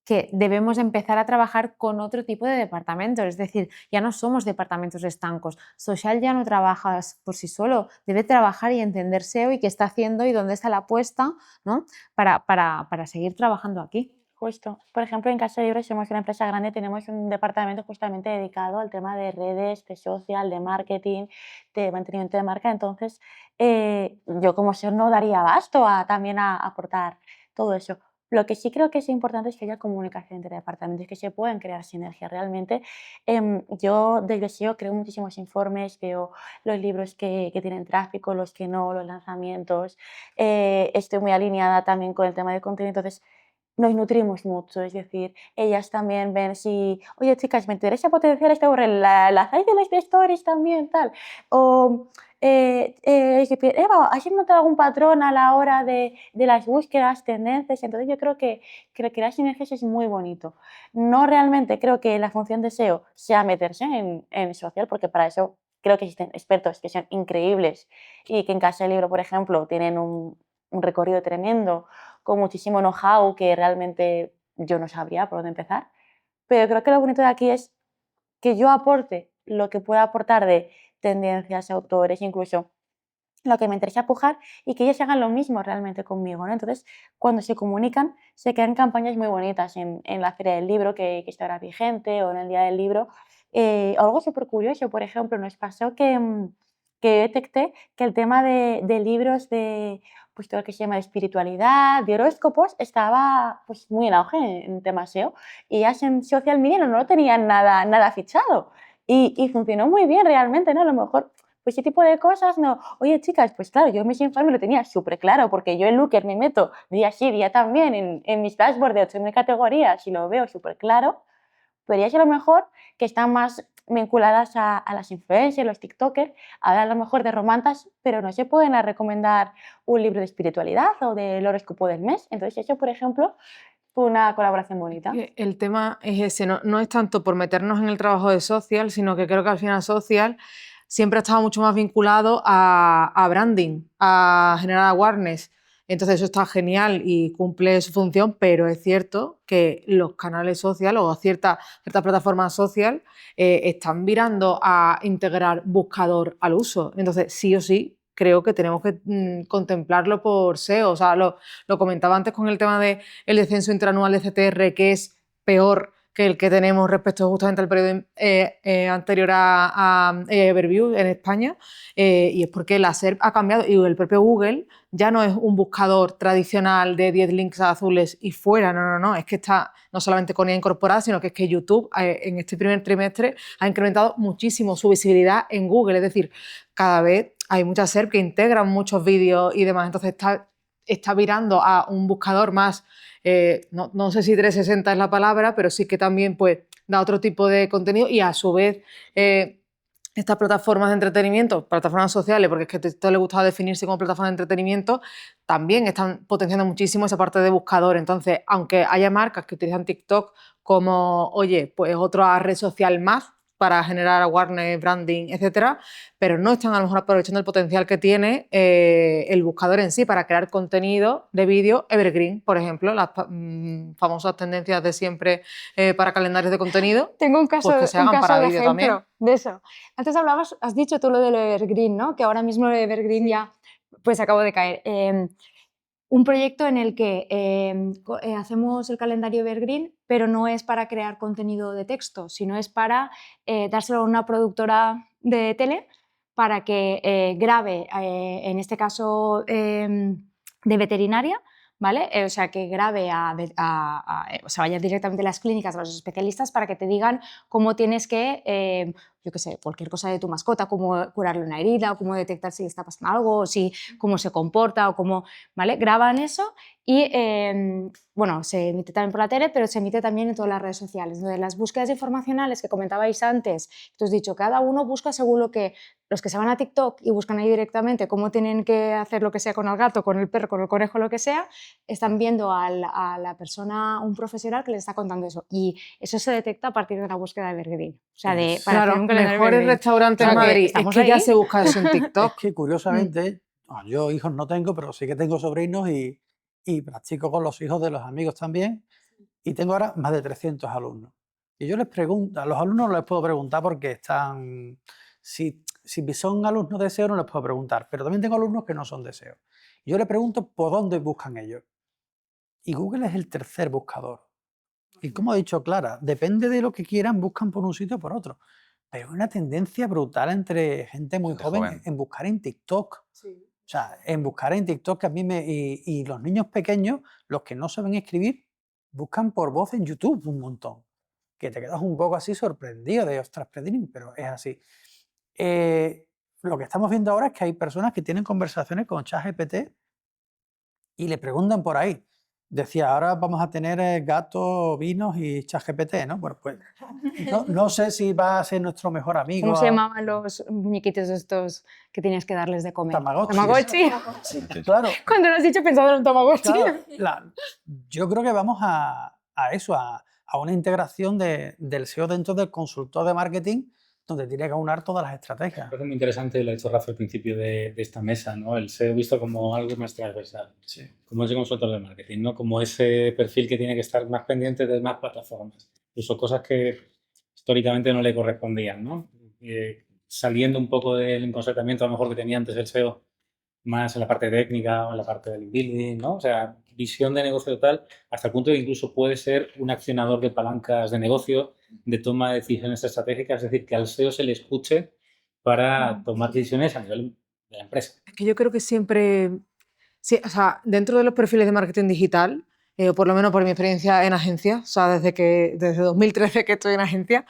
que debemos empezar a trabajar con otro tipo de departamentos, es decir, ya no somos departamentos estancos. Social ya no trabaja por sí solo, debe trabajar y entender SEO y qué está haciendo y dónde está la apuesta, ¿no? para seguir trabajando aquí. Justo. Por ejemplo, en Casa de Libros somos una empresa grande, tenemos un departamento justamente dedicado al tema de redes, de social, de marketing, de mantenimiento de marca. Entonces, yo como SEO no daría abasto también a aportar todo eso. Lo que sí creo que es importante es que haya comunicación entre departamentos, que se puedan crear sinergias. Realmente, yo desde SEO creo muchísimos informes, veo los libros que tienen tráfico, los que no, los lanzamientos. Estoy muy alineada también con el tema de contenido. Entonces, nos nutrimos mucho, es decir, ellas también ven si, oye chicas, me interesa potenciar esta URL, ¿la hacéis de las de stories también, tal? O, Eva, ¿has notado algún patrón a la hora de las búsquedas, tendencias? Entonces yo creo que crear sinergias es muy bonito. No realmente creo que la función de SEO sea meterse en social, porque para eso creo que existen expertos que son increíbles y que en Casa del Libro, por ejemplo, tienen un recorrido tremendo con muchísimo know-how que realmente yo no sabría por dónde empezar. Pero creo que lo bonito de aquí es que yo aporte lo que pueda aportar de tendencias, autores, incluso lo que me interesa pujar y que ellos hagan lo mismo realmente conmigo, ¿no? Entonces, cuando se comunican, se crean campañas muy bonitas en la Feria del Libro, que está ahora vigente, o en el Día del Libro. Algo súper curioso, por ejemplo, nos pasó que detecté que el tema de libros de pues, todo lo que se llama de espiritualidad, de horóscopos, estaba pues, muy en auge en tema SEO. Y ya en social media no lo tenían nada fichado. Y funcionó muy bien realmente, ¿no? A lo mejor pues ese tipo de cosas, no. Oye, chicas, pues claro, yo Mission Farm lo tenía súper claro, porque yo en Looker me meto día sí, día también en mis dashboards de 8.000 categorías y lo veo súper claro, pero ya es a lo mejor que están más vinculadas a las influencers, los tiktokers, hablan a lo mejor de romantas, pero no se pueden recomendar un libro de espiritualidad o del horóscopo del mes. Entonces eso, por ejemplo, fue una colaboración bonita. El tema es ese, no es tanto por meternos en el trabajo de social, sino que creo que al final social siempre ha estado mucho más vinculado a branding, a generar awareness. Entonces eso está genial y cumple su función, pero es cierto que los canales social o ciertas plataformas social están virando a integrar buscador al uso. Entonces sí o sí creo que tenemos que contemplarlo por SEO. O sea, lo comentaba antes con el tema del descenso interanual de CTR, que es peor que el que tenemos respecto justamente al periodo anterior a Everview en España, y es porque la SERP ha cambiado y el propio Google ya no es un buscador tradicional de 10 links azules y fuera, no, es que está no solamente con IA incorporada, sino que es que YouTube en este primer trimestre ha incrementado muchísimo su visibilidad en Google, es decir, cada vez hay muchas SERP que integran muchos vídeos y demás, entonces está virando a un buscador más, no sé si 360 es la palabra, pero sí que también pues, da otro tipo de contenido y a su vez estas plataformas de entretenimiento, plataformas sociales, porque es que a todo le gustaba definirse como plataformas de entretenimiento, también están potenciando muchísimo esa parte de buscador. Entonces, aunque haya marcas que utilizan TikTok como, oye, pues otra red social más para generar awareness, branding, etcétera, pero no están a lo mejor aprovechando el potencial que tiene el buscador en sí para crear contenido de vídeo evergreen, por ejemplo, las famosas tendencias de siempre para calendarios de contenido. Tengo un caso, pues que se hagan para de vídeo ejemplo también. de eso. Antes has dicho tú lo del evergreen, ¿no? Que ahora mismo el evergreen ya pues acabo de caer. Un proyecto en el que hacemos el calendario evergreen, pero no es para crear contenido de texto, sino es para dárselo a una productora de tele para que grabe, en este caso de veterinaria, ¿vale? O sea, que grabe o sea, vaya directamente a las clínicas, a los especialistas, para que te digan cómo tienes que, yo qué sé, cualquier cosa de tu mascota, cómo curarle una herida, o cómo detectar si le está pasando algo, o cómo se comporta, o cómo, ¿vale? Graban eso y, bueno, se emite también por la tele, pero se emite también en todas las redes sociales. Entonces, las búsquedas informacionales que comentabais antes, que os he dicho, cada uno busca según lo que los que se van a TikTok y buscan ahí directamente cómo tienen que hacer lo que sea con el gato, con el perro, con el conejo, lo que sea, están viendo a la persona, un profesional que les está contando eso. Y eso se detecta a partir de la búsqueda de evergreen. O sea, para Claro, hacer un calendario mejores evergreen. restaurantes O en sea, que Madrid. Es estamos que ya ahí. se busca eso en Es TikTok. que curiosamente, yo hijos no tengo, pero sí que tengo sobrinos y practico con los hijos de los amigos también. Y tengo ahora más de 300 alumnos. Y yo les pregunto, a los alumnos no les puedo preguntar porque están, si son alumnos de SEO no les puedo preguntar, pero también tengo alumnos que no son de SEO. Y yo les pregunto por dónde buscan ellos. Y Google es el tercer buscador. Y como ha dicho Clara, depende de lo que quieran, buscan por un sitio o por otro. Pero hay una tendencia brutal entre gente muy joven en buscar en TikTok. Sí. O sea, en buscar en TikTok, que a mí y los niños pequeños, los que no saben escribir, buscan por voz en YouTube un montón. Que te quedas un poco así sorprendido de, ostras, pero es así. Lo que estamos viendo ahora es que hay personas que tienen conversaciones con ChatGPT y le preguntan por ahí. Decía, ahora vamos a tener gatos, vinos y ChatGPT, ¿no? Bueno, pues no sé si va a ser nuestro mejor amigo. ¿Cómo se llamaban los muñequitos estos que tenías que darles de comer? Tamagotchi. Tamagotchi. Sí, claro. Cuando lo has dicho pensaba en un Tamagotchi. Claro, yo creo que vamos a eso, a una integración del SEO dentro del consultor de marketing, donde tiene que aunar todas las Me estrategias. parece muy interesante, lo ha dicho Rafa al principio de esta mesa, ¿no? El SEO visto como algo más transversal, como ese consultor de marketing, ¿no? Como ese perfil que tiene que estar más pendiente de más plataformas, incluso cosas que históricamente no le correspondían, ¿no? Saliendo un poco del enconsentamiento a lo mejor que tenía antes el SEO, más en la parte técnica o en la parte del building, ¿no? O sea, visión de negocio tal, hasta el punto de que incluso puede ser un accionador de palancas de negocio, de toma de decisiones estratégicas, es decir, que al SEO se le escuche para tomar decisiones a nivel de la empresa. Es que yo creo que siempre, sí, o sea, dentro de los perfiles de marketing digital, o por lo menos por mi experiencia en agencia, o sea, desde 2013 que estoy en agencia,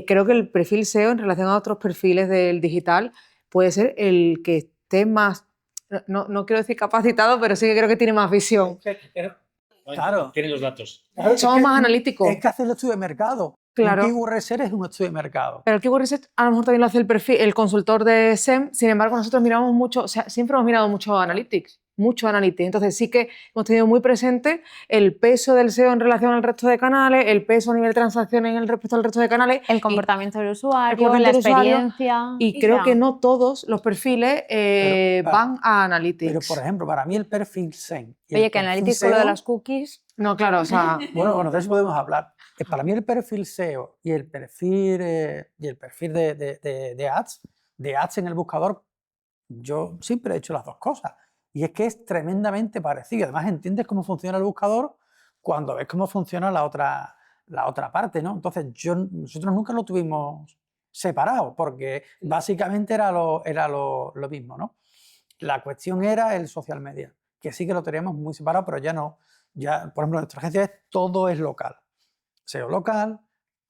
creo que el perfil SEO en relación a otros perfiles del digital puede ser el que esté más, no quiero decir capacitado, pero sí que creo que tiene más visión. Claro. Tiene los datos. Claro, es Somos que- más analíticos. Es que hace el estudio de mercado. Claro. Un keyword research es un estudio de mercado. Pero el keyword research a lo mejor también lo hace el consultor de SEM, sin embargo nosotros miramos mucho, o sea, siempre hemos mirado mucho Analytics, entonces sí que hemos tenido muy presente el peso del SEO en relación al resto de canales, el peso a nivel de transacciones respecto al resto de canales. El comportamiento del usuario, comportamiento la del usuario, experiencia. Y creo o sea, que no todos los perfiles Pero, van a Analytics. Pero, por ejemplo, para mí el perfil SEM y Oye, el que perfil Analytics con lo de SEO las cookies. No, claro, o sea, Bueno, de eso podemos hablar. Para mí el perfil SEO y el perfil de ads en el buscador, yo siempre he hecho las dos cosas. Y es que es tremendamente parecido. Además, entiendes cómo funciona el buscador cuando ves cómo funciona la otra parte, ¿no? Entonces, nosotros nunca lo tuvimos separado, porque básicamente era lo mismo, ¿no? La cuestión era el social media, que sí que lo teníamos muy separado, pero ya no. Ya, por ejemplo, en nuestra agencia todo es local. SEO local,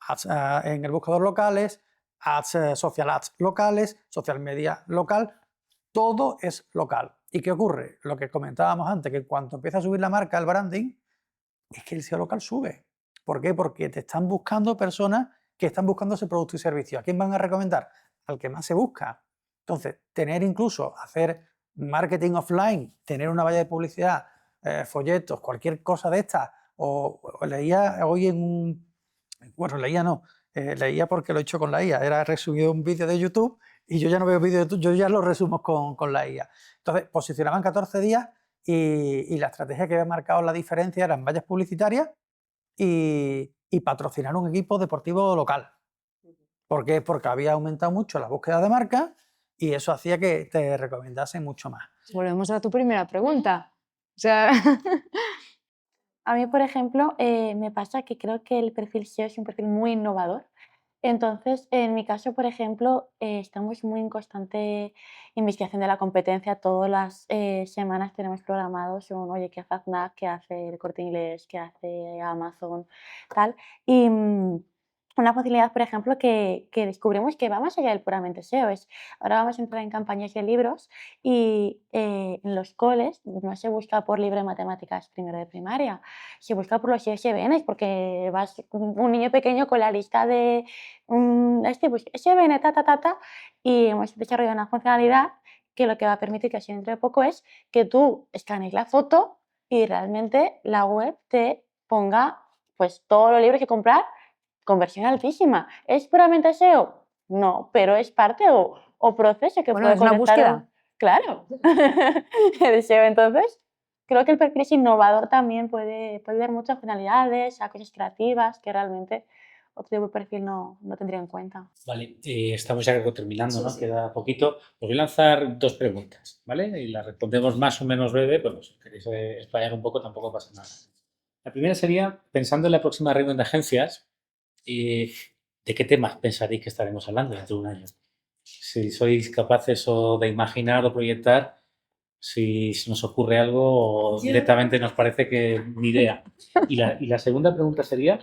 ads, en el buscador locales, social ads locales, social media local, todo es local. ¿Y qué ocurre? Lo que comentábamos antes, que cuando empieza a subir la marca, el branding, es que el SEO local sube. ¿Por qué? Porque te están buscando personas que están buscando ese producto y servicio. ¿A quién van a recomendar? Al que más se busca. Entonces, hacer marketing offline, tener una valla de publicidad, folletos, cualquier cosa de estas, o leía hoy leía porque lo he hecho con la IA, era resumido un vídeo de YouTube y yo ya no veo vídeos de YouTube, yo ya lo resumo con la IA. Entonces, posicionaban 14 días y la estrategia que había marcado la diferencia eran vallas publicitarias y patrocinar un equipo deportivo local. ¿Por qué? Porque había aumentado mucho la búsqueda de marca y eso hacía que te recomendasen mucho más. Volvemos a tu primera pregunta. O sea, A mí, por ejemplo, me pasa que creo que el perfil SEO es un perfil muy innovador. Entonces, en mi caso, por ejemplo, estamos muy en constante investigación de la competencia. Todas las semanas tenemos programados oye, ¿qué hace Aznac? ¿Qué hace el Corte Inglés? ¿Qué hace Amazon? Tal. Y una facilidad, por ejemplo, que descubrimos que va más allá del puramente SEO. Ahora vamos a entrar en campañas de libros y en los coles no se busca por libro de matemáticas primero de primaria, se busca por los ISBNs, porque vas un niño pequeño con la lista de pues, ISBN, y hemos desarrollado una funcionalidad que lo que va a permitir que así dentro de poco es que tú escanees la foto y realmente la web te ponga pues todos los libros que comprar con versión altísima. ¿Es puramente SEO? No, pero es parte o proceso que bueno, puede es una conectar búsqueda. Claro, el SEO. Entonces, creo que el perfil es innovador también, puede dar muchas finalidades, a cosas creativas que realmente otro tipo de perfil no tendría en cuenta. Vale, estamos ya terminando, ¿no? Queda poquito. Os voy a lanzar dos preguntas, ¿vale? Y las respondemos más o menos breve, pero si queréis explayar un poco tampoco pasa nada. La primera sería, pensando en la próxima reunión de agencias, ¿de qué temas pensaréis que estaremos hablando dentro de un año? Si sois capaces o de imaginar o proyectar, si nos ocurre algo o directamente nos parece que ni idea. Y la segunda pregunta sería,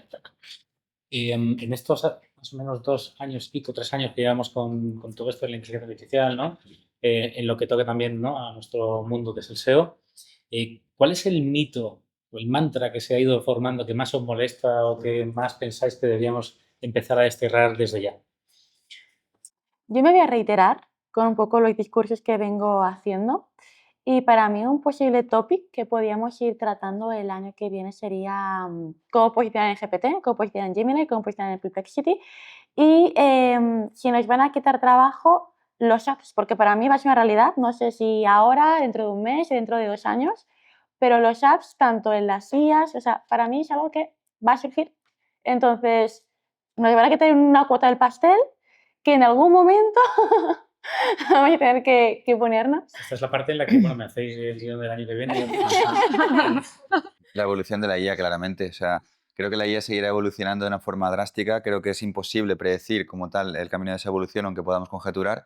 en estos más o menos 2 años y pico, 3 años que llevamos con todo esto de la inteligencia artificial, ¿no? En lo que toca también, ¿no? A nuestro mundo que es el SEO, ¿cuál es el mito o el mantra que se ha ido formando que más os molesta o que más pensáis que deberíamos empezar a desterrar desde ya? Yo me voy a reiterar con un poco los discursos que vengo haciendo Y para mí un posible topic que podríamos ir tratando el año que viene sería cómo posicionar en GPT, cómo posicionar en Gemini, cómo posicionar en Perplexity. Y si nos van a quitar trabajo, los apps, porque para mí va a ser una realidad, no sé si ahora, dentro de un mes o dentro de 2 años, pero los apps, tanto en las IAs, o sea, para mí es algo que va a surgir. Entonces, nos van a quitar una cuota del pastel que en algún momento vamos a tener que ponernos. Esta es la parte en la que, bueno, me hacéis el guión del año que viene. La evolución de la IA, claramente. O sea, creo que la IA seguirá evolucionando de una forma drástica. Creo que es imposible predecir como tal el camino de esa evolución, aunque podamos conjeturar.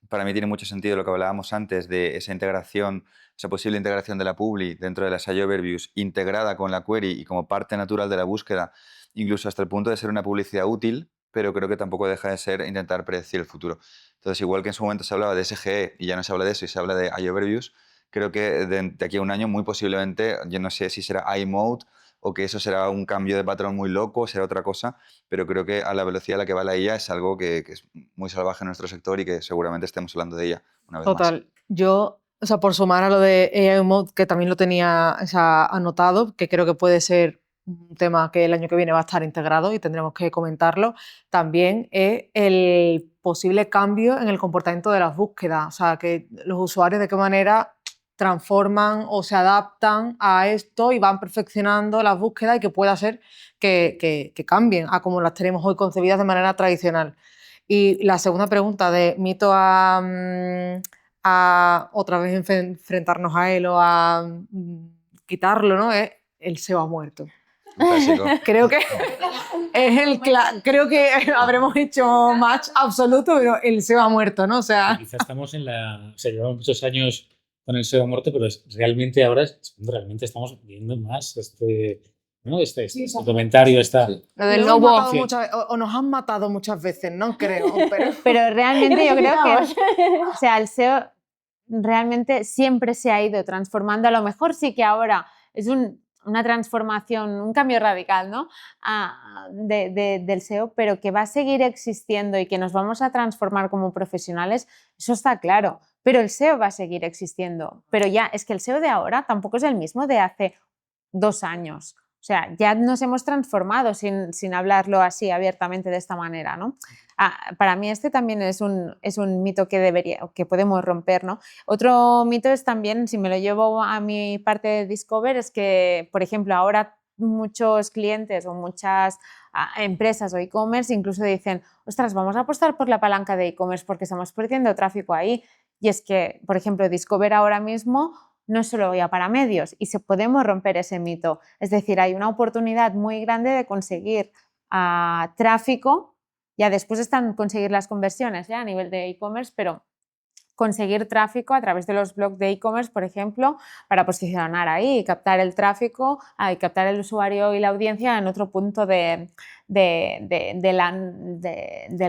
Para mí tiene mucho sentido lo que hablábamos antes de esa integración, esa posible integración de la Publi dentro de las AI Overviews, integrada con la query y como parte natural de la búsqueda, incluso hasta el punto de ser una publicidad útil, pero creo que tampoco deja de ser intentar predecir el futuro. Entonces, igual que en su momento se hablaba de SGE y ya no se habla de eso y se habla de AI Overviews, creo que de aquí a un año muy posiblemente, yo no sé si será iMode o que eso será un cambio de patrón muy loco, será otra cosa, pero creo que a la velocidad a la que va la IA es algo que es muy salvaje en nuestro sector y que seguramente estemos hablando de ella una vez más. Total. Yo, o sea, por sumar a lo de AI Mode, que también lo tenía, o sea, anotado, que creo que puede ser un tema que el año que viene va a estar integrado y tendremos que comentarlo, también es el posible cambio en el comportamiento de las búsquedas. O sea, que los usuarios de qué manera transforman o se adaptan a esto y van perfeccionando las búsquedas y que pueda ser que cambien a como las tenemos hoy concebidas de manera tradicional. Y la segunda pregunta de mito a otra vez enfrentarnos a él o a quitarlo, ¿no? Es el SEO ha muerto. Un clásico. Creo que es creo que habremos hecho match absoluto, pero el SEO ha muerto, ¿no? O sea, Quizás estamos en la... O sea, llevamos muchos años con el SEO muerto, pero realmente ahora realmente estamos viendo más ¿no? Este comentario, esta... Sí. Lo del lo hemos lobo. matado o nos han matado muchas veces, no creo, pero Pero realmente yo creo que, Necesitamos. o sea, el SEO realmente siempre se ha ido transformando. A lo mejor sí que ahora es una transformación, un cambio radical, ¿no? Del SEO, pero que va a seguir existiendo y que nos vamos a transformar como profesionales, eso está claro. Pero el SEO va a seguir existiendo. Pero ya, es que el SEO de ahora tampoco es el mismo de hace 2 años. O sea, ya nos hemos transformado sin hablarlo así abiertamente de esta manera, ¿no? Para mí este también es un mito que podemos romper, ¿no? Otro mito es también, si me lo llevo a mi parte de Discover, es que, por ejemplo, ahora muchos clientes o muchas empresas o e-commerce incluso dicen, ostras, vamos a apostar por la palanca de e-commerce porque estamos perdiendo tráfico ahí. Y es que, por ejemplo, Discover ahora mismo no es solo ya para medios y podemos romper ese mito. Es decir, hay una oportunidad muy grande de conseguir tráfico, ya después están conseguir las conversiones ya a nivel de e-commerce, pero conseguir tráfico a través de los blogs de e-commerce, por ejemplo, para posicionar ahí y captar el tráfico y captar el usuario y la audiencia en otro punto del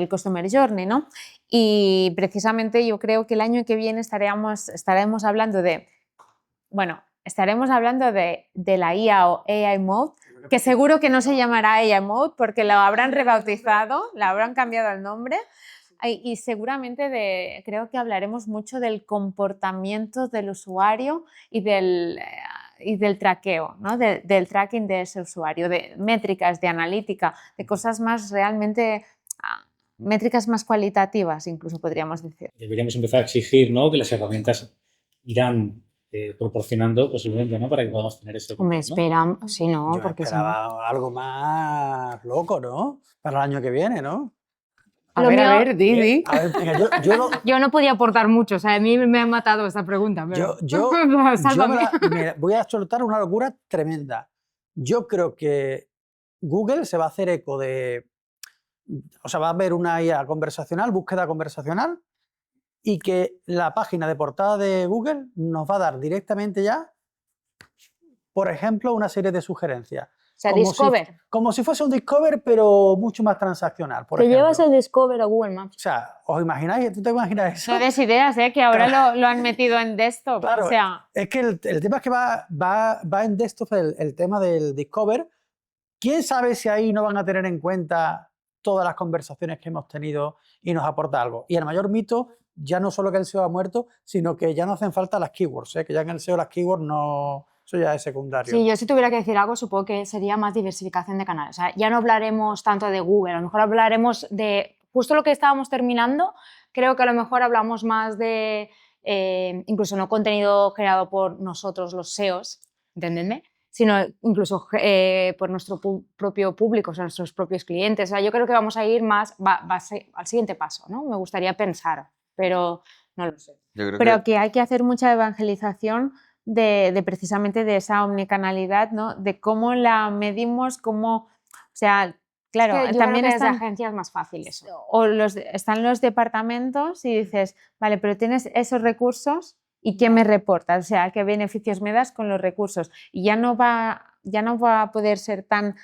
Customer Journey, ¿no? Y precisamente yo creo que el año que viene estaremos hablando de la IA o AI Mode, que seguro que no se llamará AI Mode porque lo habrán rebautizado, le habrán cambiado el nombre y seguramente creo que hablaremos mucho del comportamiento del usuario y del traqueo, ¿no? Del tracking de ese usuario, de métricas, de analítica, de cosas más realmente... métricas más cualitativas, incluso podríamos decir. Deberíamos empezar a exigir, ¿no? Que las herramientas irán proporcionando posiblemente, ¿no? Para que podamos tener ese... Me ¿no? esperan, sí, no, Yo porque esperaba algo más loco, ¿no? Para el año que viene, ¿no? a Lo ver, mío- Didi. A ver, venga, yo no podía aportar mucho, o sea, a mí me ha matado esta pregunta, pero sálvame. me voy a soltar una locura tremenda. Yo creo que Google se va a hacer eco de... O sea, va a haber una IA conversacional, búsqueda conversacional, y que la página de portada de Google nos va a dar directamente ya, por ejemplo, una serie de sugerencias. O sea, Como Discover. como si fuese un Discover, pero mucho más transaccional. Por Te ejemplo. llevas el Discover a Google Maps. O sea, ¿os imagináis? ¿Tú te imaginas eso? No des ideas, que ahora lo han metido en desktop. Claro, O sea, es que el tema es que va en desktop el tema del Discover. ¿Quién sabe si ahí no van a tener en cuenta todas las conversaciones que hemos tenido y nos aporta algo. Y el mayor mito, ya no solo que el SEO ha muerto, sino que ya no hacen falta las keywords, que ya en el SEO las keywords no, eso ya es secundario. Sí, yo si tuviera que decir algo, supongo que sería más diversificación de canales. O sea, ya no hablaremos tanto de Google, a lo mejor hablaremos de justo lo que estábamos terminando. Creo que a lo mejor hablamos más de incluso no contenido generado por nosotros los SEOs, entendedme, sino incluso por nuestro propio público, o sea, nuestros propios clientes. O sea, yo creo que vamos a ir más al siguiente paso, ¿no? Me gustaría pensar, pero no lo sé. Yo creo Pero que hay que hacer mucha evangelización de precisamente de esa omnicanalidad, ¿no? De cómo la medimos, cómo, o sea, claro, Es que yo también creo que desde están, agencia es más fácil eso. o están los departamentos y dices, vale, pero tienes esos recursos y ¿qué me reportas? O sea, ¿qué beneficios me das con los recursos? Y ya no va a poder ser tan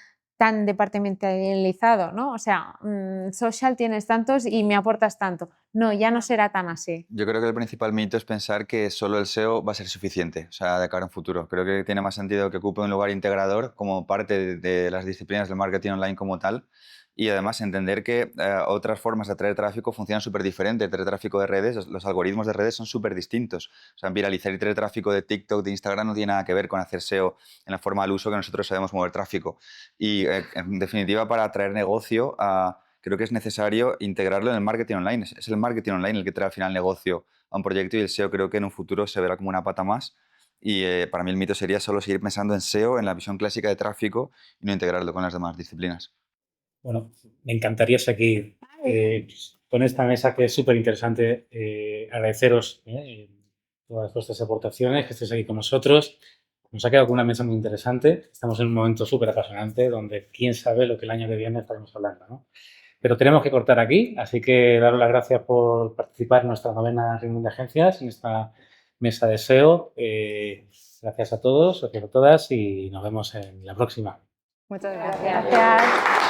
departamentalizado, ¿no? O sea, social tienes tantos y me aportas tanto. No, ya no será tan así. Yo creo que el principal mito es pensar que solo el SEO va a ser suficiente, o sea, de cara a un futuro. Creo que tiene más sentido que ocupe un lugar integrador como parte de las disciplinas del marketing online como tal, y además entender que otras formas de atraer tráfico funcionan súper diferente. El tráfico de redes, los algoritmos de redes son súper distintos. O sea, viralizar y traer tráfico de TikTok, de Instagram no tiene nada que ver con hacer SEO en la forma al uso que nosotros sabemos mover tráfico. Y en definitiva, para atraer negocio, creo que es necesario integrarlo en el marketing online. Es el marketing online el que trae al final negocio a un proyecto, y el SEO creo que en un futuro se verá como una pata más. Y para mí el mito sería solo seguir pensando en SEO, en la visión clásica de tráfico, y no integrarlo con las demás disciplinas. Bueno, me encantaría seguir con esta mesa, que es súper interesante. Agradeceros todas vuestras aportaciones, que estéis aquí con nosotros. Nos ha quedado con una mesa muy interesante. Estamos en un momento súper apasionante donde quién sabe lo que el año que viene estaremos hablando, ¿no? Pero tenemos que cortar aquí, así que daros las gracias por participar en nuestra 9ª reunión de agencias, en esta mesa de SEO. Gracias a todos, gracias a todas, y nos vemos en la próxima. Muchas gracias. Gracias.